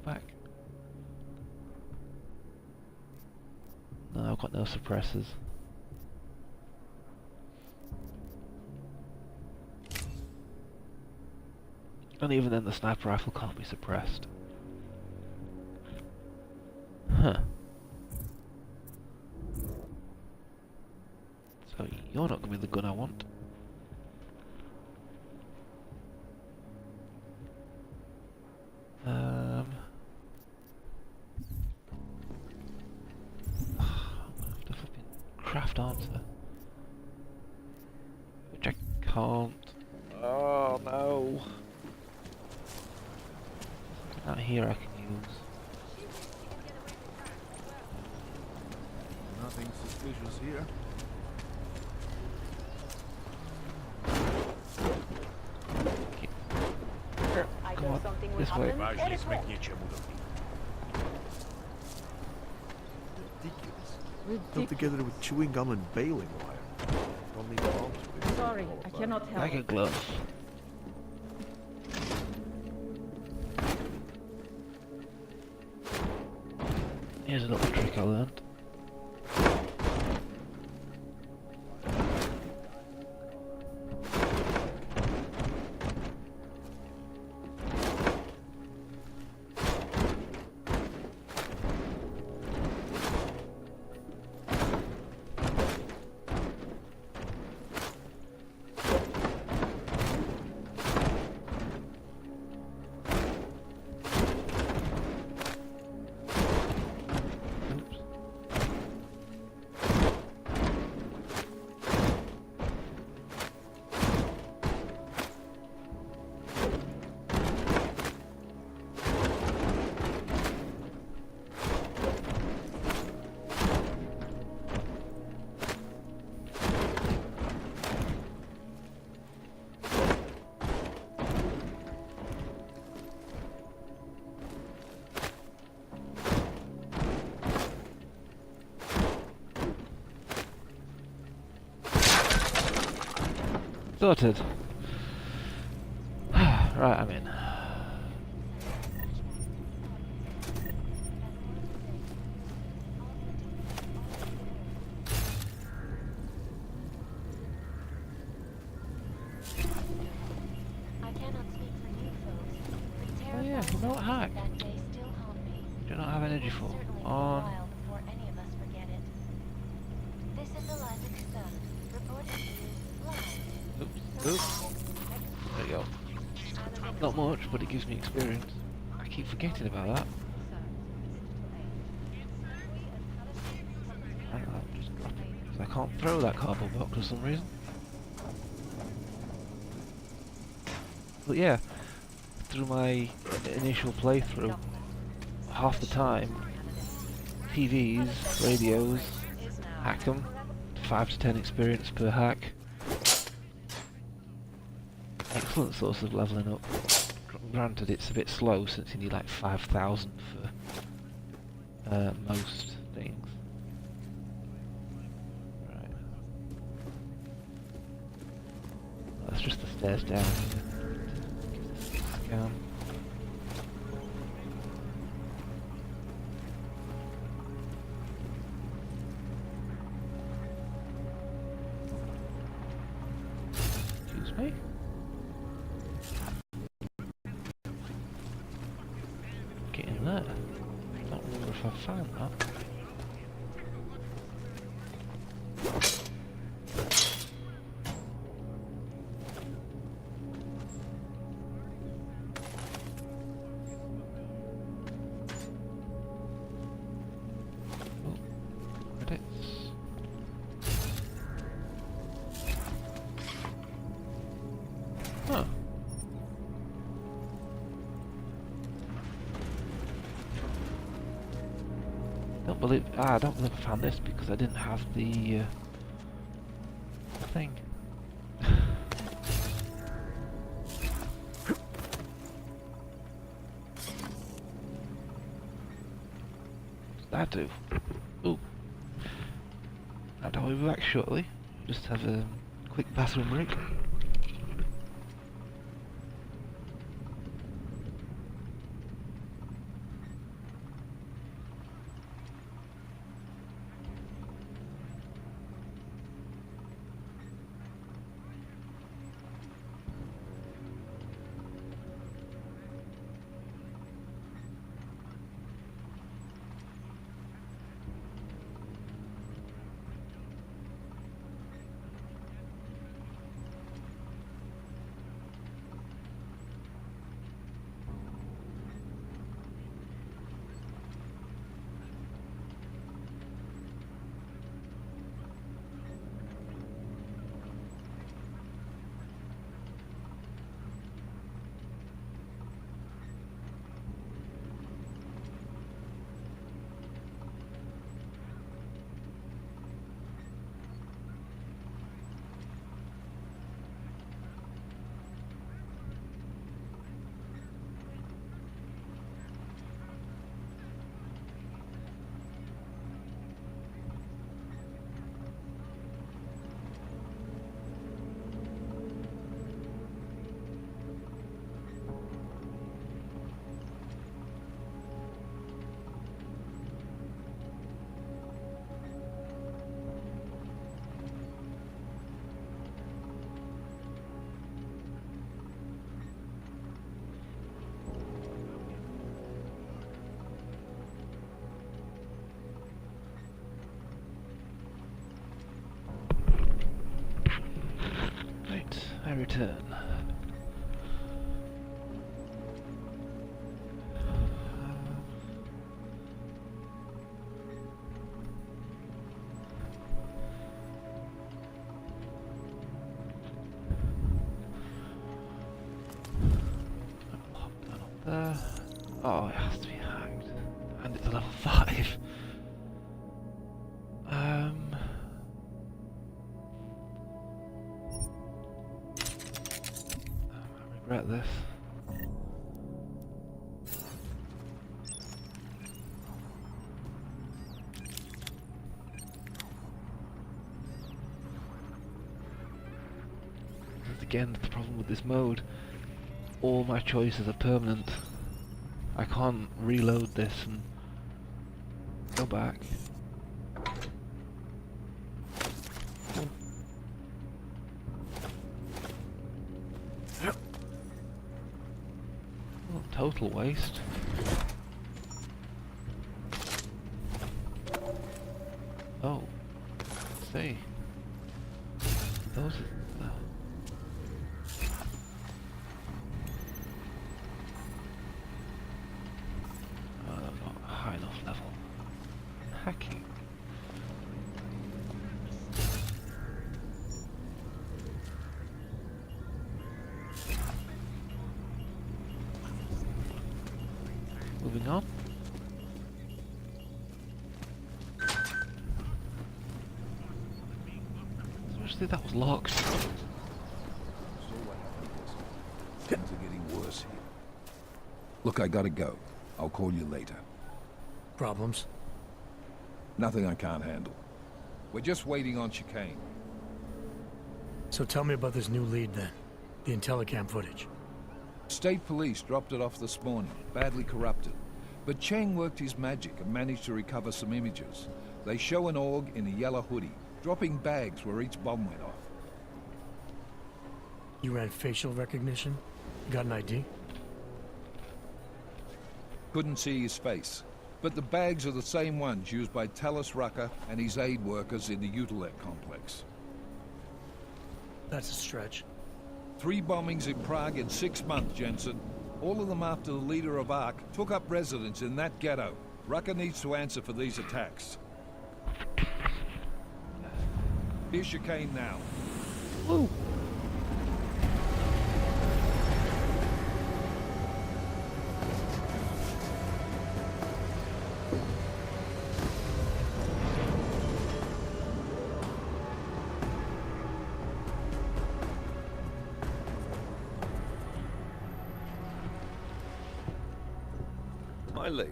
A: back. No, I've got no suppressors. And even then the sniper rifle can't be suppressed. Huh. So you're not going to be the gun I want. I'm gonna have to flipping craft answer. Which I can't. Oh no. Out here I can use.
K: Nothing suspicious here.
A: Come on, this way.
K: Ridiculous. Held together with chewing gum and baling wire. Don't need bombs for this.
J: Sorry, I cannot help.
A: Like a glove. Here's a little trick I learned. Sorted. Right, I'm in. Oh yeah, remote hack. Do not have energy for. On. Oops. There you go. Not much, but it gives me experience. I keep forgetting about that. I'll just drop it, because I can't throw that cardboard box for some reason. But yeah, through my initial playthrough, half the time, TVs, radios, hack them, 5 to 10 experience per hack. Excellent source of leveling up. Granted, it's a bit slow since you need like 5,000 for most things. Right. That's just the stairs down here. Excuse me. Get in there. I don't remember if I found that. Huh. I don't believe I found this because I didn't have the thing. What's that do? Ooh. And I'll be back shortly. Just have a quick bathroom break. return. Oh, it has to be hacked. And it's a level 5. I regret this. And again, the problem with this mode. All my choices are permanent. I can't reload this and go back. Oh, total waste. Oh, let's see. Those are... hacking. Moving on. Especially that was locked.
E: So what happened? Things are getting worse here. Look, I gotta go. I'll call you later.
U: Problems?
E: Nothing I can't handle. We're just waiting on chicane.
U: So tell me about this new lead then. The Intellicam footage.
E: State police dropped it off this morning, badly corrupted. But Cheng worked his magic and managed to recover some images. They show an org in a yellow hoodie, dropping bags where each bomb went off.
U: You ran facial recognition? You got an ID?
E: Couldn't see his face. But the bags are the same ones used by Talos Rucker and his aid workers in the Utilec complex.
U: That's a stretch.
E: 3 bombings in Prague in 6 months, Jensen. All of them after the leader of A.R.C took up residence in that ghetto. Rucker needs to answer for these attacks. Here's chicane now.
A: Woo!
O: Am I late?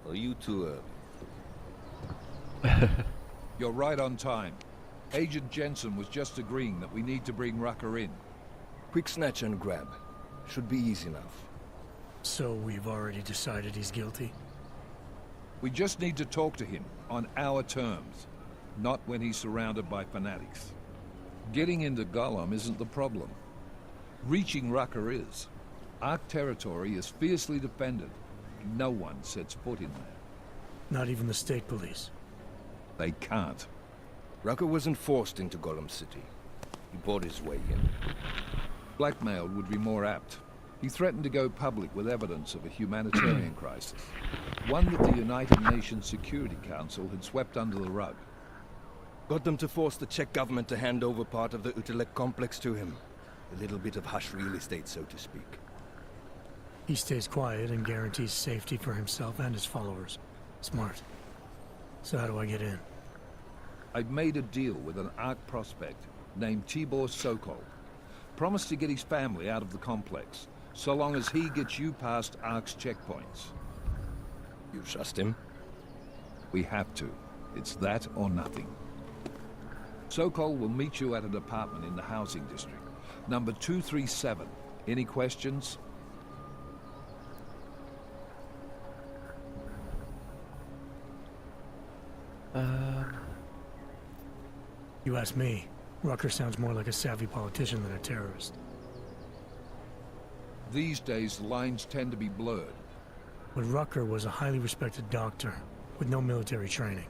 O: Are you too early?
E: You're right on time. Agent Jensen was just agreeing that we need to bring Rucker in.
O: Quick snatch and grab. Should be easy enough.
U: So we've already decided he's guilty?
E: We just need to talk to him on our terms, not when he's surrounded by fanatics. Getting into Gollum isn't the problem. Reaching Rucker is. A.R.C territory is fiercely defended. No one sets foot in there.
U: Not even the state police?
E: They can't.
O: Rucker wasn't forced into Gollum City. He bought his way in.
E: Blackmailed would be more apt. He threatened to go public with evidence of a humanitarian crisis. One that the United Nations Security Council had swept under the rug.
O: Got them to force the Czech government to hand over part of the Utilec complex to him. A little bit of hush real estate, so to speak.
U: He stays quiet and guarantees safety for himself and his followers. Smart. So how do I get in?
E: I've made a deal with an A.R.C prospect named Tibor Sokol. Promised to get his family out of the complex, so long as he gets you past A.R.C's checkpoints.
O: You trust him?
E: We have to. It's that or nothing. Sokol will meet you at an apartment in the housing district. Number 237. Any questions?
U: You ask me. Rucker sounds more like a savvy politician than a terrorist.
E: These days, the lines tend to be blurred.
U: But Rucker was a highly respected doctor, with no military training.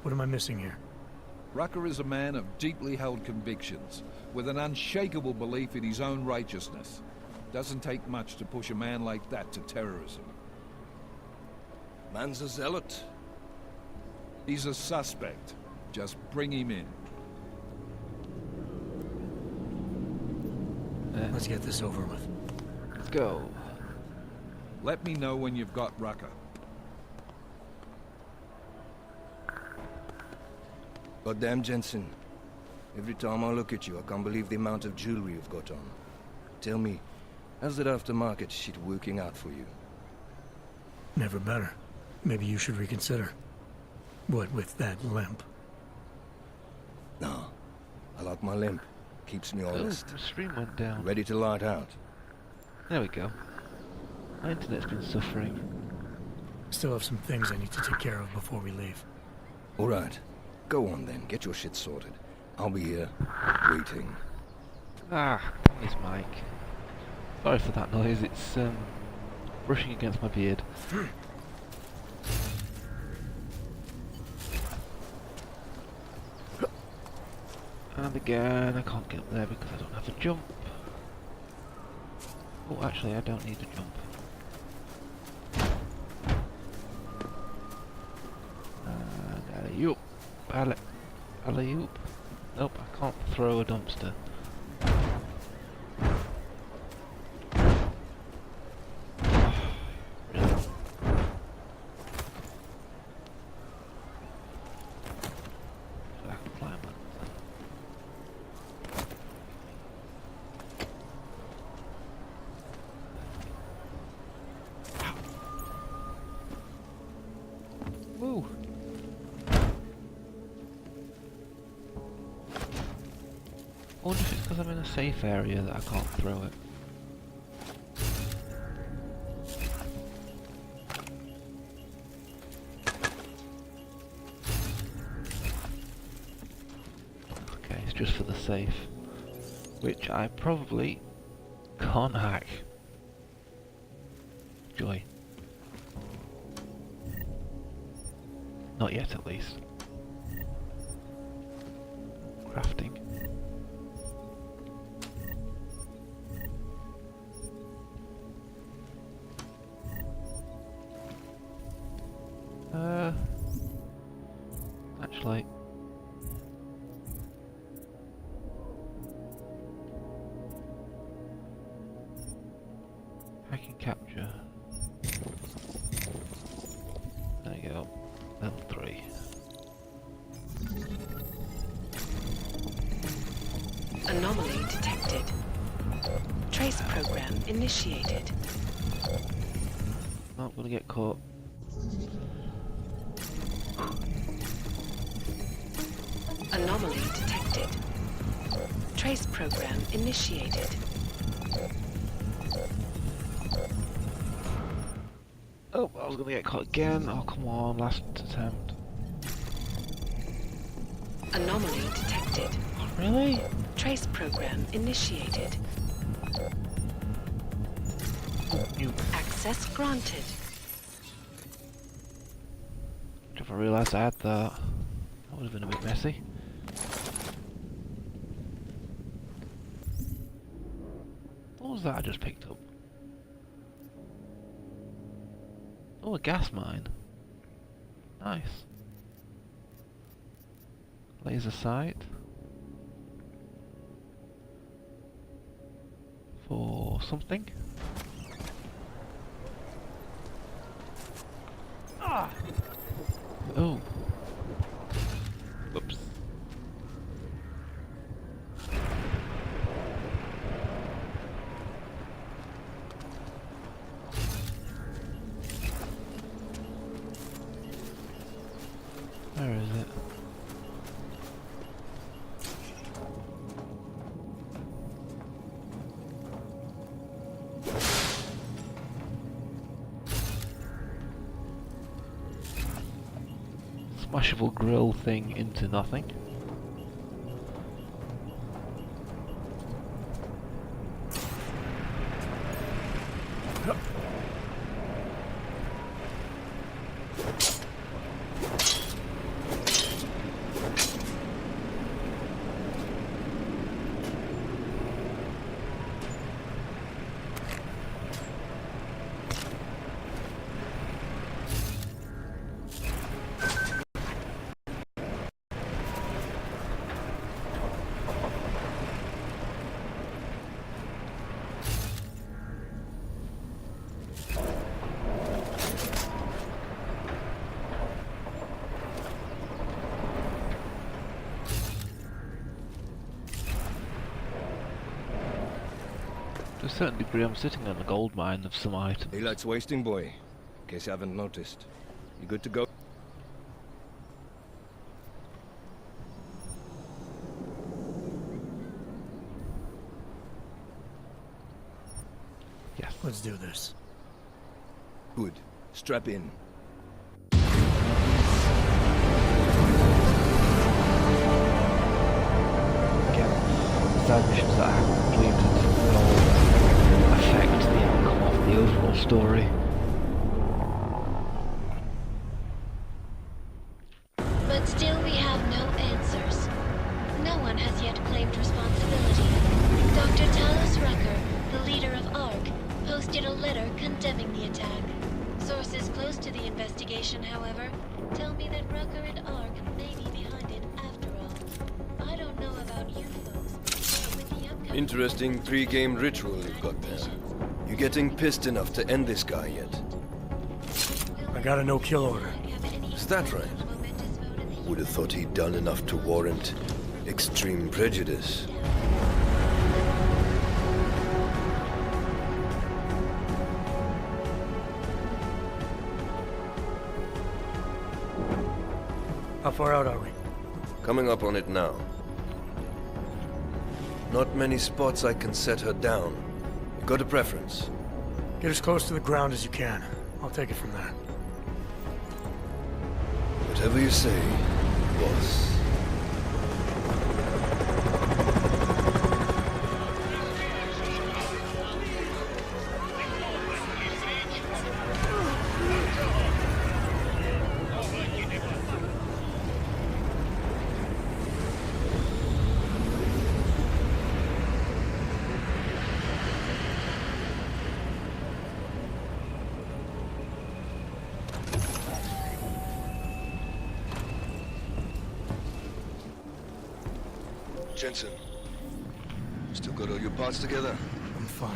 U: What am I missing here?
E: Rucker is a man of deeply held convictions, with an unshakable belief in his own righteousness. Doesn't take much to push a man like that to terrorism.
O: Man's a zealot.
E: He's a suspect. Just bring him in.
U: Let's get this over with.
A: Let's go.
E: Let me know when you've got Rucker.
O: Goddamn, Jensen. Every time I look at you, I can't believe the amount of jewelry you've got on. Tell me, how's that aftermarket shit working out for you?
U: Never better. Maybe you should reconsider. What with that limp?
O: No. I like my limp. Keeps me honest.
A: Oh, the stream went down.
O: Ready to light out.
A: There we go. My internet's been suffering.
U: Still have some things I need to take care of before we leave.
O: Alright. Go on then. Get your shit sorted. I'll be here, waiting.
A: Ah, this mic. Sorry for that noise, it's brushing against my beard. And again, I can't get up there because I don't have a jump. Oh, actually, I don't need a jump. And alley-oop. Alley-oop. Nope, I can't throw a dumpster. Woo! I wonder if it's because I'm in a safe area that I can't throw it. Okay, it's just for the safe, which I probably can't hack. Joy. Not yet, at least. Crafting. Actually. I can capture. There you go. Level 3.
N: Anomaly detected. Trace program initiated.
A: Not gonna get caught.
N: Anomaly detected. Trace program initiated.
A: Oh, I was gonna get caught again. Oh, come on, last attempt.
N: Anomaly detected.
A: Oh, really?
N: Trace program initiated. Access granted.
A: If I realised I had that, that would have been a bit messy. What was that I just picked up? Oh, a gas mine. Nice. Laser sight. For something. Ah! Oh. Whoops. Where is it? Smashable grill thing into nothing. certain degree I'm sitting on a gold mine of some item.
O: Daylight's wasting, boy. In case you haven't noticed. You good to go?
A: Yes.
U: Let's do this.
O: Good. Strap in.
A: Side missions that I haven't completed will affect the outcome of the overall story.
P: But still we have no answers. No one has yet claimed responsibility. Dr. Talos Rucker, the leader of A.R.C, posted a letter condemning the attack. Sources close to the investigation, however, tell me that Rucker and A.R.C may be behind it after all. I don't know about you folks.
O: Interesting pre-game ritual you've got there. You getting pissed enough to end this guy yet?
U: I got a no-kill order.
O: Is that right? Would have thought he'd done enough to warrant extreme prejudice.
U: How far out are we?
O: Coming up on it now. Not many spots I can set her down. You got a preference?
U: Get as close to the ground as you can. I'll take it from there.
O: Whatever you say, boss. Jensen, still got all your parts together?
U: I'm fine.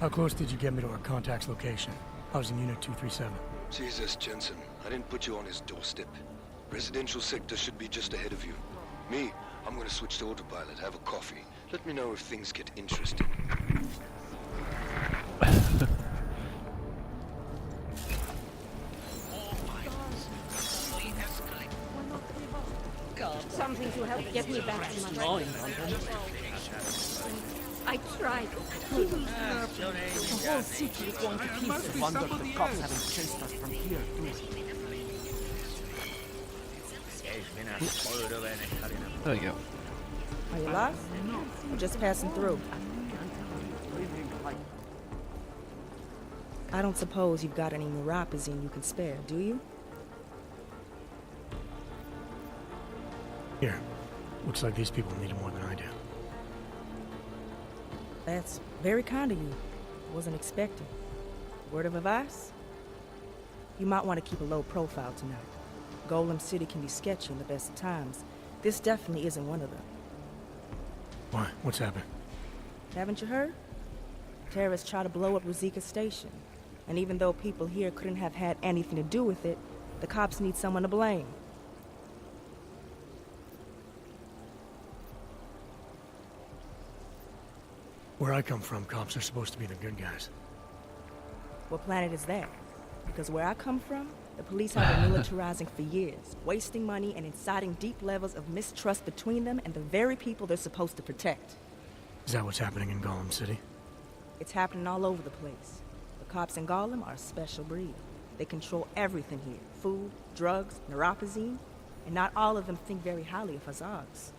U: How close did you get me to our contact's location? I was in Unit 237.
O: Jesus, Jensen, I didn't put you on his doorstep. Residential sector should be just ahead of you. Me, I'm gonna switch to autopilot, have a coffee. Let me know if things get interesting.
V: Something to help get me back to my mind. I tried. The whole city is going to pieces.
F: I wonder if the cops haven't chased us from here, too.
A: There you go.
Q: Are you lost? I'm just passing through. I don't suppose you've got any neuropazine you can spare, do you?
U: Here. Looks like these people need it more than I do.
Q: That's very kind of you. Wasn't expecting. Word of advice? You might want to keep a low profile tonight. Golem City can be sketchy in the best of times. This definitely isn't one of them.
U: Why? What's happened?
Q: Haven't you heard? Terrorists try to blow up Ruzika Station. And even though people here couldn't have had anything to do with it, the cops need someone to blame.
U: Where I come from, cops are supposed to be the good guys.
Q: What planet is that? Because where I come from, the police have been militarizing for years, wasting money and inciting deep levels of mistrust between them and the very people they're supposed to protect.
U: Is that what's happening in Golem City?
Q: It's happening all over the place. The cops in Golem are a special breed. They control everything here. Food, drugs, neuropazine, and not all of them think very highly of us A.R.Cs.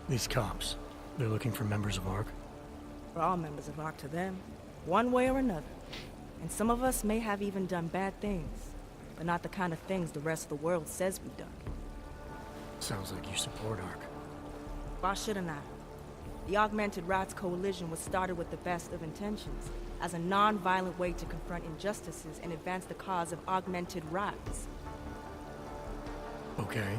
U: These cops, they're looking for members of A.R.C?
Q: We're all members of A.R.C to them, one way or another. And some of us may have even done bad things, but not the kind of things the rest of the world says we've done.
U: Sounds like you support A.R.C.
Q: Why shouldn't I? The Augmented Rights Coalition was started with the best of intentions, as a non-violent way to confront injustices and advance the cause of augmented rights.
U: Okay.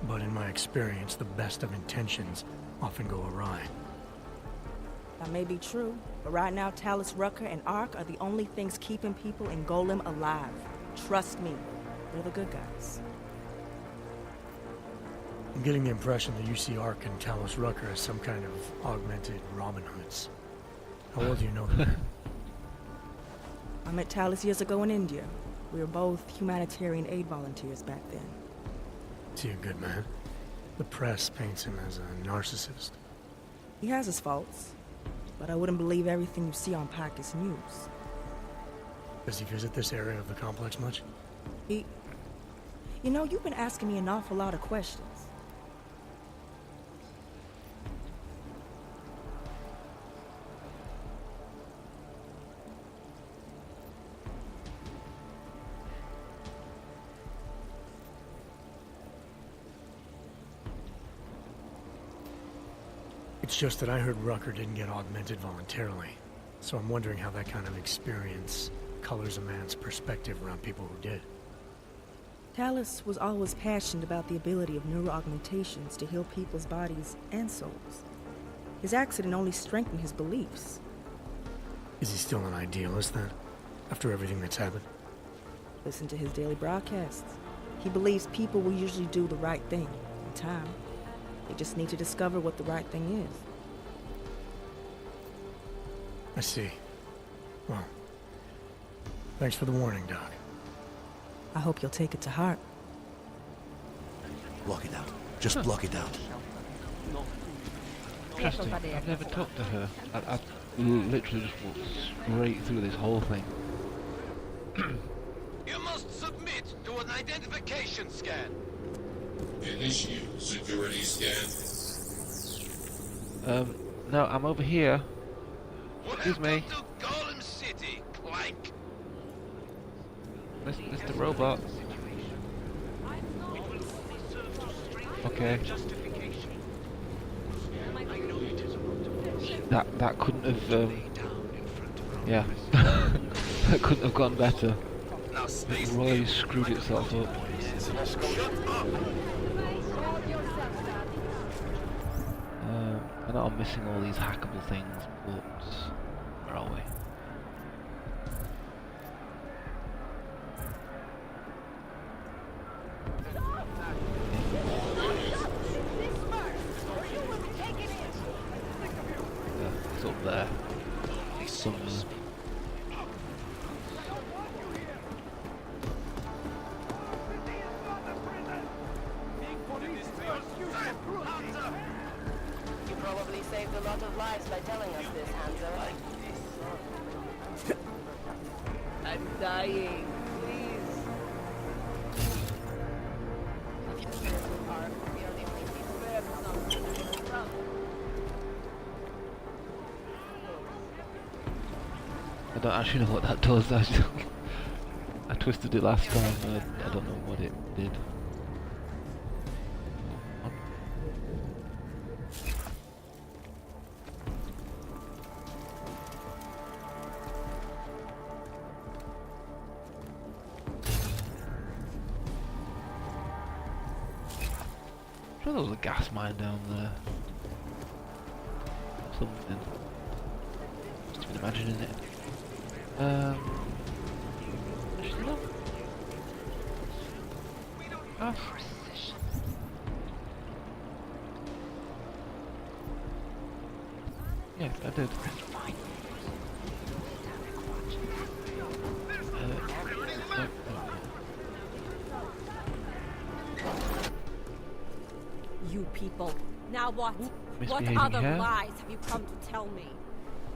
U: But in my experience, the best of intentions often go awry.
Q: That may be true, but right now Talos Rucker and A.R.C are the only things keeping people in Golem alive. Trust me, they're the good guys.
U: I'm getting the impression that you see A.R.C. and Talos Rucker as some kind of augmented Robin Hoods. How well do you know them?
Q: I met Talos years ago in India. We were both humanitarian aid volunteers back then.
U: Is he a good man? The press paints him as a narcissist.
Q: He has his faults, but I wouldn't believe everything you see on Pacus News.
U: Does he visit this area of the complex much?
Q: You know, you've been asking me an awful lot of questions.
U: It's just that I heard Rucker didn't get augmented voluntarily, so I'm wondering how that kind of experience colors a man's perspective around people who did.
Q: Talos was always passionate about the ability of neuroaugmentations to heal people's bodies and souls. His accident only strengthened his beliefs.
U: Is he still an idealist then, after everything that's happened?
Q: Listen to his daily broadcasts. He believes people will usually do the right thing in time. They just need to discover what the right thing is.
U: I see. Well, thanks for the warning, Doc.
Q: I hope you'll take it to heart.
K: Block it out. Just block it out.
A: Interesting. I've never talked to her. I literally just walked straight through this whole thing.
B: You must submit to an identification scan.
G: Initiate security scan.
A: No, I'm over here. Excuse me.
B: Welcome to Golem City, Clank.
A: Mr. Robot. Okay. That couldn't have. Yeah. That couldn't have gone better. It really screwed itself up. I know I'm missing all these hackable things, but where are we? It's up there. Somewhere.
J: You probably saved a lot of lives by telling us this, Hanzo. I'm dying. Please.
A: I don't actually know what that does. I twisted it last time. I don't know what it did. I'm sure there was a gas mine down there. Something. Just been imagining it. Actually no. Ah. Yeah, I did.
R: You people. Now what? What
U: Misbehaving
R: other
U: here?
R: lies have you come to tell me?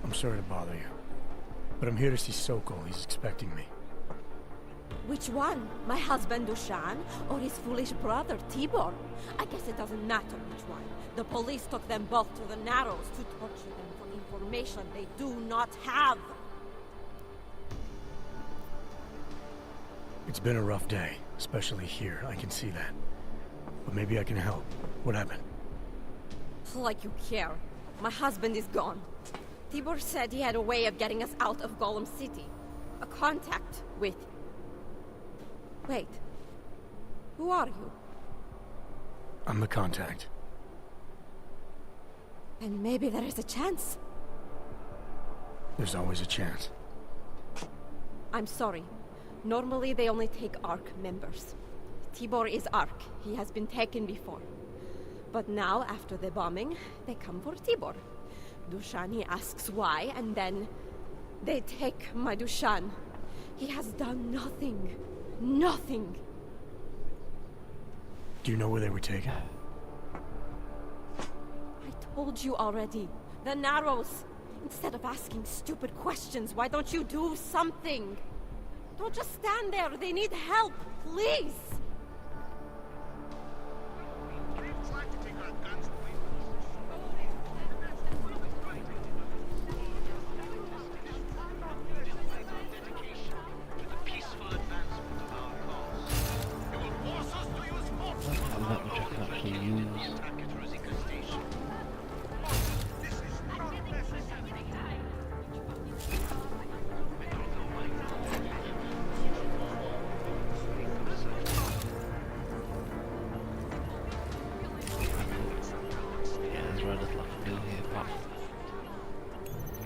U: I'm sorry to bother you, but I'm here to see Sokol. He's expecting me.
R: Which one? My husband Dushan or his foolish brother Tibor? I guess it doesn't matter which one. The police took them both to the Narrows to torture them for information they do not have.
U: It's been a rough day, especially here. I can see that. But maybe I can help. What happened?
R: Like you care. My husband is gone. Tibor said he had a way of getting us out of Golem City. A contact with... Wait. Who are you?
U: I'm the contact.
R: And maybe there is a chance.
U: There's always a chance.
R: I'm sorry. Normally they only take A.R.C. members. Tibor is A.R.C. He has been taken before. But now, after the bombing, they come for Tibor. Dushan, he asks why, and then they take my Dushan. He has done nothing. Nothing.
U: Do you know where they were taken?
R: I told you already. The Narrows. Instead of asking stupid questions, why don't you do something? Don't just stand there. They need help. Please.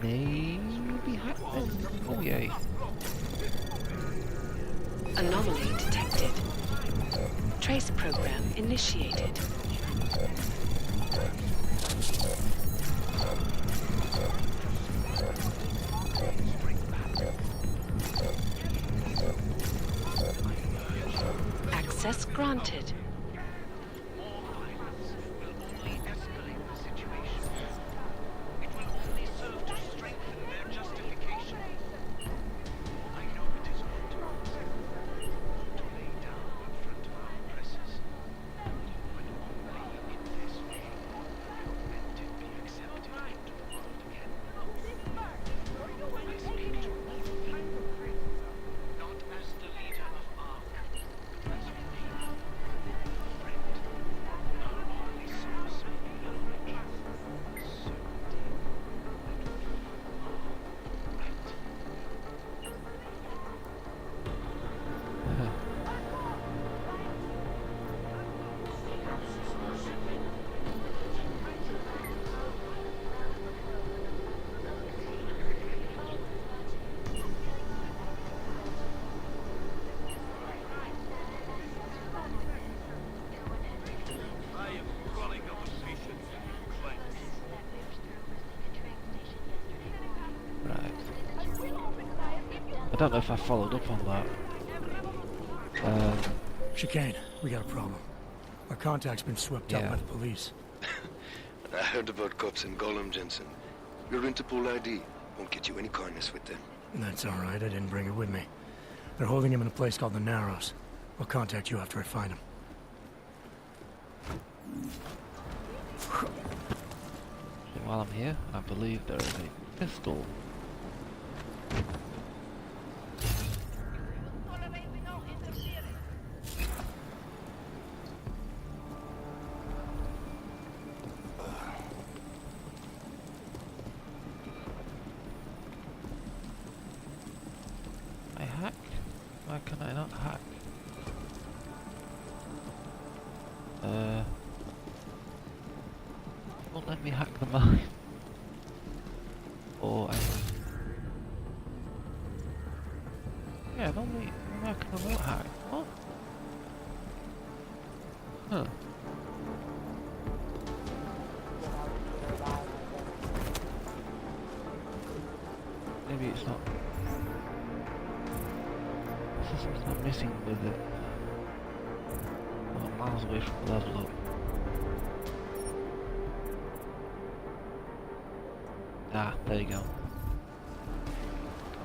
A: Maybe hack them. Oh yay.
N: Anomaly detected. Trace program initiated. Access granted.
A: I don't know if I followed up on that.
U: Chicane, we got a problem. Our contact's been swept up by the police.
O: I heard about cops in Gollum, Jensen. Your Interpol ID won't get you any kindness with them.
U: That's all right. I didn't bring it with me. They're holding him in a place called the Narrows. I'll contact you after I find him.
A: And while I'm here, I believe there is a pistol. I hack? Why can I not hack? Won't let me hack the mine. Or yeah, normally I can remote hack. What? Huh. Maybe it's not. Something's not missing with it. I'm miles away from the level up. Ah, there you go.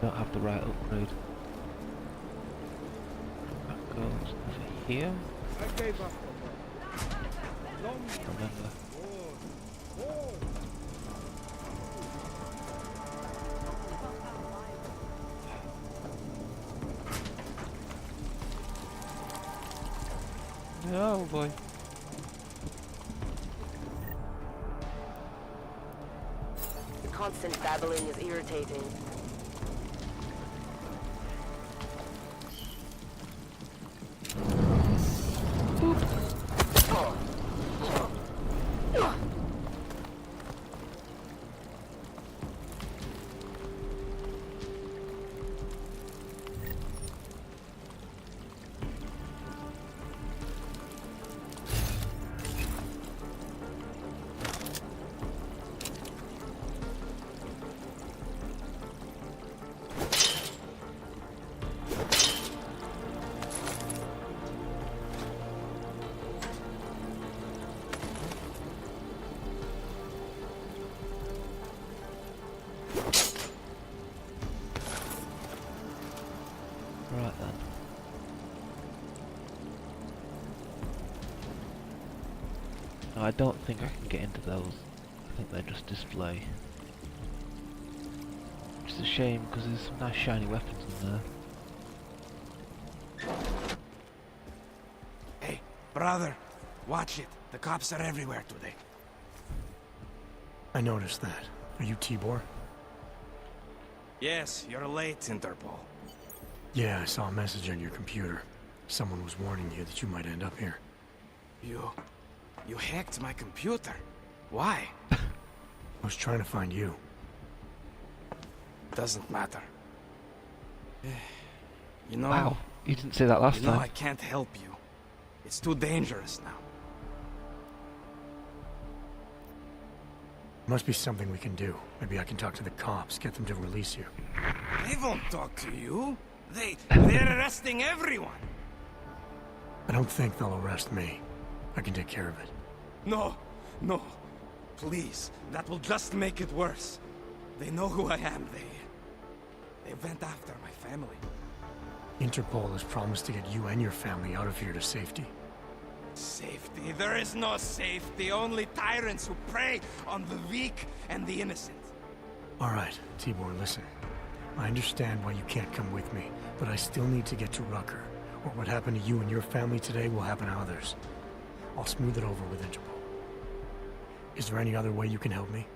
A: Don't have the right upgrade. That goes over here.
C: I gave up
A: Remember. Oh boy.
J: The constant babbling is irritating.
A: Right then. No, I don't think I can get into those. I think they just display. Which is a shame because there's some nice shiny weapons in there.
C: Hey, brother, watch it. The cops are everywhere today.
U: I noticed that. Are you Tibor?
C: Yes, you're late, Interpol.
U: Yeah, I saw a message on your computer. Someone was warning you that you might end up here.
C: You hacked my computer. Why?
U: I was trying to find you.
C: Doesn't matter. You know...
A: Wow, you didn't say that last time.
C: I can't help you. It's too dangerous now.
U: Must be something we can do. Maybe I can talk to the cops, get them to release you.
C: They won't talk to you. They're arresting everyone.
U: I don't think they'll arrest me. I can take care of it.
C: No. Please, that will just make it worse. They know who I am. They went after my family.
U: Interpol has promised to get you and your family out of here to safety.
C: Safety? There is no safety. Only tyrants who prey on the weak and the innocent.
U: Alright, Tibor, listen. I understand why you can't come with me, but I still need to get to Rucker, or what happened to you and your family today will happen to others. I'll smooth it over with Interpol. Is there any other way you can help me?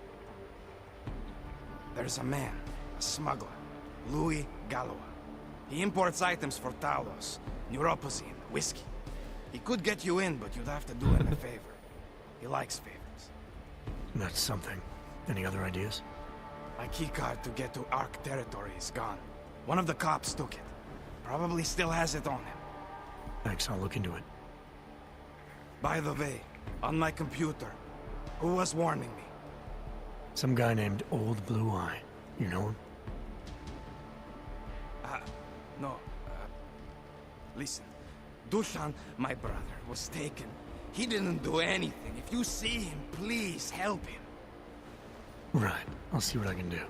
C: There's a man, a smuggler, Louis Galois. He imports items for Talos, neuropozyne, whiskey. He could get you in, but you'd have to do him a favor. He likes favors.
U: That's something. Any other ideas?
C: My keycard to get to A.R.C territory is gone. One of the cops took it. Probably still has it on him.
U: Thanks, I'll look into it.
C: By the way, on my computer, who was warning me?
U: Some guy named Old Blue Eye. You know him?
C: No. Listen. Dushan, my brother, was taken. He didn't do anything. If you see him, please help him.
U: Right. I'll see what I can do.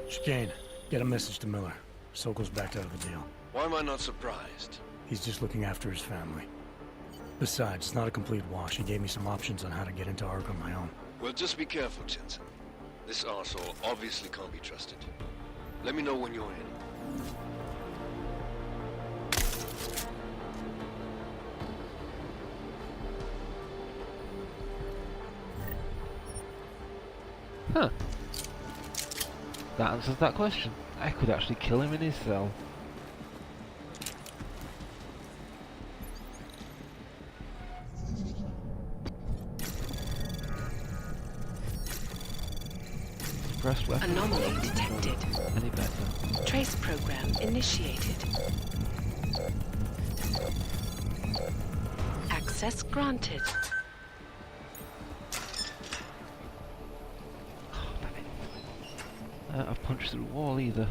U: Chicane, get a message to Miller. Sokol's backed out of the deal.
O: Why am I not surprised?
U: He's just looking after his family. Besides, it's not a complete wash. He gave me some options on how to get into A.R.C on my own.
O: Well, just be careful, Jensen. This arsehole obviously can't be trusted. Let me know when you're in.
A: Huh. That answers that question. I could actually kill him in his cell. Suppressed weapon.
N: Anomaly detected.
A: Any better?
N: Trace program initiated. Access granted.
A: I've punched through the wall either.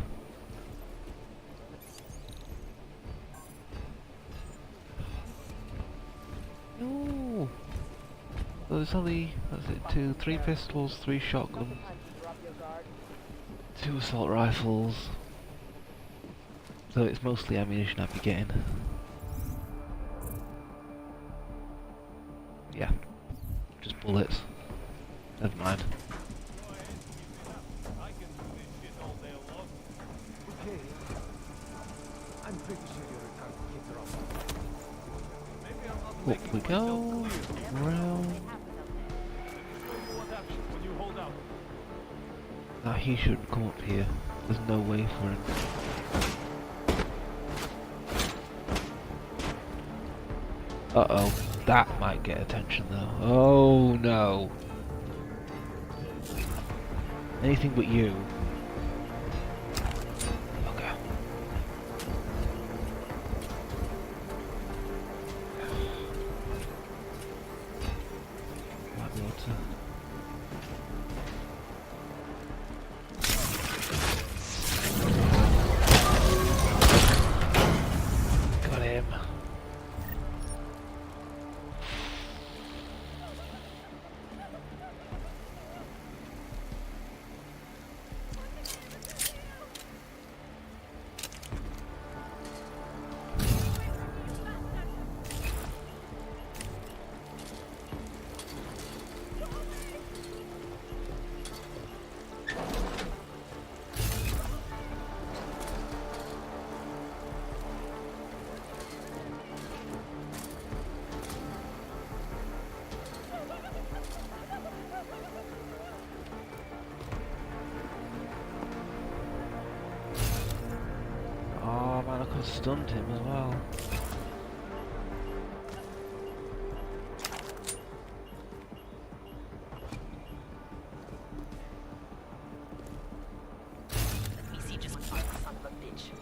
A: No. So there's only, that's it, 3 pistols, 3 shotguns, 2 assault rifles. So it's mostly ammunition I'd be getting. Yeah, just bullets. Never mind. Up we go, round. Now he shouldn't come up here. There's no way for him. Uh-oh, that might get attention though. Oh no. Anything but you. Okay. Might be able to... Got him. I stunned him as well.
L: Easy, just son of a bitch.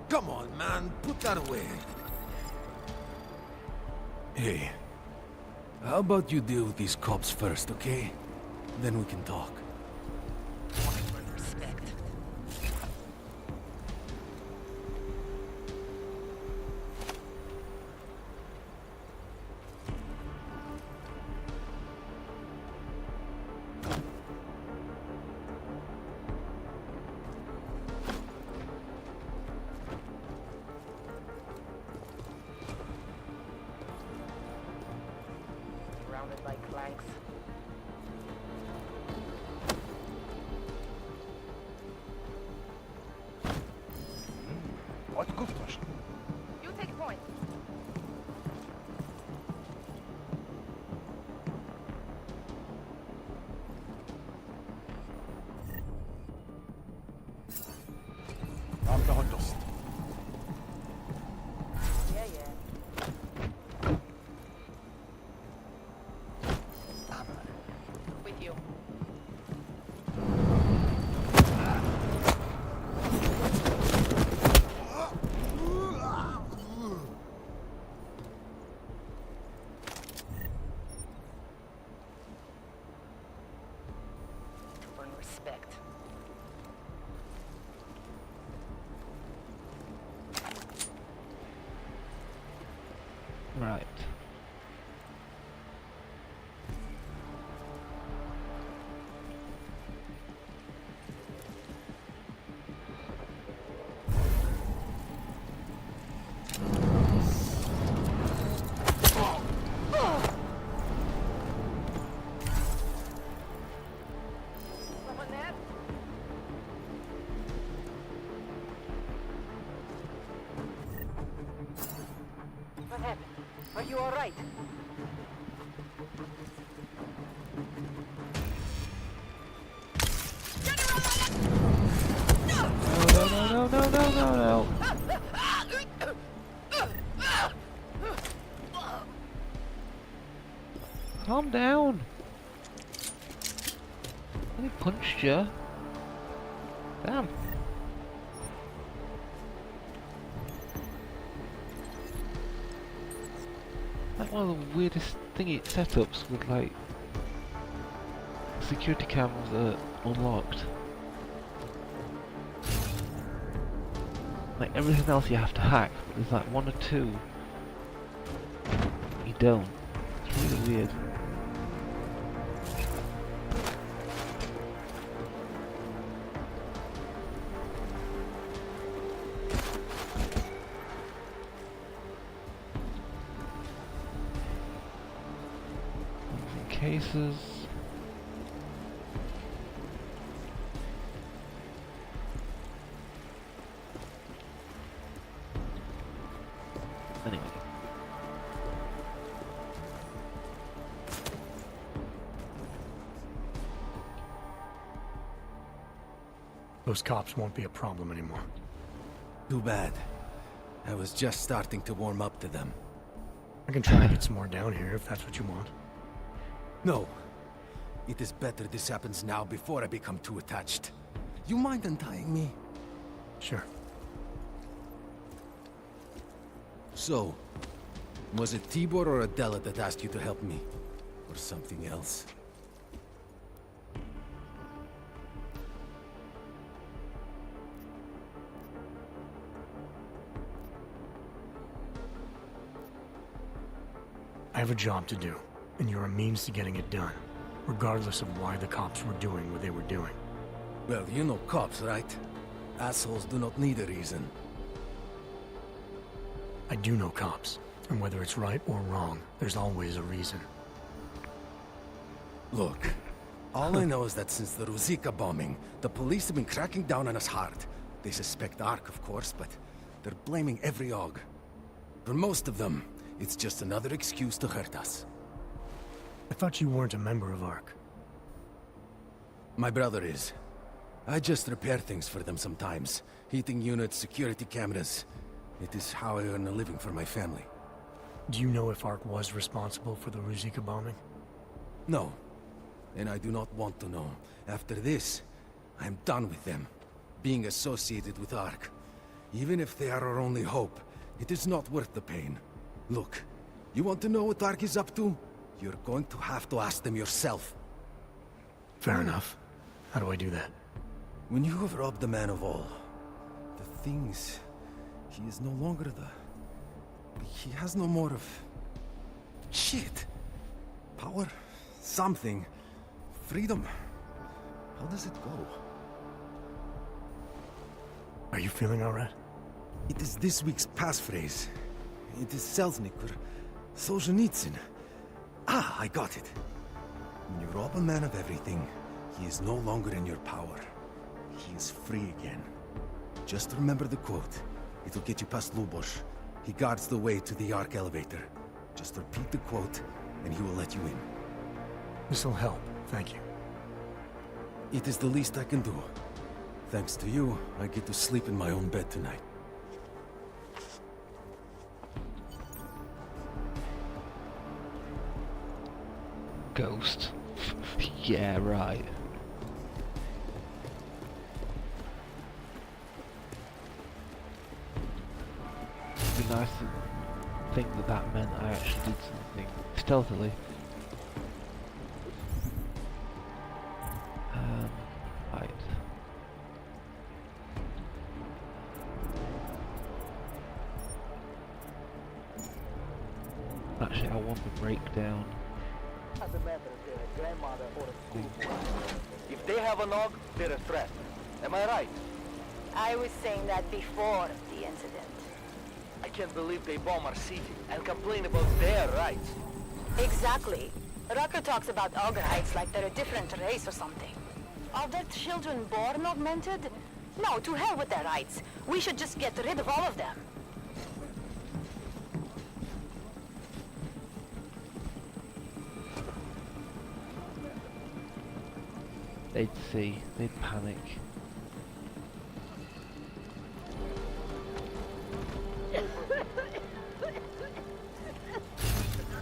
C: Come on, man. Put that away. Hey. How about you deal with these cops first, okay? Then we can talk.
L: Respect. Surrounded by planks.
I: What good question?
L: You take point.
I: I'm the hot dust.
L: Yeah, yeah. With you. Earn respect.
A: Right.
L: Someone there? What happened? Are you all right?
A: No. Calm down. He punched you. Damn. Like one of the weirdest thingy setups with like security cameras are unlocked. Like everything else you have to hack, but there's like one or two you don't. It's really weird. Cases. Anyway.
U: Those cops won't be a problem anymore.
C: Too bad. I was just starting to warm up to them.
U: I can try to get some more down here if that's what you want.
C: No. It is better this happens now before I become too attached. You mind untying me?
U: Sure.
C: So, was it Tibor or Adela that asked you to help me? Or something else?
U: I have a job to do, and you're a means to getting it done, regardless of why the cops were doing what they were doing.
C: Well, you know cops, right? Assholes do not need a reason.
U: I do know cops, and whether it's right or wrong, there's always a reason.
H: Look, all I know is that since the Ruzicka bombing, the police have been cracking down on us hard. They suspect A.R.C, of course, but they're blaming every AUG. For most of them, it's just another excuse to hurt us.
U: I thought you weren't a member of A.R.C.
H: My brother is. I just repair things for them sometimes. Heating units, security cameras. It is how I earn a living for my family.
U: Do you know if A.R.C was responsible for the Ruzicka bombing?
H: No. And I do not want to know. After this, I'm done with them. Being associated with A.R.C. Even if they are our only hope, it is not worth the pain. Look, you want to know what A.R.C is up to? You're going to have to ask them yourself.
U: Fair enough. How do I do that?
H: When you have robbed the man of all, the things... He is no longer the... He has no more of... Shit. Power? Something. Freedom. How does it go?
U: Are you feeling alright?
H: It is this week's passphrase. It is Selznick or Solzhenitsyn. Ah, I got it. When you rob a man of everything, he is no longer in your power. He is free again. Just remember the quote. It'll get you past Lubosh. He guards the way to the A.R.C elevator. Just repeat the quote, and he will let you in.
U: This'll help, thank you.
H: It is the least I can do. Thanks to you, I get to sleep in my own bed tonight.
A: Ghost. Yeah, right. It'd be nice to think that that meant I actually did something stealthily. Right. Actually, I want the breakdown.
S: If they have an AUG, they're a threat. Am I right?
J: I was saying that before the incident.
S: I can't believe they bomb our city and complain about their rights.
J: Exactly. Rucker talks about AUG rights like they're a different race or something. Are their children born augmented? No, to hell with their rights. We should just get rid of all of them.
A: They'd see, they'd panic.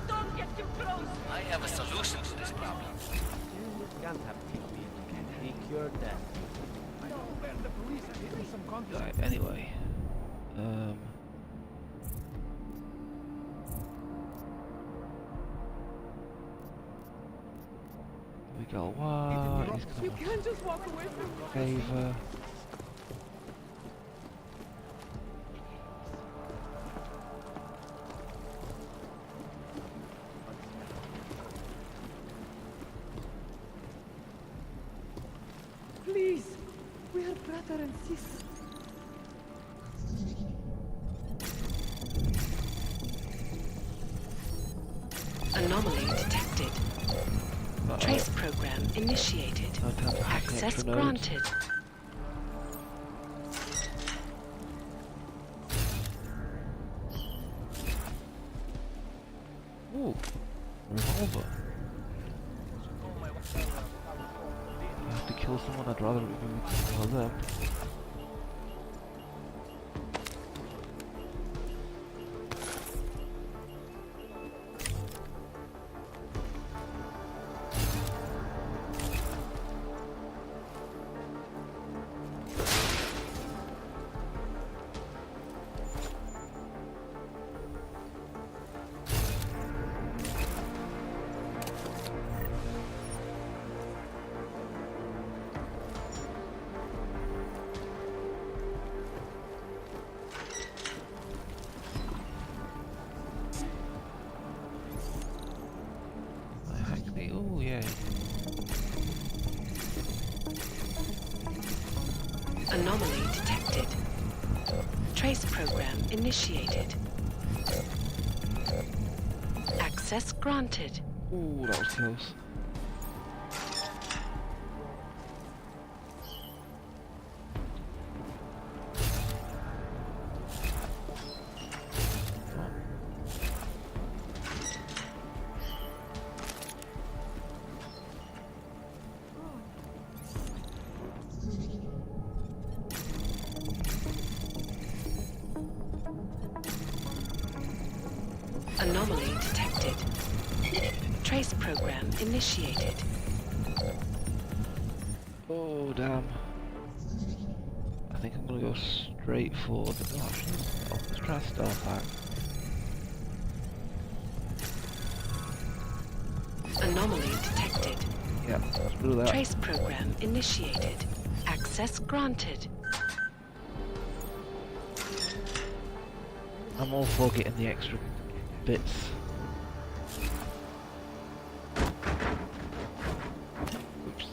S: Don't get too close! I have a solution to this problem.
F: You can't have TB. He cured that.
A: Right, anyway. We go what?
R: You can't just walk away from
A: favor.
R: Please, we are brother and sister.
N: Anomaly detected. Trace program initiated. Access granted.
A: Ooh, revolver. I have to kill someone, I'd rather kill them. Oh yeah.
N: Anomaly detected. Trace program initiated. Access granted.
A: Ooh, that was close.
N: Anomaly detected. Trace program initiated.
A: Oh damn. I think I'm gonna go straight for the let's try stealth hack.
N: Anomaly detected.
A: Yep, let's do that.
N: Trace program initiated. Access granted.
A: I'm all for getting the extra bits. Oops.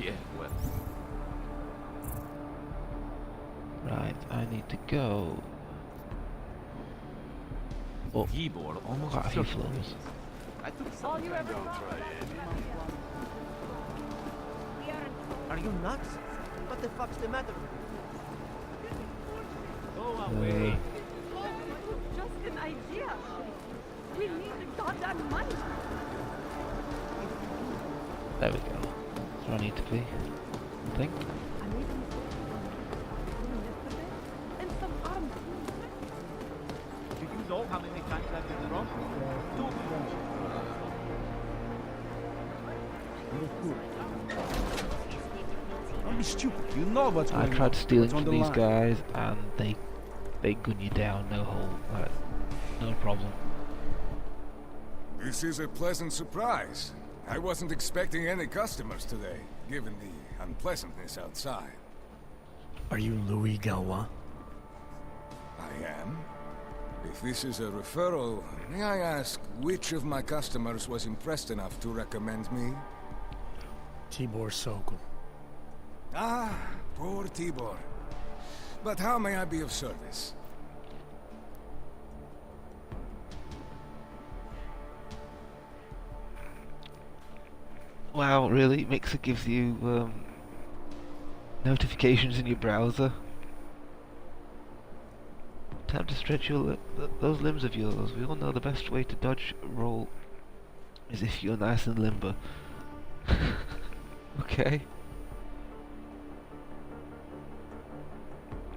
D: Yeah, well.
A: Right, I need to go. Oh,
D: almost
A: quite a few floors.
D: I took some time to try it.
T: Are you nuts? What the fuck's the matter?
D: Go
A: away.
R: Just an idea. We need the goddamn money.
A: There we go. That's where I need to be. I think.
R: And some arms.
D: You know how many times I've been wrong?
H: Don't be stupid. You know what's going on.
A: I tried stealing
H: What's on
A: from
H: the
A: these
H: line?
A: guys and they gun you down, no hole, like, no problem.
C: This is a pleasant surprise. I wasn't expecting any customers today, given the unpleasantness outside.
U: Are you Louis Galois?
C: I am. If this is a referral, may I ask which of my customers was impressed enough to recommend me?
U: Tibor Sokol.
C: Ah, poor Tibor. But how may I be of service?
A: Wow, really? Mixer gives you notifications in your browser? Time to stretch your those limbs of yours. We all know the best way to dodge roll is if you're nice and limber. Okay.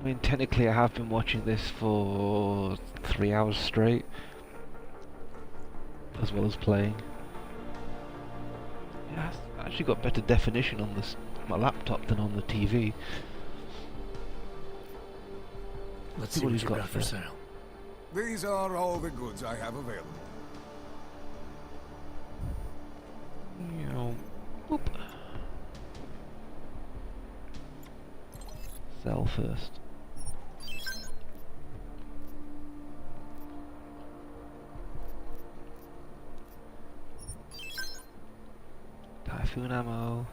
A: I mean, technically I have been watching this for 3 hours straight, as well as playing. Yeah, I actually got better definition on this my laptop than on the TV.
U: Let's see what you've got for sale.
C: These are all the goods I have available.
A: You know, whoop. Sell first. Typhoon ammo.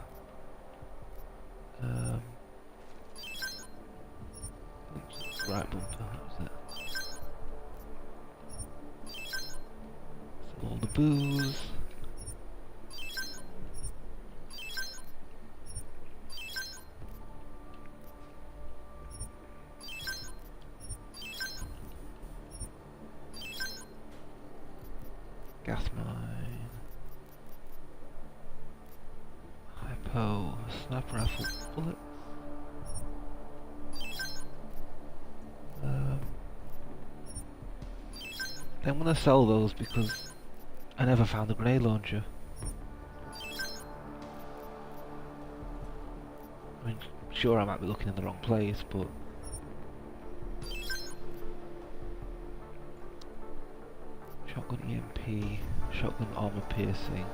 A: Oops, right bumper, that was it. Sell all the booze. Gas mine. Hypo. Sniper rifle bullets. I'm gonna sell those because I never found a grenade launcher. I mean, sure I might be looking in the wrong place, but shotgun EMP, shotgun armor piercing.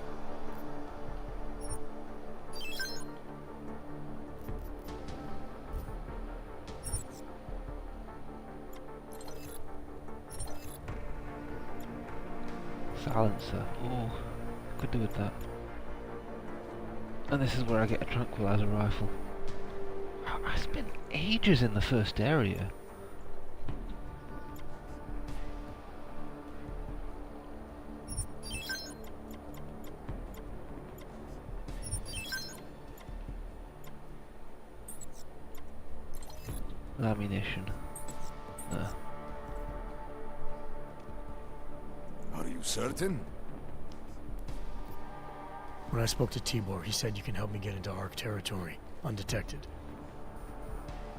A: silencer. Oh, could do with that. And this is where I get a tranquilizer rifle. I spent ages in the first area. Ammunition.
C: Are you certain?
U: When I spoke to Tibor, he said you can help me get into ARC territory, undetected.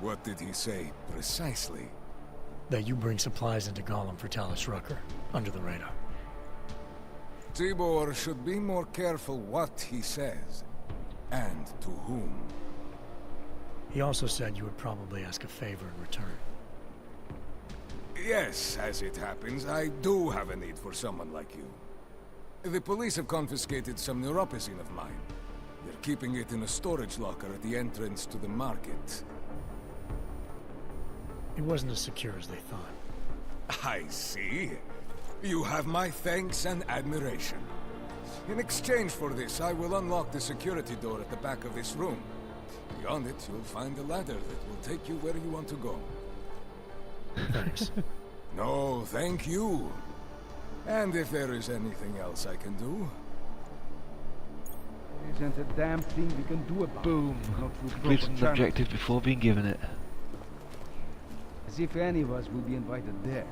C: What did he say, precisely?
U: That you bring supplies into Gollum for Talus Rucker, under the radar.
C: Tibor should be more careful what he says, and to whom.
U: He also said you would probably ask a favor in return.
C: Yes, as it happens, I do have a need for someone like you. The police have confiscated some neuropozyne of mine. They're keeping it in a storage locker at the entrance to the market.
U: It wasn't as secure as they thought.
C: I see. You have my thanks and admiration. In exchange for this, I will unlock the security door at the back of this room. Beyond it, you'll find a ladder that will take you where you want to go.
U: Thanks.
C: No, thank you. And if there is anything else I can do...
D: There isn't a damn thing we can do about it.
A: Boom.
D: Not through
A: Completed
D: proper
A: an
D: channels.
A: objective before being given it.
D: As if any of us will be invited there.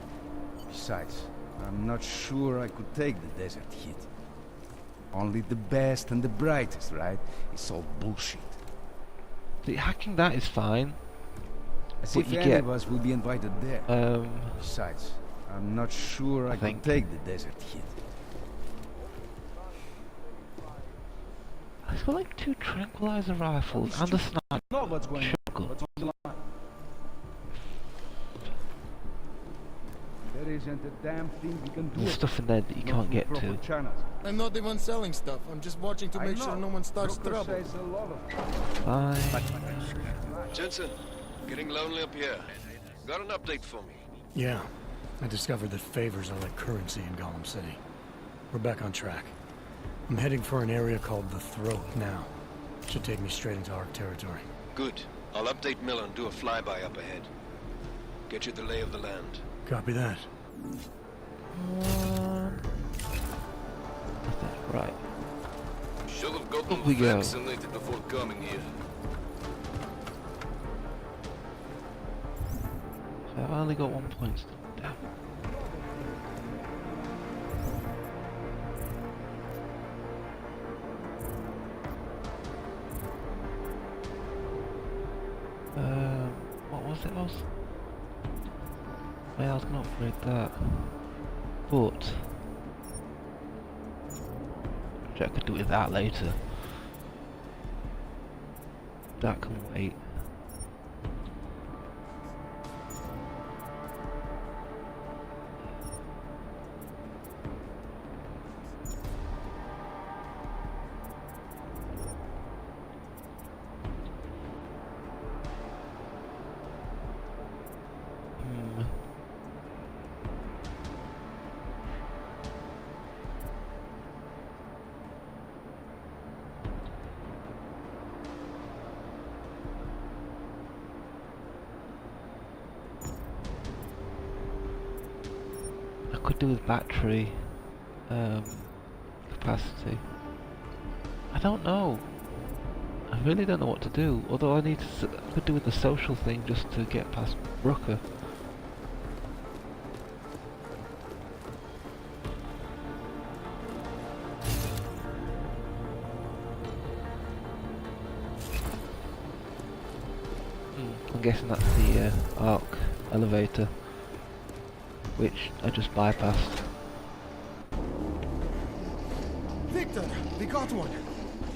D: Besides, I'm not sure I could take the desert heat. Only the best and the brightest, right? It's all bullshit.
A: See, hacking that is fine.
D: As
A: But
D: if
A: you
D: any
A: get,
D: of us will be invited there. Besides, I'm not sure I could take the desert heat.
A: I've got like 2 tranquilizer rifles and a sniper.
D: Know what's going on.
A: Shotgun.
D: What's on the line? There isn't a damn thing we can do.
A: There's stuff in there that you can't get to.
I: I'm not even selling stuff. I'm just watching to make sure no one starts trouble.
A: Bye.
B: Jensen, getting lonely up here. Got an update for me?
U: Yeah. I discovered that favors are like currency in Gollum City. We're back on track. I'm heading for an area called the Throat now. Should take me straight into ARC territory.
B: Good. I'll update Miller and do a flyby up ahead. Get you the lay of the land.
U: Copy that.
A: Right.
B: Should have gotten
A: Up we go.
B: vaccinated before coming here.
A: I've only got 1 point still. Damn. What was it? Yeah, I was gonna upgrade that, but I could do with that later. That can wait. Could do with battery capacity. I don't know. I really don't know what to do. Although I could do with the social thing just to get past Rucker. I'm guessing that's the ARC elevator, which I just bypassed.
H: Victor, we got one.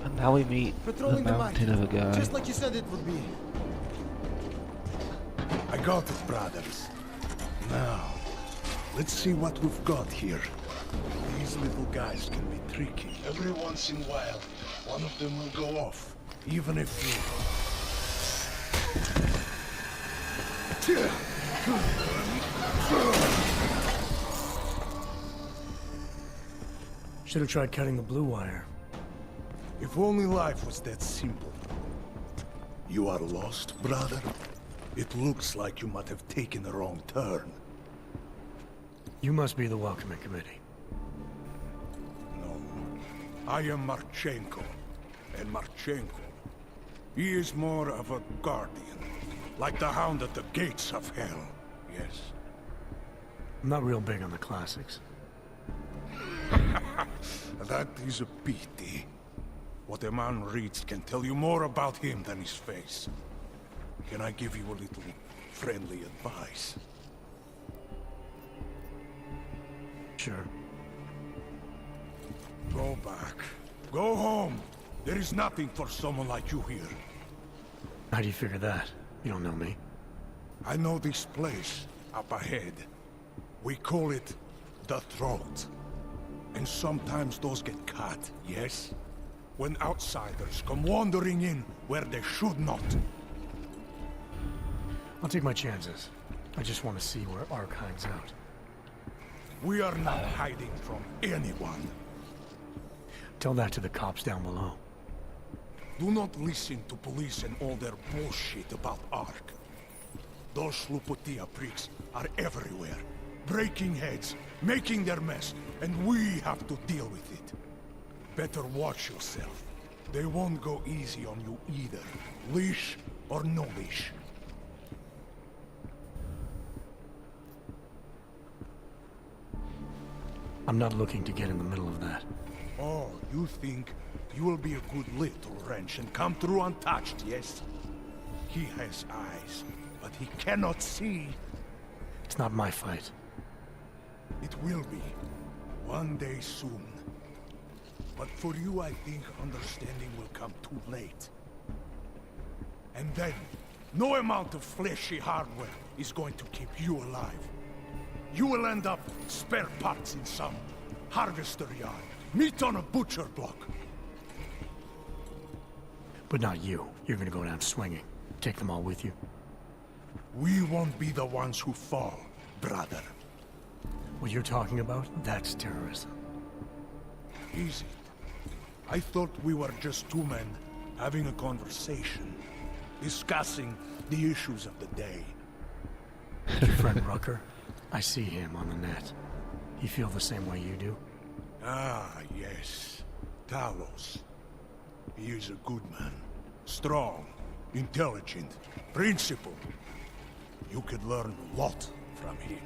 A: And now we meet
H: Patrolling
A: the
H: the
A: mountain of a guy.
H: Just like you said it would be.
E: I got it, brothers. Now, let's see what we've got here. These little guys can be tricky. Every once in a while, one of them will go off, even if you...
U: Should have tried cutting the blue wire.
E: If only life was that simple. You are lost, brother? It looks like you might have taken a wrong turn.
U: You must be the welcoming committee.
E: No. I am Marchenko. And Marchenko, he is more of a guardian. Like the hound at the gates of hell. Yes.
U: I'm not real big on the classics.
E: That is a pity. What a man reads can tell you more about him than his face. Can I give you a little friendly advice?
U: Sure.
E: Go back. Go home. There is nothing for someone like you here.
U: How do you figure that? You don't know me.
E: I know this place, up ahead. We call it the Throat. And sometimes those get cut, yes? When outsiders come wandering in where they should not.
U: I'll take my chances. I just want to see where A.R.C hangs out.
E: We are not hiding from anyone.
U: Tell that to the cops down below.
E: Do not listen to police and all their bullshit about A.R.C. Those Slupotia pricks are everywhere. Breaking heads, making their mess, and we have to deal with it. Better watch yourself. They won't go easy on you either. Leash or no leash.
U: I'm not looking to get in the middle of that.
E: Oh, you think you will be a good little wrench and come through untouched, yes? He has eyes, but he cannot see.
U: It's not my fight.
E: It will be. One day soon. But for you, I think understanding will come too late. And then, no amount of fleshy hardware is going to keep you alive. You will end up spare parts in some harvester yard, meat on a butcher block.
U: But not you. You're gonna go down swinging. Take them all with you.
E: We won't be the ones who fall, brother.
U: What you're talking about, that's terrorism.
E: Easy. I thought we were just two men having a conversation, discussing the issues of the day.
U: Your friend Rucker? I see him on the net. You feel the same way you do?
E: Ah, yes. Talos. He is a good man. Strong, intelligent, principled. You could learn a lot from him.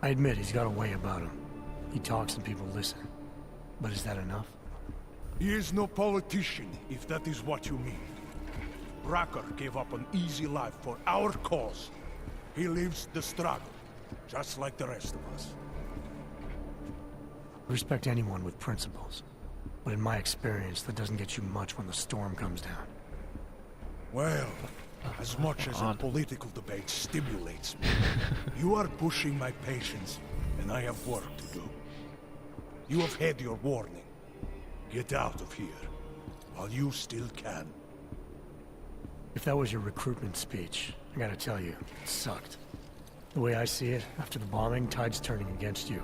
U: I admit he's got a way about him. He talks and people listen. But is that enough?
E: He is no politician, if that is what you mean. Rucker gave up an easy life for our cause. He lives the struggle, just like the rest of us.
U: I respect anyone with principles. But in my experience, that doesn't get you much when the storm comes down.
E: Well, as much as a political debate stimulates me, you are pushing my patience, and I have work to do. You have had your warning. Get out of here, while you still can.
U: If that was your recruitment speech, I gotta tell you, it sucked. The way I see it, after the bombing, tide's turning against you.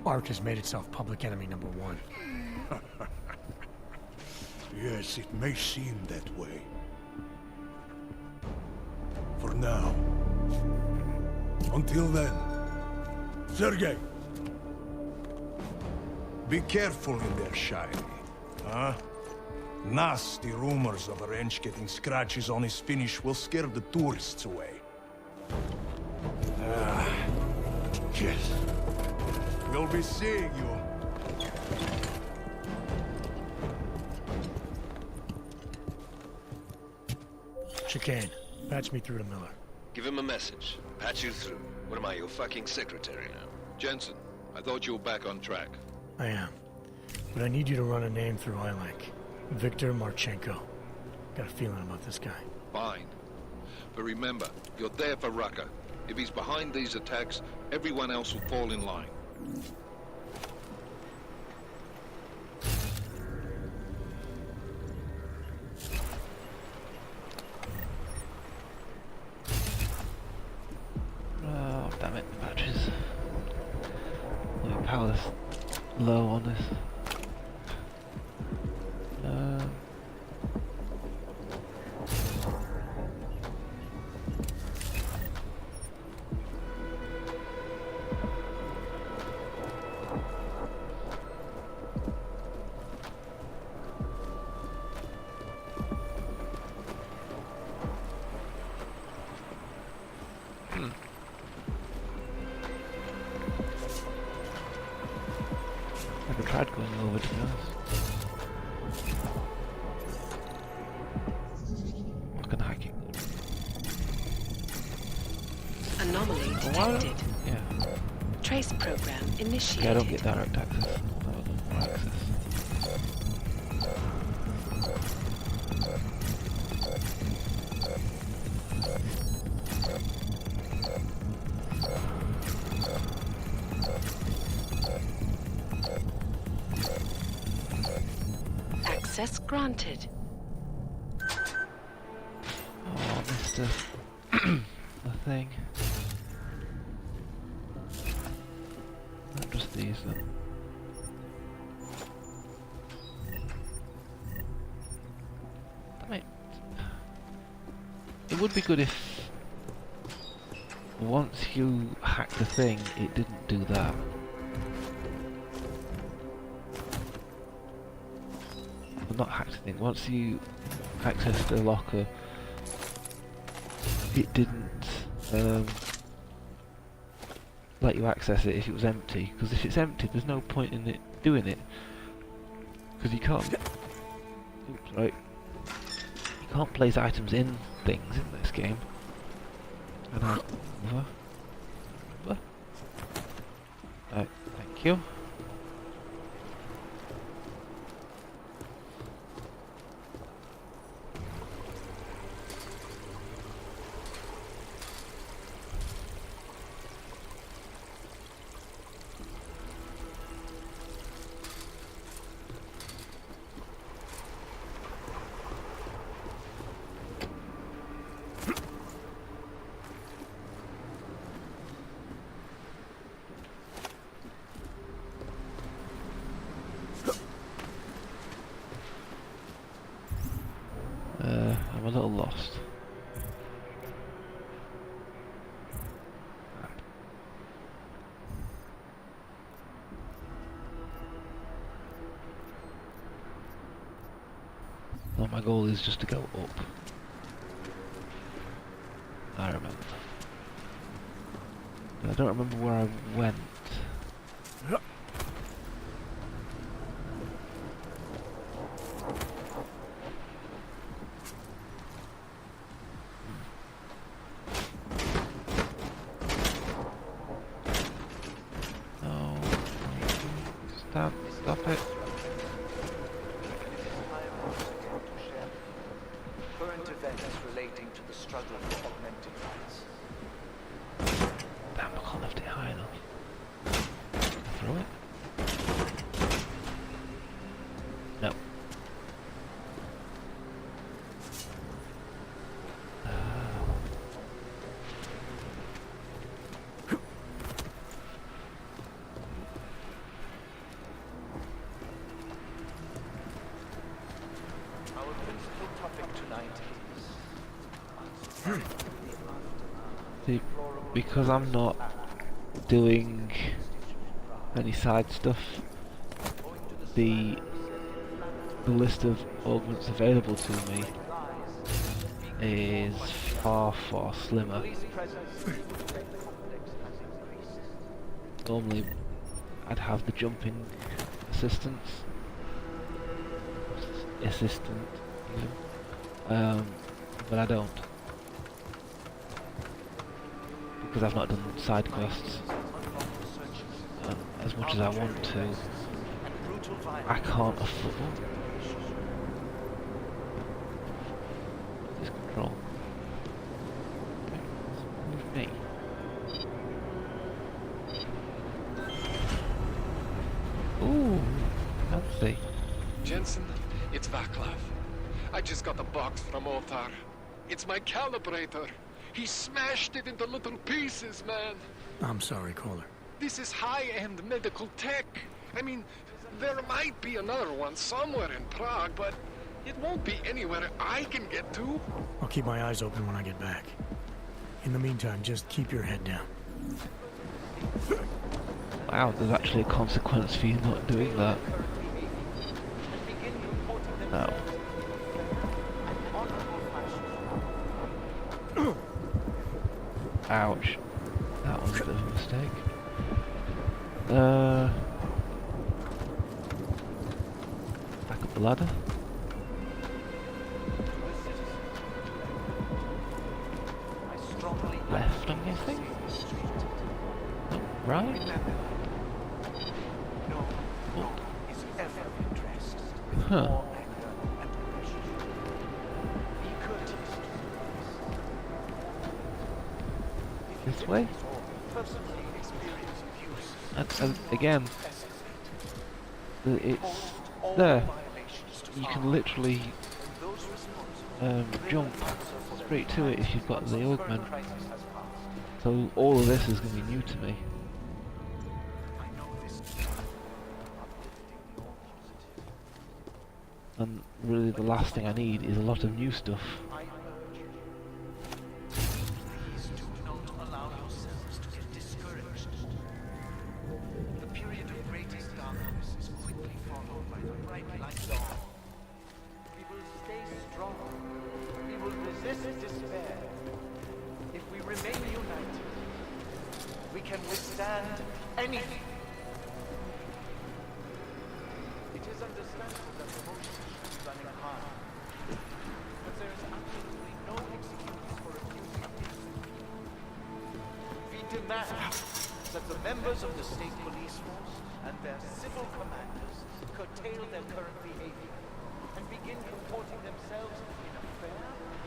U: A.R.C has made itself public enemy #1.
E: Yes, it may seem that way. For now. Until then. Sergei! Be careful in there, Shiny. Huh? Nasty rumors of a wrench getting scratches on his finish will scare the tourists away. Ah, yes. We'll be seeing you.
U: Chicane, patch me through to Miller.
B: Give him a message. Patch you through. What am I, your fucking secretary now?
G: Jensen, I thought you were back on track.
U: I am. But I need you to run a name through iLink. Victor Marchenko. Got a feeling about this guy.
G: Fine. But remember, you're there for Rucker. If he's behind these attacks, everyone else will fall in line.
A: power's low on this. Never tried going over, to be honest. What can hacking do?
N: Anomaly detected.
A: Yeah.
N: Trace program initiated.
A: Yeah, I don't get direct access. I don't get more access.
N: Access granted.
A: Oh, missed a thing. Not just these then. I mean, it would be good if once you hack the thing, it didn't do that. Well, not hack the thing. Once you accessed the locker, it didn't let you access it if it was empty. Because if it's empty, there's no point in it doing it. Because you can't. Oops, right. You can't place items in things in this game. And I remember. Right, thank you. I'm a little lost. Well, my goal is just to go up. I remember. But I don't remember where I went. Stop it.
S: Current events relating to the struggle for augmented rights.
A: Damn, I can't lift it high enough. Throw it? No. See, because I'm not doing any side stuff, the list of augments available to me is far slimmer. Normally I'd have the jumping assistant even, but I don't. Because I've not done side quests as much as I want to. I can't afford this control. Move me. Ooh, fancy.
M: Jensen, it's Vaclav. I just got the box from Otar. It's my calibrator. He smashed it into little pieces, man.
U: I'm sorry, Caller.
M: This is high-end medical tech. I mean, there might be another one somewhere in Prague, but it won't be anywhere I can get to.
U: I'll keep my eyes open when I get back. In the meantime, just keep your head down.
A: Wow, there's actually a consequence for you not doing that. No. Ouch. That was a bit of a mistake. Back up the ladder. Left, I'm guessing? Oh, right? Huh. This way? And again, it's there. You can literally jump straight to it if you've got the augment. So all of this is going to be new to me. And really the last thing I need is a lot of new stuff.
S: That the members of the state police force and their civil commanders curtail their current behavior and begin comporting themselves in a fair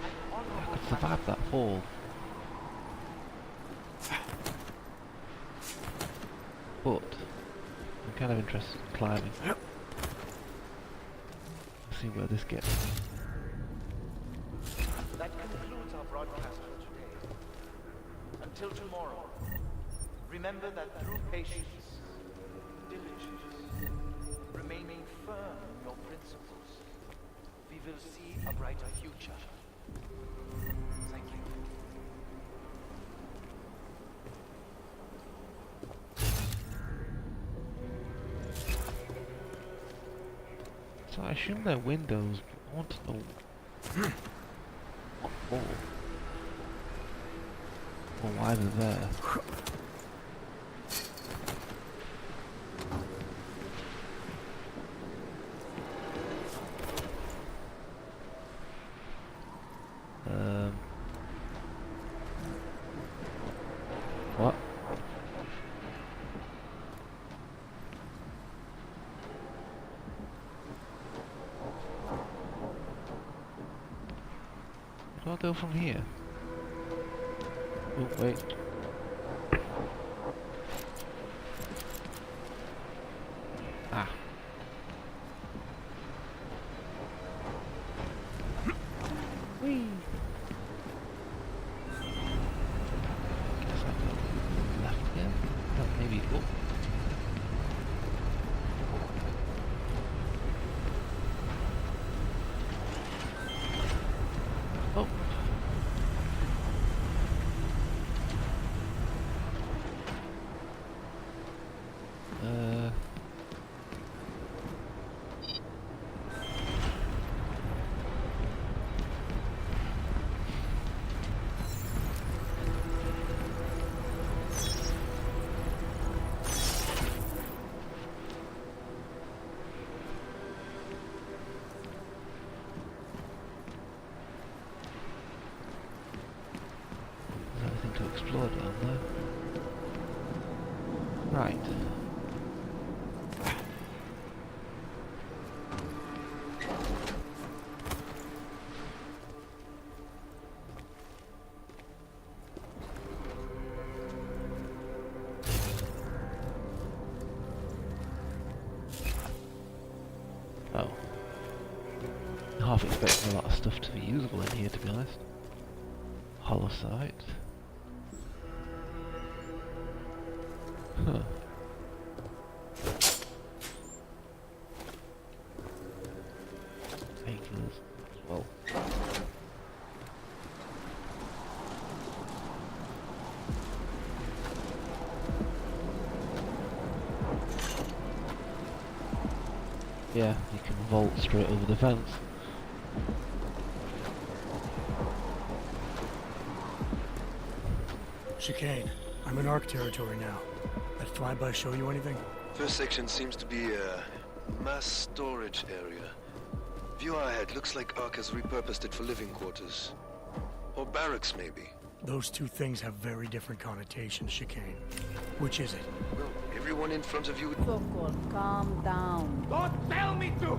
S: and honorable
A: I could survive that fall. But I'm kind of interested in climbing. Let's see where this gets.
S: That concludes our broadcast for today. Until tomorrow, remember that through patience, diligence, remaining firm in your principles, we will see a brighter future. Thank you.
A: So I assume they're windows, but I want to know what for. Or why they're there. What? Where do I go from here? Oh, wait. Ah. Whee! Guess I go left again. No, maybe up. Oh. To explore down there. Right. Oh. Half expecting a lot of stuff to be usable in here, to be honest. Hollow site. Huh. Painkillers as well. Yeah, you can vault straight over the fence.
U: Chicane, I'm in ARC territory now. That flyby show you anything?
B: First section seems to be a mass storage area. View ahead looks like A.R.C has repurposed it for living quarters. Or barracks, maybe.
U: Those two things have very different connotations, Chicane. Which is it?
B: Well, everyone in front of you...
J: Sokol, calm down.
C: Don't tell me to!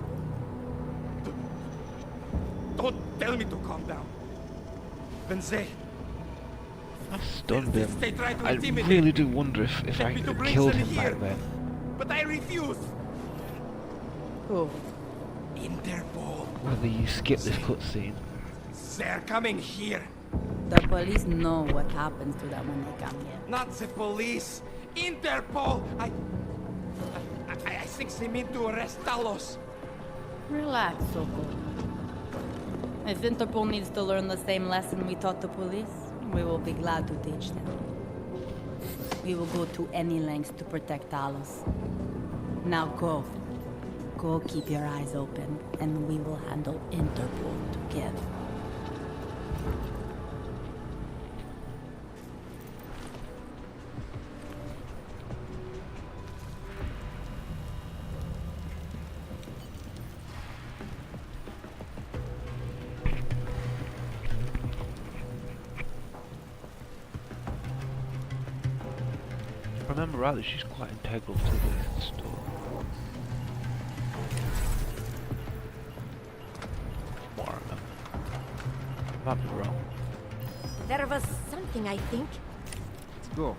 C: Don't tell me to calm down. Benze.
A: I stunned him.
C: They try to
A: I
C: intimidate
A: really do wonder if I
C: me to
A: could
C: bring
A: killed
C: them
A: him
C: here.
A: back then.
C: But I refuse.
J: Who?
C: Interpol.
A: Whether you skip this cutscene.
C: They're coming here.
J: The police know what happens to them when they come here.
C: Not the police. Interpol. I think they mean to arrest Talos.
J: Relax, Sokol. If Interpol needs to learn the same lesson we taught the police, we will be glad to teach them. We will go to any lengths to protect Talos. Now go. Go keep your eyes open, and we will handle Interpol together.
A: If I remember rightly, she's quite integral to the story. From what I remember. I might be wrong.
R: There was something, I think.
D: Let's go.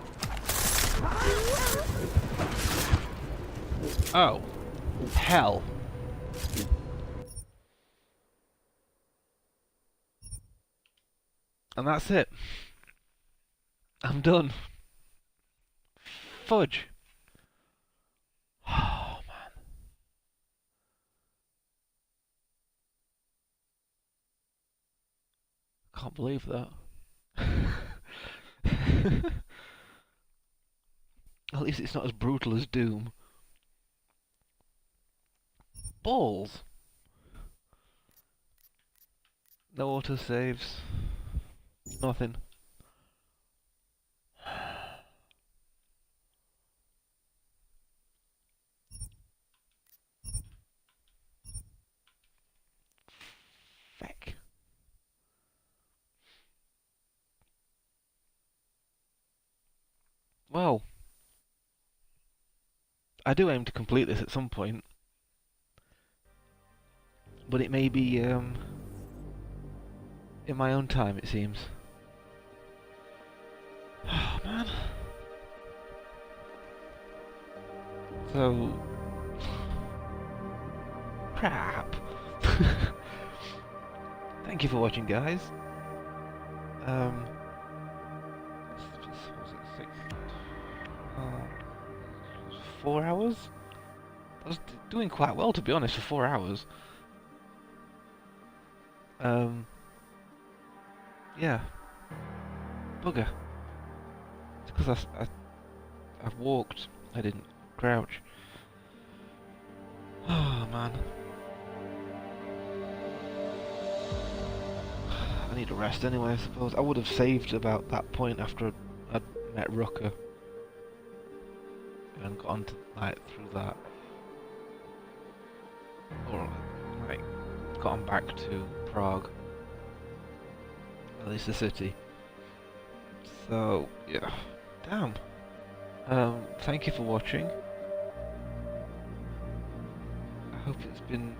A: Oh. Hell. And that's it. I'm done. Fudge. Oh, man. Can't believe that. At least it's not as brutal as Doom. Balls. No autosaves. Nothing. Feck. Well, I do aim to complete this at some point, but it may be in my own time, it seems. Oh man. So crap. Thank you for watching, guys. Was it 4 hours? I was doing quite well, to be honest, for 4 hours. Yeah. Bugger. It's because I walked. I didn't crouch. Oh man. I need a rest anyway, I suppose. I would have saved about that point after I'd met Rucker and gone to, like, through that, or like gone back to Prague, at least the city. So yeah, damn. Thank you for watching. I hope it's been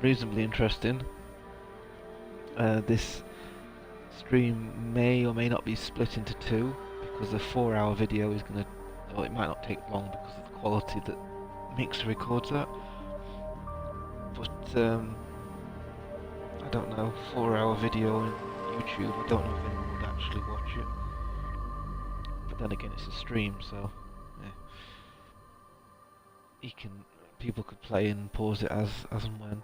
A: reasonably interesting. This stream may or may not be split into two, because the 4-hour video is gonna, well, it might not take long because of the quality that Mixer records at. But I don't know, 4-hour video on YouTube, I don't know if anyone would actually watch it. But Then again, it's a stream, so yeah. People could play and pause it as and when.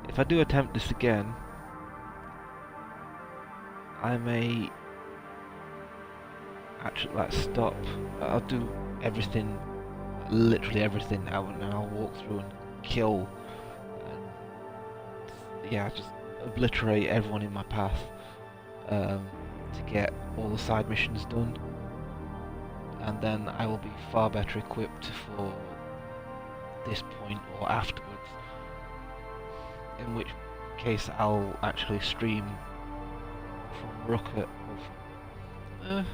A: If I do attempt this again, I may actually stop. I'll do everything, literally everything now, and I'll walk through and kill, and yeah, just obliterate everyone in my path to get all the side missions done, and then I will be far better equipped for this point or afterwards, in which case I'll actually stream from Rucker. I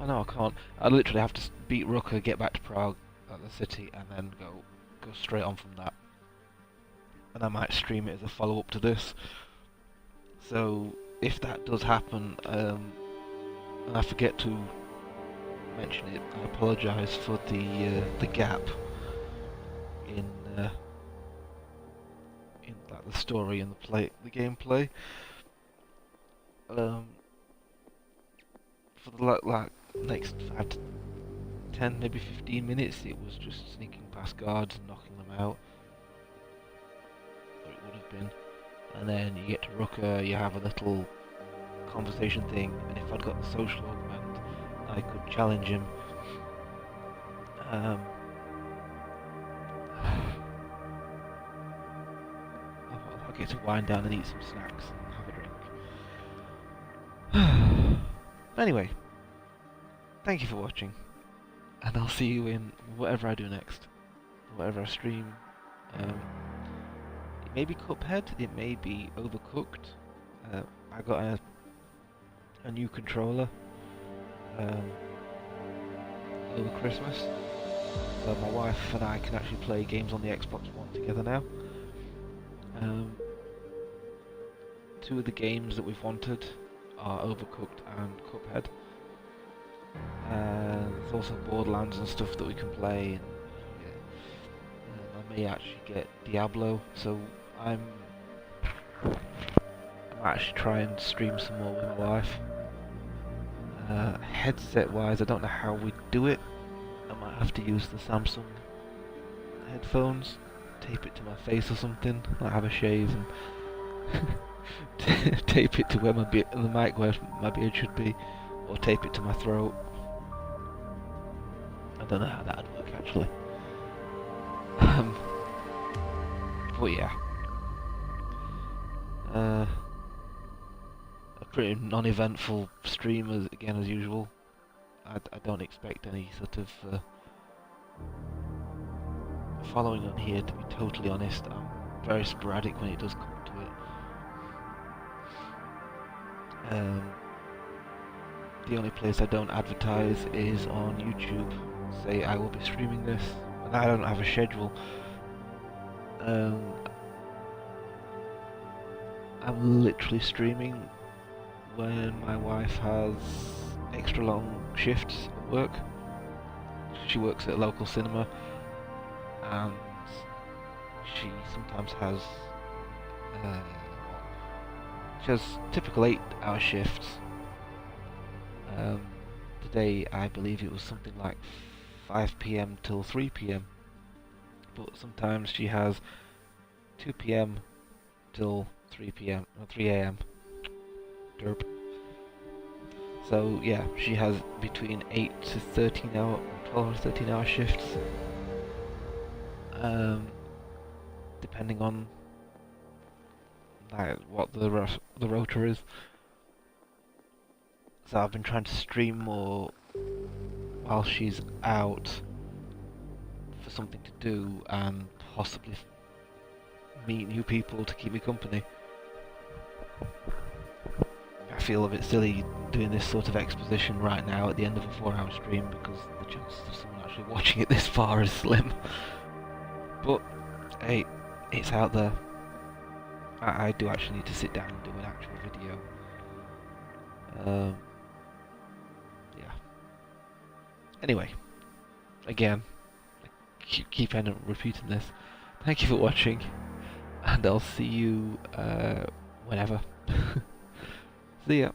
A: know I can't. I literally have to beat Rucker, get back to Prague, the city, and then go straight on from that. And I might stream it as a follow-up to this. So if that does happen, and I forget to mention it, I apologise for the gap in like the story and the gameplay. For the next 5 to 10, maybe 15 minutes, it was just sneaking past guards and knocking them out. Or it would have been. And then you get to Rucker, you have a little conversation thing, and if I'd got the social augment, I could challenge him. I'll get to wind down and eat some snacks and have a drink. Anyway, thank you for watching, and I'll see you in whatever I do next, whatever I stream. It may be Cuphead, it may be Overcooked. I got a new controller over Christmas, so my wife and I can actually play games on the Xbox One together now. Two of the games that we've wanted are Overcooked and Cuphead. There's also Borderlands and stuff that we can play. I may actually get Diablo, so I might actually try and stream some more with my wife. Headset wise, I don't know how we do it. I might have to use the Samsung headphones, tape it to my face or something. I have a shave and tape it to where the mic where my beard should be, or tape it to my throat. I don't know how that'd work actually. But yeah, a pretty non-eventful stream as usual. I don't expect any sort of following on here, to be totally honest. I'm very sporadic when it does come to it. The only place I don't advertise is on YouTube. Say I will be streaming this, and I don't have a schedule. I'm literally streaming when my wife has extra long shifts at work. She works at a local cinema, and she sometimes has typical 8-hour shifts. Today I believe it was something like 5 PM till 3 PM, but sometimes she has 2 PM till 3 PM or 3 AM. Derp. So yeah, she has between 8 to 13 hour, or 12 to 13 hour shifts, depending on what the rota is. So I've been trying to stream more while she's out for something to do, and possibly meet new people to keep me company. I feel a bit silly doing this sort of exposition right now at the end of a 4-hour stream, because the chances of someone actually watching it this far is slim. But hey, it's out there. I do actually need to sit down and do an actual video. Yeah. Anyway, again, I keep repeating this. Thank you for watching, and I'll see you whenever. See ya.